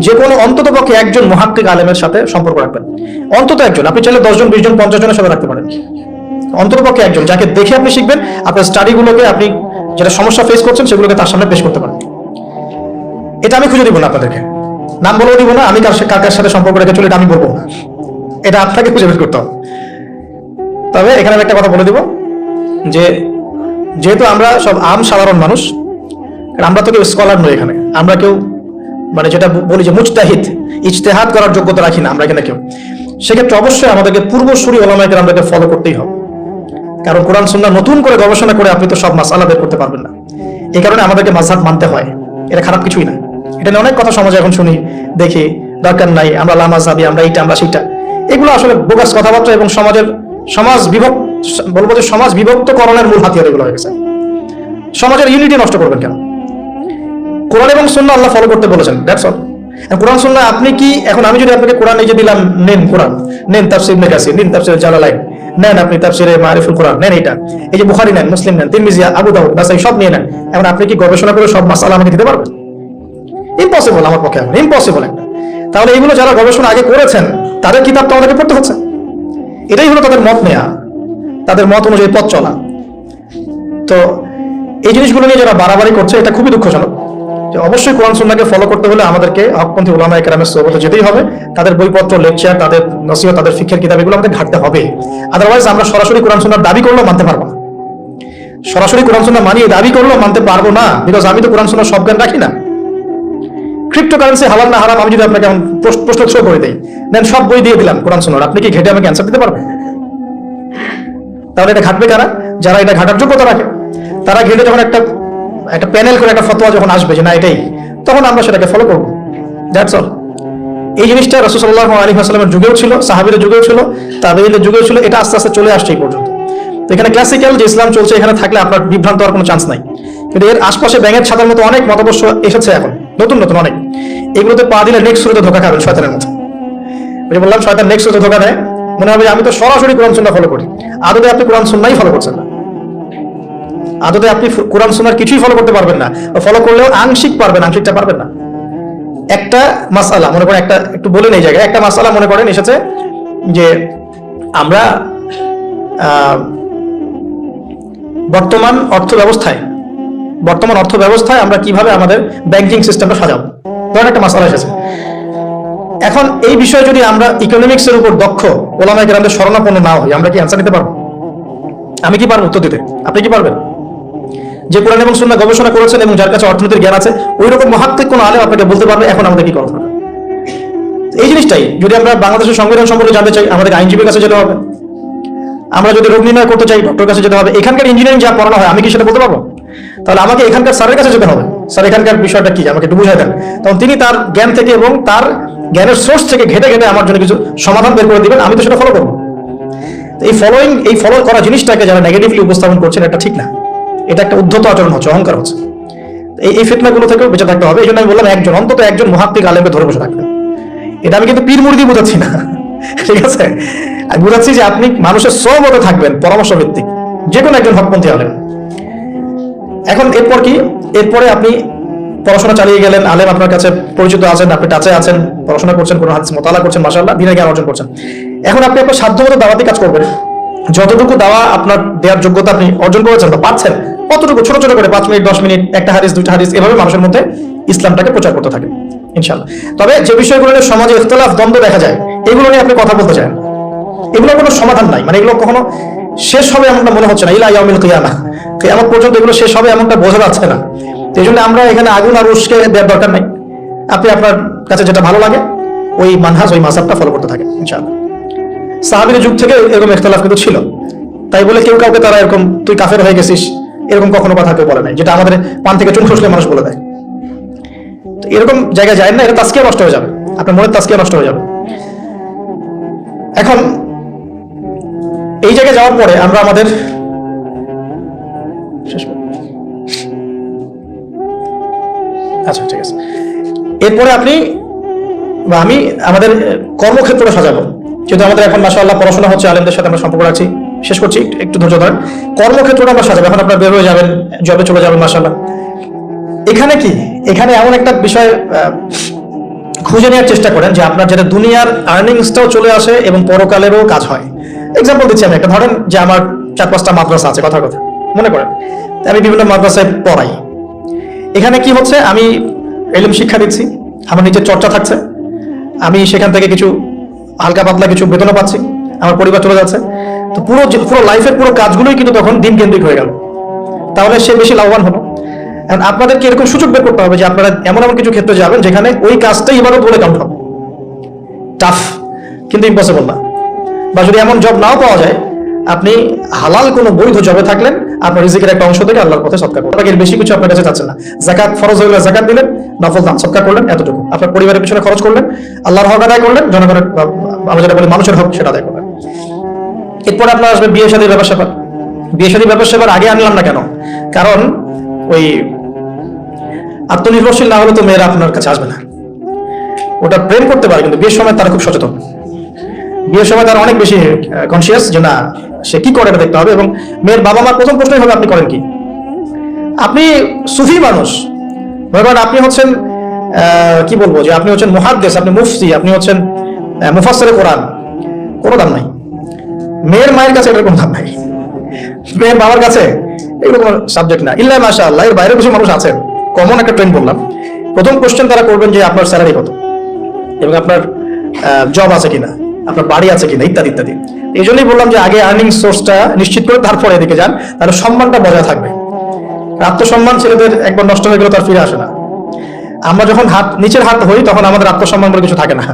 যে কোনো অন্তত পক্ষে একজন মুহাক্কিক আলেমের সাথে সম্পর্ক রাখবেন। অন্তত একজন, আপনি চাইলে 10 জন, 20 জন, 50 জনের সাথে রাখতে পারেন। অন্তত পক্ষে একজন, যাকে দেখে আপনি শিখবেন, আপনার স্টাডিগুলোকে, আপনি যেটা সমস্যা ফেস করছেন সেগুলোকে তার সামনে পেশ করতে পারেন। এটা আমি খুঁজে দিব না আপনাদেরকে, নাম বলেও দিব না, আমি কার সাথে সম্পর্ক রেখে চলে এটা আমি বলবো না, এটা আপনাকে খুঁজে বের করতে হবে। তবে এখানে আমি একটা কথা বলে দিব, যেহেতু আমরা সব সাধারণ মানুষ, আমরা তো কেউ স্কলার নই এখানে, আমরা কেউ মানে যেটা বলি যে মুজতাহিদ, ইজতেহাদ করার যোগ্যতা রাখি না আমরা এখানে কেউ। সেক্ষেত্রে অবশ্যই আমাদেরকে পূর্বসূরি ওলামায়ে কেরামদেরকে ফলো করতেই হবে, কারণ কোরআন সুন্নাহ নতুন করে গবেষণা করে আপনি তো সব মাসআলা বের করতে পারবেন না। এই কারণে আমাদেরকে মাযহাব মানতে হয়, এটা খারাপ কিছুই না। এটা নিয়ে অনেক কথা সমাজে এখন শুনি, দেখি, দরকার নাই, আমরা লা মাযহাবী, আমরা এইটা, আমরা সেইটা। এগুলো আসলে বোগাস কথাবার্তা এবং সমাজ বিভক্তকরণের মূল হাতিয়ার এগুলো হয়ে গেছে। সমাজের ইউনিটি নষ্ট করবেন কেন? কোরআন এবং সুন্নাহ আল্লাহ ফলো করতে বলেছেন, দ্যাটস অল। কোরআন সুন্নাহ আপনি কি এখন, আমি যদি আপনাকে কোরআন এই যে দিলাম, নেন কোরআন, নেন তাফসীর ইবনে কাসির, নেন তাফসীর জালালাইন, নেন আপনি তাফসীরে মারিফুল কোরআন, নেন এটা, এই যে বুখারী নেন, মুসলিম নেন, তিরমিজি, আবু দাউদ, নাসাই সব নিয়ে নেন, এখন আপনি কি গবেষণা করে সব মাসআলা আমাকে দিতে পারবেন? ইম্পসিবল, আমার পক্ষে এখন ইম্পসিবল একটা। তাহলে এগুলো যারা গবেষণা আগে করেছেন তাদের কিতাব তো আমাদেরকে পড়তে হচ্ছে। এটাই হলো তাদের মত নেয়া, তাদের মত অনুযায়ী পথ চলা। তো এই জিনিসগুলো নিয়ে যারা বাড়াবাড়ি করছে এটা খুবই দুঃখজনক। যে অবশ্যই কোরআন সুন্নাহকে ফলো করতে হলে আমাদেরকে হকপন্থী উলামায়ে কেরামের সোহবতে যেতেই হবে, তাদের বইপত্র, লেকচার, তাদের নসিহত, তাদের ফিকহের কিতাব এগুলো আমাদের ঘাটতে হবে। আদারওয়াইজ আমরা সরাসরি কোরআন সুন্নাহর দাবি করলেও মানতে পারবো না। সরাসরি কোরআন সুন্নাহ মানিয়ে দাবি করলেও মানতে পারবো না, বিকজ আমি তো কোরআন সুন্নাহর সব জ্ঞান রাখি না। ক্রিপ্টোকারেন্সি হালাল না হারাম আমি যদি আপনাকে প্রশ্ন থ্রো করে দিই, দেন সব বই দিয়ে দিলাম কোরআন সুন্নাহর, আপনি কি ঘেটে আমাকে অ্যান্সার দিতে পারবেন? তাহলে এটা ঘাটবে কারা? যারা এটা ঘাটার যোগ্যতা রাখে। তারা ঘেটে যখন একটা প্যানেল করে একটা ফতোয়া যখন আসবে যে না এটাই, তখন আমরা সেটাকে ফলো করবো। That's all. এই জিনিসটা রাসূল সাল্লাল্লাহু আলাইহি ওয়াসাল্লামের যুগেও ছিল, সাহাবীদের যুগেও ছিল, তাবেঈদের যুগেও ছিল, এটা আস্তে আস্তে চলে আসছে এই পর্যন্ত। তো এখানে ক্লাসিক্যাল যে ইসলাম চলছে এখানে থাকলে আপনার বিভ্রান্ত হওয়ার কোনো চান্স নাই। কিন্তু এর আশপাশে ব্যাঙের ছাতার মতো অনেক মতাদর্শ এসেছে এখন, নতুন নতুন অনেক। এগুলোতে পা দিলে নেক্সট শুরুতে ধোকা খাবেন শয়তানের মতো। ওই যে বললাম শয়তান নেক্সট শুরুতে ধোকা দেয়, মনে হবে আমি তো সরাসরি কোরআন সুন্নাহ ফলো করি। আদতে আপনি কোরআন সুন্নাহই ফলো করছেন না। আদতে আপনি কোরআন সুন্নাহর কিছুই ফলো করতে পারবেন না, ফলো করলেও আংশিক পারবেন, আংশিকটা পারবেন না। একটা মাসআলা মনে করেন, একটু বলেন এই জায়গায়, একটা মাসআলা মনে করেন এসেছে যে আমরা বর্তমান অর্থ ব্যবস্থায় আমরা কিভাবে আমাদের ব্যাংকিং সিস্টেমটা সাজাবো, ধরেন একটা মাসআলা এসেছে। এখন এই বিষয়ে যদি আমরা ইকোনমিক্স এর উপর দক্ষ ওলামায়ে কেরামদের শরণাপন্ন না হই, আমরা কি অ্যান্সার দিতে পারবো? আমি কি পারবো উত্তর দিতে? আপনি কি পারবেন? যে কোরআন এবং সুন্নাহ গবেষণা করেছেন এবং যার কাছে অর্থনীতির জ্ঞান আছে, ওই রকম মুহাক্কিক কোন আলেম আপনাকে বলতে পারবে এখন আমাদের কি করা হবে। এই জিনিসটাই যদি আমরা বাংলাদেশের সংবিধান সম্পর্কে জানতে চাই, আমাদের আইনজীবীর কাছে যেতে হবে। আমরা যদি রোগ নির্ণয় করতে চাই, ডক্টর কাছে যেতে হবে। এখানকার ইঞ্জিনিয়ারিং যা পড়ানো হয় আমি কি সেটা বলতে পারবো? তাহলে আমাকে এখানকার স্যারের কাছে যেতে হবে। স্যার এখানকার বিষয়টা কি আমাকে একটু বুঝাই দেন। তখন তিনি তার জ্ঞান থেকে এবং তার জ্ঞানের সোর্স থেকে ঘেটে ঘেটে আমার জন্য কিছু সমাধান বের করে দিবেন, আমি তো সেটা ফলো করবো। এই ফলো করা জিনিসটাকে যারা নেগেটিভলি উপস্থাপন করছেন এটা ঠিক না। এটা একটা উদ্ধত আচরণ হচ্ছে, অহংকার হচ্ছে। এই ফিতনাগুলো থেকেও বেঁচে থাকতে হবে। এই জন্য আমি বললাম অন্তত একজন মুহাক্কিক আলেমকে ধরে বসে থাকবেন। এটা আমি কিন্তু পীর মুরিদি বোঝাচ্ছি না, ঠিক আছে? আমি বোঝাচ্ছি যে আপনি মানুষের সোহবতে থাকবেন, পরামর্শ ভিত্তিক, যে কোনো একজন হকপন্থী আলেম। এখন এরপর কি? এরপরে আপনি পড়াশোনা চালিয়ে গেলেন, আলেম আপনার কাছে পরিচিত আছেন, আপনি টাচে আছেন, পড়াশোনা করছেন, কোনো হাদিস মুতালা করছেন, মাশাআল্লাহ দ্বীনের জ্ঞান অর্জন করছেন। এখন আপনি আপনার সাধ্যমতো দাওয়াতি কাজ করবেন। যতটুকু দাওয়া আপনার দেওয়ার যোগ্যতা আপনি অর্জন করেছেন বা পাচ্ছেন, কতটুকু ছোট ছোট করে 5 মিনিট 10 মিনিট, একটা হাদিস 2টা হাদিস, এভাবে মানুষের মধ্যে ইসলামটাকে প্রচার করতে থাকেন ইনশাআল্লাহ। তবে যে বিষয়গুলো নিয়ে সমাজে ইখতিলাফ, দ্বন্দ্ব দেখা যায়, এগুলো নিয়ে আপনি কথা বলতে চান, এগুলোর কোনো সমাধান নাই, মানে এগুলো কখনো শেষ হবে এমনটা মনে হচ্ছে না। ইলা ইয়াউমিল কিয়ামাহ, কিয়ামত পর্যন্ত এগুলো শেষ হবে এমনটা বোঝা যাচ্ছে না। এই জন্য আমরা এখানে আগুন আর উস্কে দেওয়ার দরকার নাই। আপনি আপনার কাছে যেটা ভালো লাগে ওই মানহাজ, ওই মাযহাবটা ফলো করতে থাকেন ইনশাআল্লাহ। সাহাবীদের যুগ থেকে এরকম ইখতিলাফ কিন্তু ছিল, তাই বলে কেউ কাউকে তারা এরকম তুই কাফের হয়ে গেছিস এরকম কখনো কথা কেউ বলে নাই, যেটা আমাদের পান থেকে চুন খসলে মানুষ বলে দেয়। তো এরকম জায়গায় যায় না, এটা তাসকিয়া নষ্ট হয়ে যাবে, আপনার মনের তাসকিয়া নষ্ট হয়ে যাবে। এখন এই জায়গায় যাওয়ার পরে আমরা আমাদের আচ্ছা ঠিক আছে, এরপরে আপনি বা আমি আমাদের কর্মক্ষেত্রটা সাজাবো। যেহেতু আমাদের এখন মাশাআল্লাহ পড়াশোনা হচ্ছে, আলেমদের সাথে আমরা সম্পর্ক রাখছি, শেষ করছি, একটু ধৈর্য ধরেন। কর্মক্ষেত্রটা আমরা সাজাবো। এখন আপনার বের হয়ে যাবেন, জবে চলে যাবেন মাশাআল্লাহ। এখানে কি, এখানে এমন একটা বিষয় খুঁজে নেওয়ার চেষ্টা করেন যে আপনার যাতে দুনিয়ার আর্নিংসটাও চলে আসে এবং পরকালেরও কাজ হয়। এক্সাম্পল দিচ্ছি আমি একটা, ধরেন যে আমার 4-5টা মাদ্রাসা আছে, কথার কথা মনে করেন, আমি বিভিন্ন মাদ্রাসায় পড়াই। এখানে কি হচ্ছে, আমি ইলম শিক্ষা দিচ্ছি, আমার নিজের চর্চা থাকছে, আমি সেখান থেকে কিছু হালকা পাতলা কিছু বেতনও পাচ্ছি, আমার পরিবার চলে যাচ্ছে। তো পুরো লাইফের পুরো কাজগুলোই কিন্তু তখন দিন কেন্দ্রিক হয়ে গেল, তাহলে সে বেশি লাভবান হলো। এখন আপনাদেরকে এরকম সুযোগ বের করতে হবে যে আপনারা এমন এমন কিছু ক্ষেত্রে যাবেন যেখানে ওই কাজটাই ইবাদত বলে কাউন্ট হবে। টাফ কিন্তু ইম্পসিবল না। বা যদি এমন জব নাও পাওয়া যায়, আপনি হালাল কোনো বৈধ জবে থাকলেন, আপনার রিজিকের একটা অংশ থেকে আল্লাহর পথে সদকা করবেন। এর বেশি কিছু আপনার কাছে চাচ্ছেন না। যাকাত ফরজ হইলে যাকাত দিলেন, নফল দান সদকা করলেন, এতটুকু। আপনার পরিবারের পিছনে খরচ করলেন, আল্লাহর হক আদায় করলেন, জনগণের আমরা যেটা বলি মানুষের হক সেটা আদায় করলেন। এরপর আপনার আসবে বিয়ে শাদীর ব্যাপার স্যাপার। বিয়ে শাদীর ব্যাপার স্যাপার আগে আনলাম না কেন? কারণ ওই আত্মনির্ভরশীল না হলে তো মেয়েরা আপনার কাছে আসবে না। ওটা প্রেম করতে পারে, কিন্তু বিয়ের সময় তারা খুব সচেতন। বিয়ের সময় তারা অনেক বেশি কনসিয়াস যে না সে কি করে এটা দেখতে হবে। এবং মেয়ের বাবা মার প্রথম প্রশ্নই হবে আপনি করেন কি। আপনি সুফি মানুষ, মনে করেন আপনি হচ্ছেন কি বলবো যে আপনি হচ্ছেন মুহাদ্দিস, আপনি মুফতি, আপনি হচ্ছেন মুফাসসিরে কোরআন, কোনো দাম নাই। মেয়ের মায়ের কাছে এটার কোনো দাম নাই, মেয়ের বাবার কাছে এগুলো কোনো সাবজেক্ট না। ইল্লা মাশাআল্লাহ, এর বাইরে কিছু মানুষ আছেন, কমন একটা ট্রেন্ড বললাম। প্রথম কোশ্চেন তারা করবেন যে আপনার স্যালারি কত, এবং আপনার জব আছে কিনা, আপনার বাড়ি আছে কিনা, ইত্যাদি ইত্যাদি। এই জন্যই বললাম যে আগে আর্নিং সোর্সটা নিশ্চিত করে তারপরে এদিকে যান, তাহলে সম্মানটা বজায় থাকবে। আত্মসম্মান ছেলেদের একবার নষ্ট হয়ে গেলে তার ফিরে আসে না। আমরা যখন নিচের হাত হই তখন আমাদের আত্মসম্মান বলে কিছু থাকে না।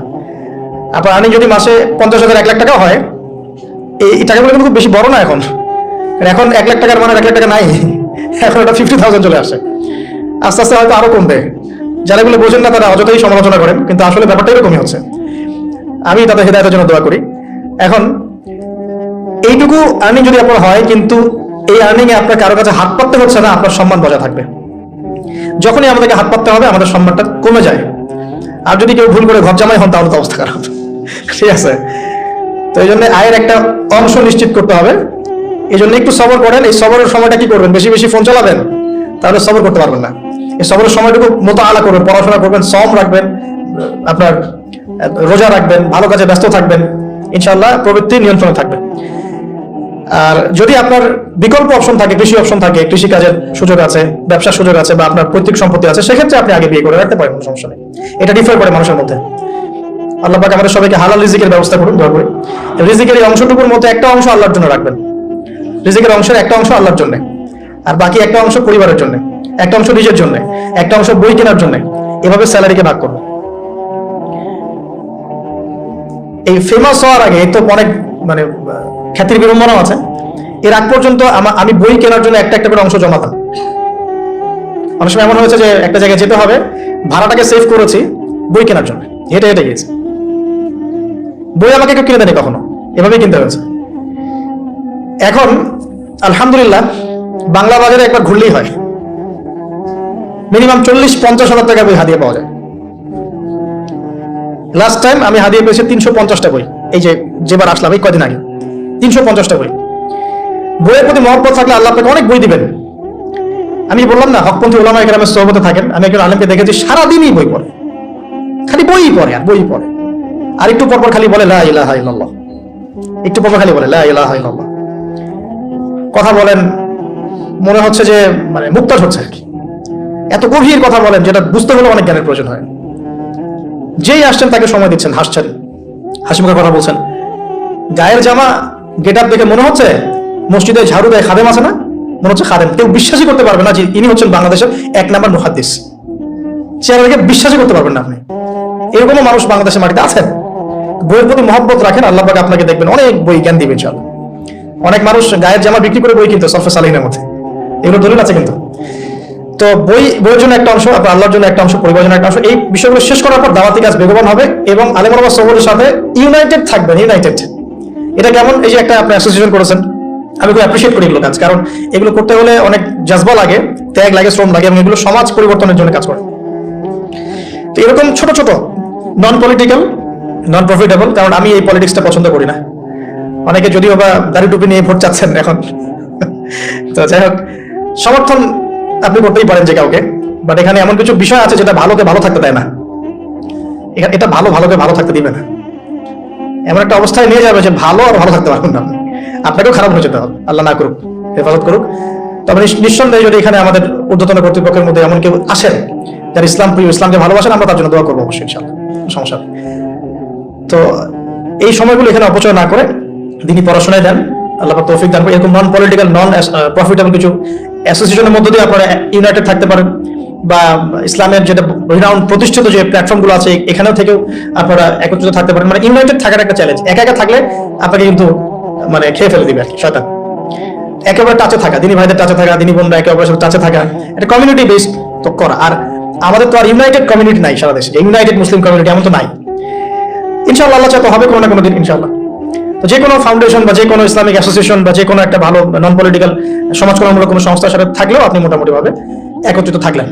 আপনার আর্নিং যদি মাসে 50,000 1 লাখ টাকা হয়, এই টাকাগুলো কিন্তু খুব বেশি বড় না এখন। এখন 1 লাখ টাকার মানে 1 লাখ টাকা নাই, এখন এটা 50,000 চলে আসে। আস্তে আস্তে হয়তো আরো কমবে। যারা এগুলো বোঝেন না তারা অযথাই সমালোচনা করেন, কিন্তু আসলে ব্যাপারটা এরকমই হচ্ছে। আমি তাদের হেদায়েতের জন্য দোয়া করি। এখন এইটুকু আর্নিং যদি আপনার হয়, কিন্তু এই আর্নিং এ আপনার কারো কাছে হাত পাততে হচ্ছে না, আপনার সম্মান বজায় থাকবে। যখনই আমাদেরকে হাত পাততে হবে আমাদের সম্মানটা কমে যায়। আর যদি কেউ ভুল করে ঘর জামাই হন তাহলে তো অবস্থা খারাপ, ঠিক আছে। তো এই জন্য আয়ের একটা অংশ নিশ্চিত করতে হবে। এই জন্য একটু সবর করেন। এই সবরের সময়টা কি করবেন, বেশি বেশি ফোন চালাবেন, তাহলে সবর করতে পারবেন না। এই সবরের সময়টুকু মোতাআলা করবেন, পড়াশোনা করবেন, সম রাখবেন, আপনার রোজা রাখবেন, ভালো কাজে ব্যস্ত থাকবেন, ইনশাআল্লাহ প্রবৃত্তি নিয়ন্ত্রণে থাকবে। আর যদি আপনার বিকল্প অপশন থাকে, কৃষি অপশন থাকে, কৃষি কাজের সুযোগ আছে, ব্যবসার সুযোগ আছে, বা আপনার পৈতৃক সম্পত্তি আছে, সেক্ষেত্রে আপনি আগে বিয়ে করে রাখতে পারেন, কোনো সমস্যা নেই। এটা ডিফার করে মানুষের মধ্যে। আল্লাহ পাক আমাদের সবাইকে হালাল রিজিকের ব্যবস্থা করুন, দোয়া করি। রিজিকের এই অংশটুকুর মধ্যে একটা অংশ আল্লাহর জন্য রাখবেন। রিজিকের অংশের একটা অংশ আল্লাহর জন্য, আর বাকি একটা অংশ পরিবারের জন্য, একটা অংশ নিজের জন্য, একটা অংশ বই কেনার জন্য। এভাবে স্যালারিকে ভাগ করুন। এই ফেমাস হওয়ার আগে তো অনেক মানে খ্যাতির বিড়ম্বনাও আছে। এর আগ পর্যন্ত আমি বই কেনার জন্য একটা একটা করে অংশ জমাতাম। অনেক সময় এমন হয়েছে যে একটা জায়গায় যেতে হবে, ভাড়াটাকে সেভ করেছি বই কেনার জন্য, হেঁটে হেঁটে গিয়েছি। বই আমাকে কেউ কিনে দেয়নি কখনো, এভাবেই কিনতে হয়েছে। এখন আলহামদুলিল্লাহ বাংলা বাজারে একবার ঘুরলেই হয়, মিনিমাম 40-50 হাজার টাকা বই হাদিয়ে পাওয়া যায়। লাস্ট টাইম আমি হাদিয়ে পেয়েছি 350টা বই, এই যেবার আসলাম এই কদিন আগে, 350টা বই। বইয়ের প্রতি মহব্বত থাকলে আল্লাহ আপনাকে অনেক বই দিবেন। আমি বললাম না, হকপন্থী ওলামায়ে কেরামের সোহবতে থাকেন। আমি একজন আলেমকে দেখেছি সারাদিনই বই পড়ে, খালি বই পড়ে আর বই পড়ে। আর একটু পরপর খালি বলে লা ইলাহা ইল্লাল্লাহ, একটু পরপর খালি বলে লা ইলাহা ইল্লাল্লাহ। কথা বলেন মনে হচ্ছে যে মানে মুক্তার হচ্ছে আর কি। এত গভীর কথা বলেন যেটা বুঝতে হলে অনেক জ্ঞানের প্রয়োজন হয়। যেই আসছেন তাকে সময় দিচ্ছেন, হাসছেন, হাসি মুখে কথা বলছেন। গায়ের জামা গেট আপ দেখে মনে হচ্ছে মসজিদে ঝাড়ু দেয় খাদেম আছে না, মনে হচ্ছে খাদেম। কেউ বিশ্বাসই করতে পারবে না যে ইনি হচ্ছেন বাংলাদেশের 1 নাম্বার মুহাদ্দিস। চেহারা দেখে বিশ্বাসই করতে পারবেন না আপনি। এরকম মানুষ বাংলাদেশের মাটিতে আছেন। বইয়ের প্রতি মহব্বত রাখেন, আল্লাহ পাক আপনাকে দেখবেন অনেক বই জ্ঞান দিবেন ইনশাআল্লাহ। অনেক মানুষ গায়ের জামা বিক্রি করে বই কিনতো সরফে সালিহিনের মধ্যে, এগুলো দলিল আছে কিন্তু। তো বইয়ের জন্য একটা অংশ, আপনার আল্লাহর জন্য একটা অংশ, পরিবারের জন্য একটা অংশ। এই বিষয়গুলো শেষ করার পর দাওয়াতি কাজ বেগবান হবে এবং আলেম ওলামা সোহবতের সাথে ইউনাইটেড থাকবেন। ইউনাইটেড এটা কেমন, এই যে একটা আপনি অ্যাসোসিয়েশন করেছেন, আমি খুব অ্যাপ্রিশিয়েট করি এগুলো কাজ। কারণ এগুলো করতে হলে অনেক জাজবা লাগে, ত্যাগ লাগে, শ্রম লাগে, এবং এগুলো সমাজ পরিবর্তনের জন্য কাজ করে। তো এরকম ছোট ছোট নন পলিটিক্যাল, নন প্রফিটেবল, কারণ আমি এই পলিটিক্সটা পছন্দ করি না। অনেকে যদিও বা দাড়ি টুপি নিয়ে ভোট চাচ্ছেন এখন, তো যাই হোক, সমর্থন আপনি করতেই পারেন যে কাউকে, বাট এখানে এমন কিছু বিষয় আছে যেটা ভালোকে ভালো থাকতে দেয় না। এটা ভালোকে ভালো থাকতে দিবে না, এমন একটা অবস্থায় নিয়ে যাবে যে ভালো আর ভালো থাকতে পারবেন না, আপনাকেও খারাপ হয়ে যেতে হবে। আল্লাহ না করুক, হেফাজত করুক। তবে নিঃসন্দেহে যদি এখানে আমাদের ঊর্ধ্বতন কর্তৃপক্ষের মধ্যে এমন কেউ আসেন যারা ইসলাম প্রিয়, ইসলামকে ভালোবাসেন, আমরা তার জন্য দোয়া করবো অবশ্যই ইনশাআল্লাহ, সমস্যা। তো এই সময়গুলো এখানে অপচয় না করে দিনী পড়াশোনায় দেন, আল্লাহ পাক তৌফিক দান করে। এরকম নন পলিটিক্যাল, নন প্রফিটেবল কিছু অ্যাসোসিয়েশনের মধ্য দিয়ে আপনারা ইউনাইটেড থাকতে পারেন, বা ইসলামের যেটা রিনাউন্ড প্রতিষ্ঠিত যে প্ল্যাটফর্মগুলো আছে এখানেও থেকেও আপনারা একত্রিত থাকতে পারেন। মানে ইউনাইটেড থাকার একটা চ্যালেঞ্জ। একা একা থাকলে আপনাকে কিন্তু মানে খেয়ে ফেলে দিবে আর কি শয়তান। একেবারে টাচে থাকা, দিনী ভাইদের টাচে থাকা, দিনী বোনরা একে অপরের সাথে টাচে থাকা, এটা কমিউনিটি বেসড তো করা। আর আমাদের তো আর ইউনাইটেড কমিউনিটি নাই সারা দেশে, ইউনাইটেড মুসলিম কমিউনিটি এমন তো নাই। ইনশাআল্লাহ আল্লাহ চাইতে হবে কোনো না কোনো দিন ইনশাআল্লাহ। তো যে কোনো ফাউন্ডেশন বা যে কোনো ইসলামিক অ্যাসোসিয়েশন বা যে কোনো একটা ভালো নন পলিটিক্যাল সমাজকল্যাণমূলক কোনো সংস্থার সাথে থাকলেও আপনি মোটামুটি ভাবে একত্রিত থাকলেন।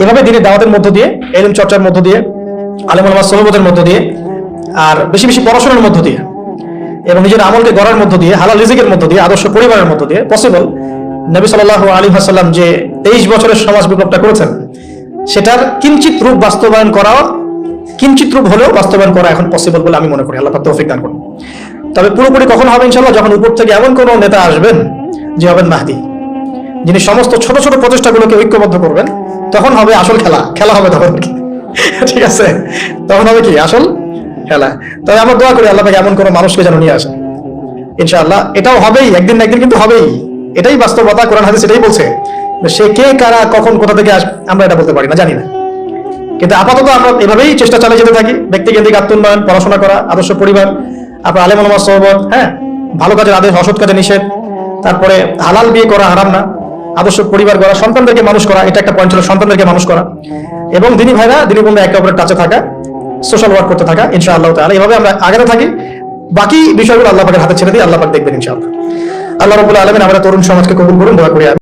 এভাবে দিনের দাওয়াতের মধ্য দিয়ে, ইলম চর্চার মধ্য দিয়ে, আলেম ওলামা সোহবতের মধ্য দিয়ে, আর বেশি বেশি পড়াশোনার মধ্য দিয়ে, এবং নিজের আমলকে গড়ার মধ্য দিয়ে, হালাল রিজিকের মধ্য দিয়ে, আদর্শ পরিবারের মধ্য দিয়ে পসিবল নবী সাল্লাল্লাহু আলাইহি ওয়াসাল্লাম যে 23 বছরের সমাজ বিপ্লবটা করেছেন সেটার কিঞ্চিত রূপ বাস্তবায়ন করা, কিঞ্চিত রূপ হলেও বাস্তবায়ন করা এখন পসিবল বলে আমি মনে করি। আল্লাহ পাক তৌফিক দান করুন। তবে পুরোপুরি কখন হবে ইনশাআল্লাহ? যখন উপর থেকে এমন কোন নেতা আসবেন যে হবেন মাহদি, যিনি সমস্ত ছোট ছোট প্রচেষ্টাগুলোকে ঐক্যবদ্ধ করবেন, তখন হবে আসল খেলা। খেলা হবে তখন, ঠিক আছে? তখন হবে কি আসল খেলা। তবে আমরা দোয়া করি আল্লাহ পাক এমন কোন মানুষকে যেন নিয়ে আসেন ইনশাআল্লাহ। এটাও হবেই, একদিন না একদিন কিন্তু হবেই, এটাই বাস্তবতা। কোরআন হাদিস এটাই বলছে। সে কে, কারা, কখন, কোথা থেকে আসবে আমরা এটা বলতে পারি না, জানি না। কিন্তু আপাতত আমরা এভাবেই চেষ্টা চালিয়ে যেতে থাকি। ব্যক্তিকেন্দ্রিক আত্মোন্নয়ন, পড়াশোনা করা, আদর্শ পরিবার, আপনার আলেম ওলামা সোহবত, হ্যাঁ, ভালো কাজের আদেশ, অসৎ কাজে নিষেধ, তারপরে হালাল বিয়ে করা, হারাম না, আদর্শ পরিবার গড়া, সন্তানদেরকে মানুষ করা, এটা একটা পয়েন্ট ছিল, সন্তানদেরকে মানুষ করা, এবং দিনী ভাইরা, দিনী বন্ধু একে অপরের কাছে থাকা, সোশ্যাল ওয়ার্ক করতে থাকা ইনশাআল্লাহ তাআলা। এইভাবে আমরা আগাতে থাকি। বাকি বিষয়গুলো আল্লাহ পাকের হাতে ছেড়ে দিই, আল্লাহ পাক দেখবেন ইনশাআল্লাহ। আল্লাহ রাব্বুল আলামিন আমাদের তরুণ সমাজকে কবুল করুন, দোয়া করি।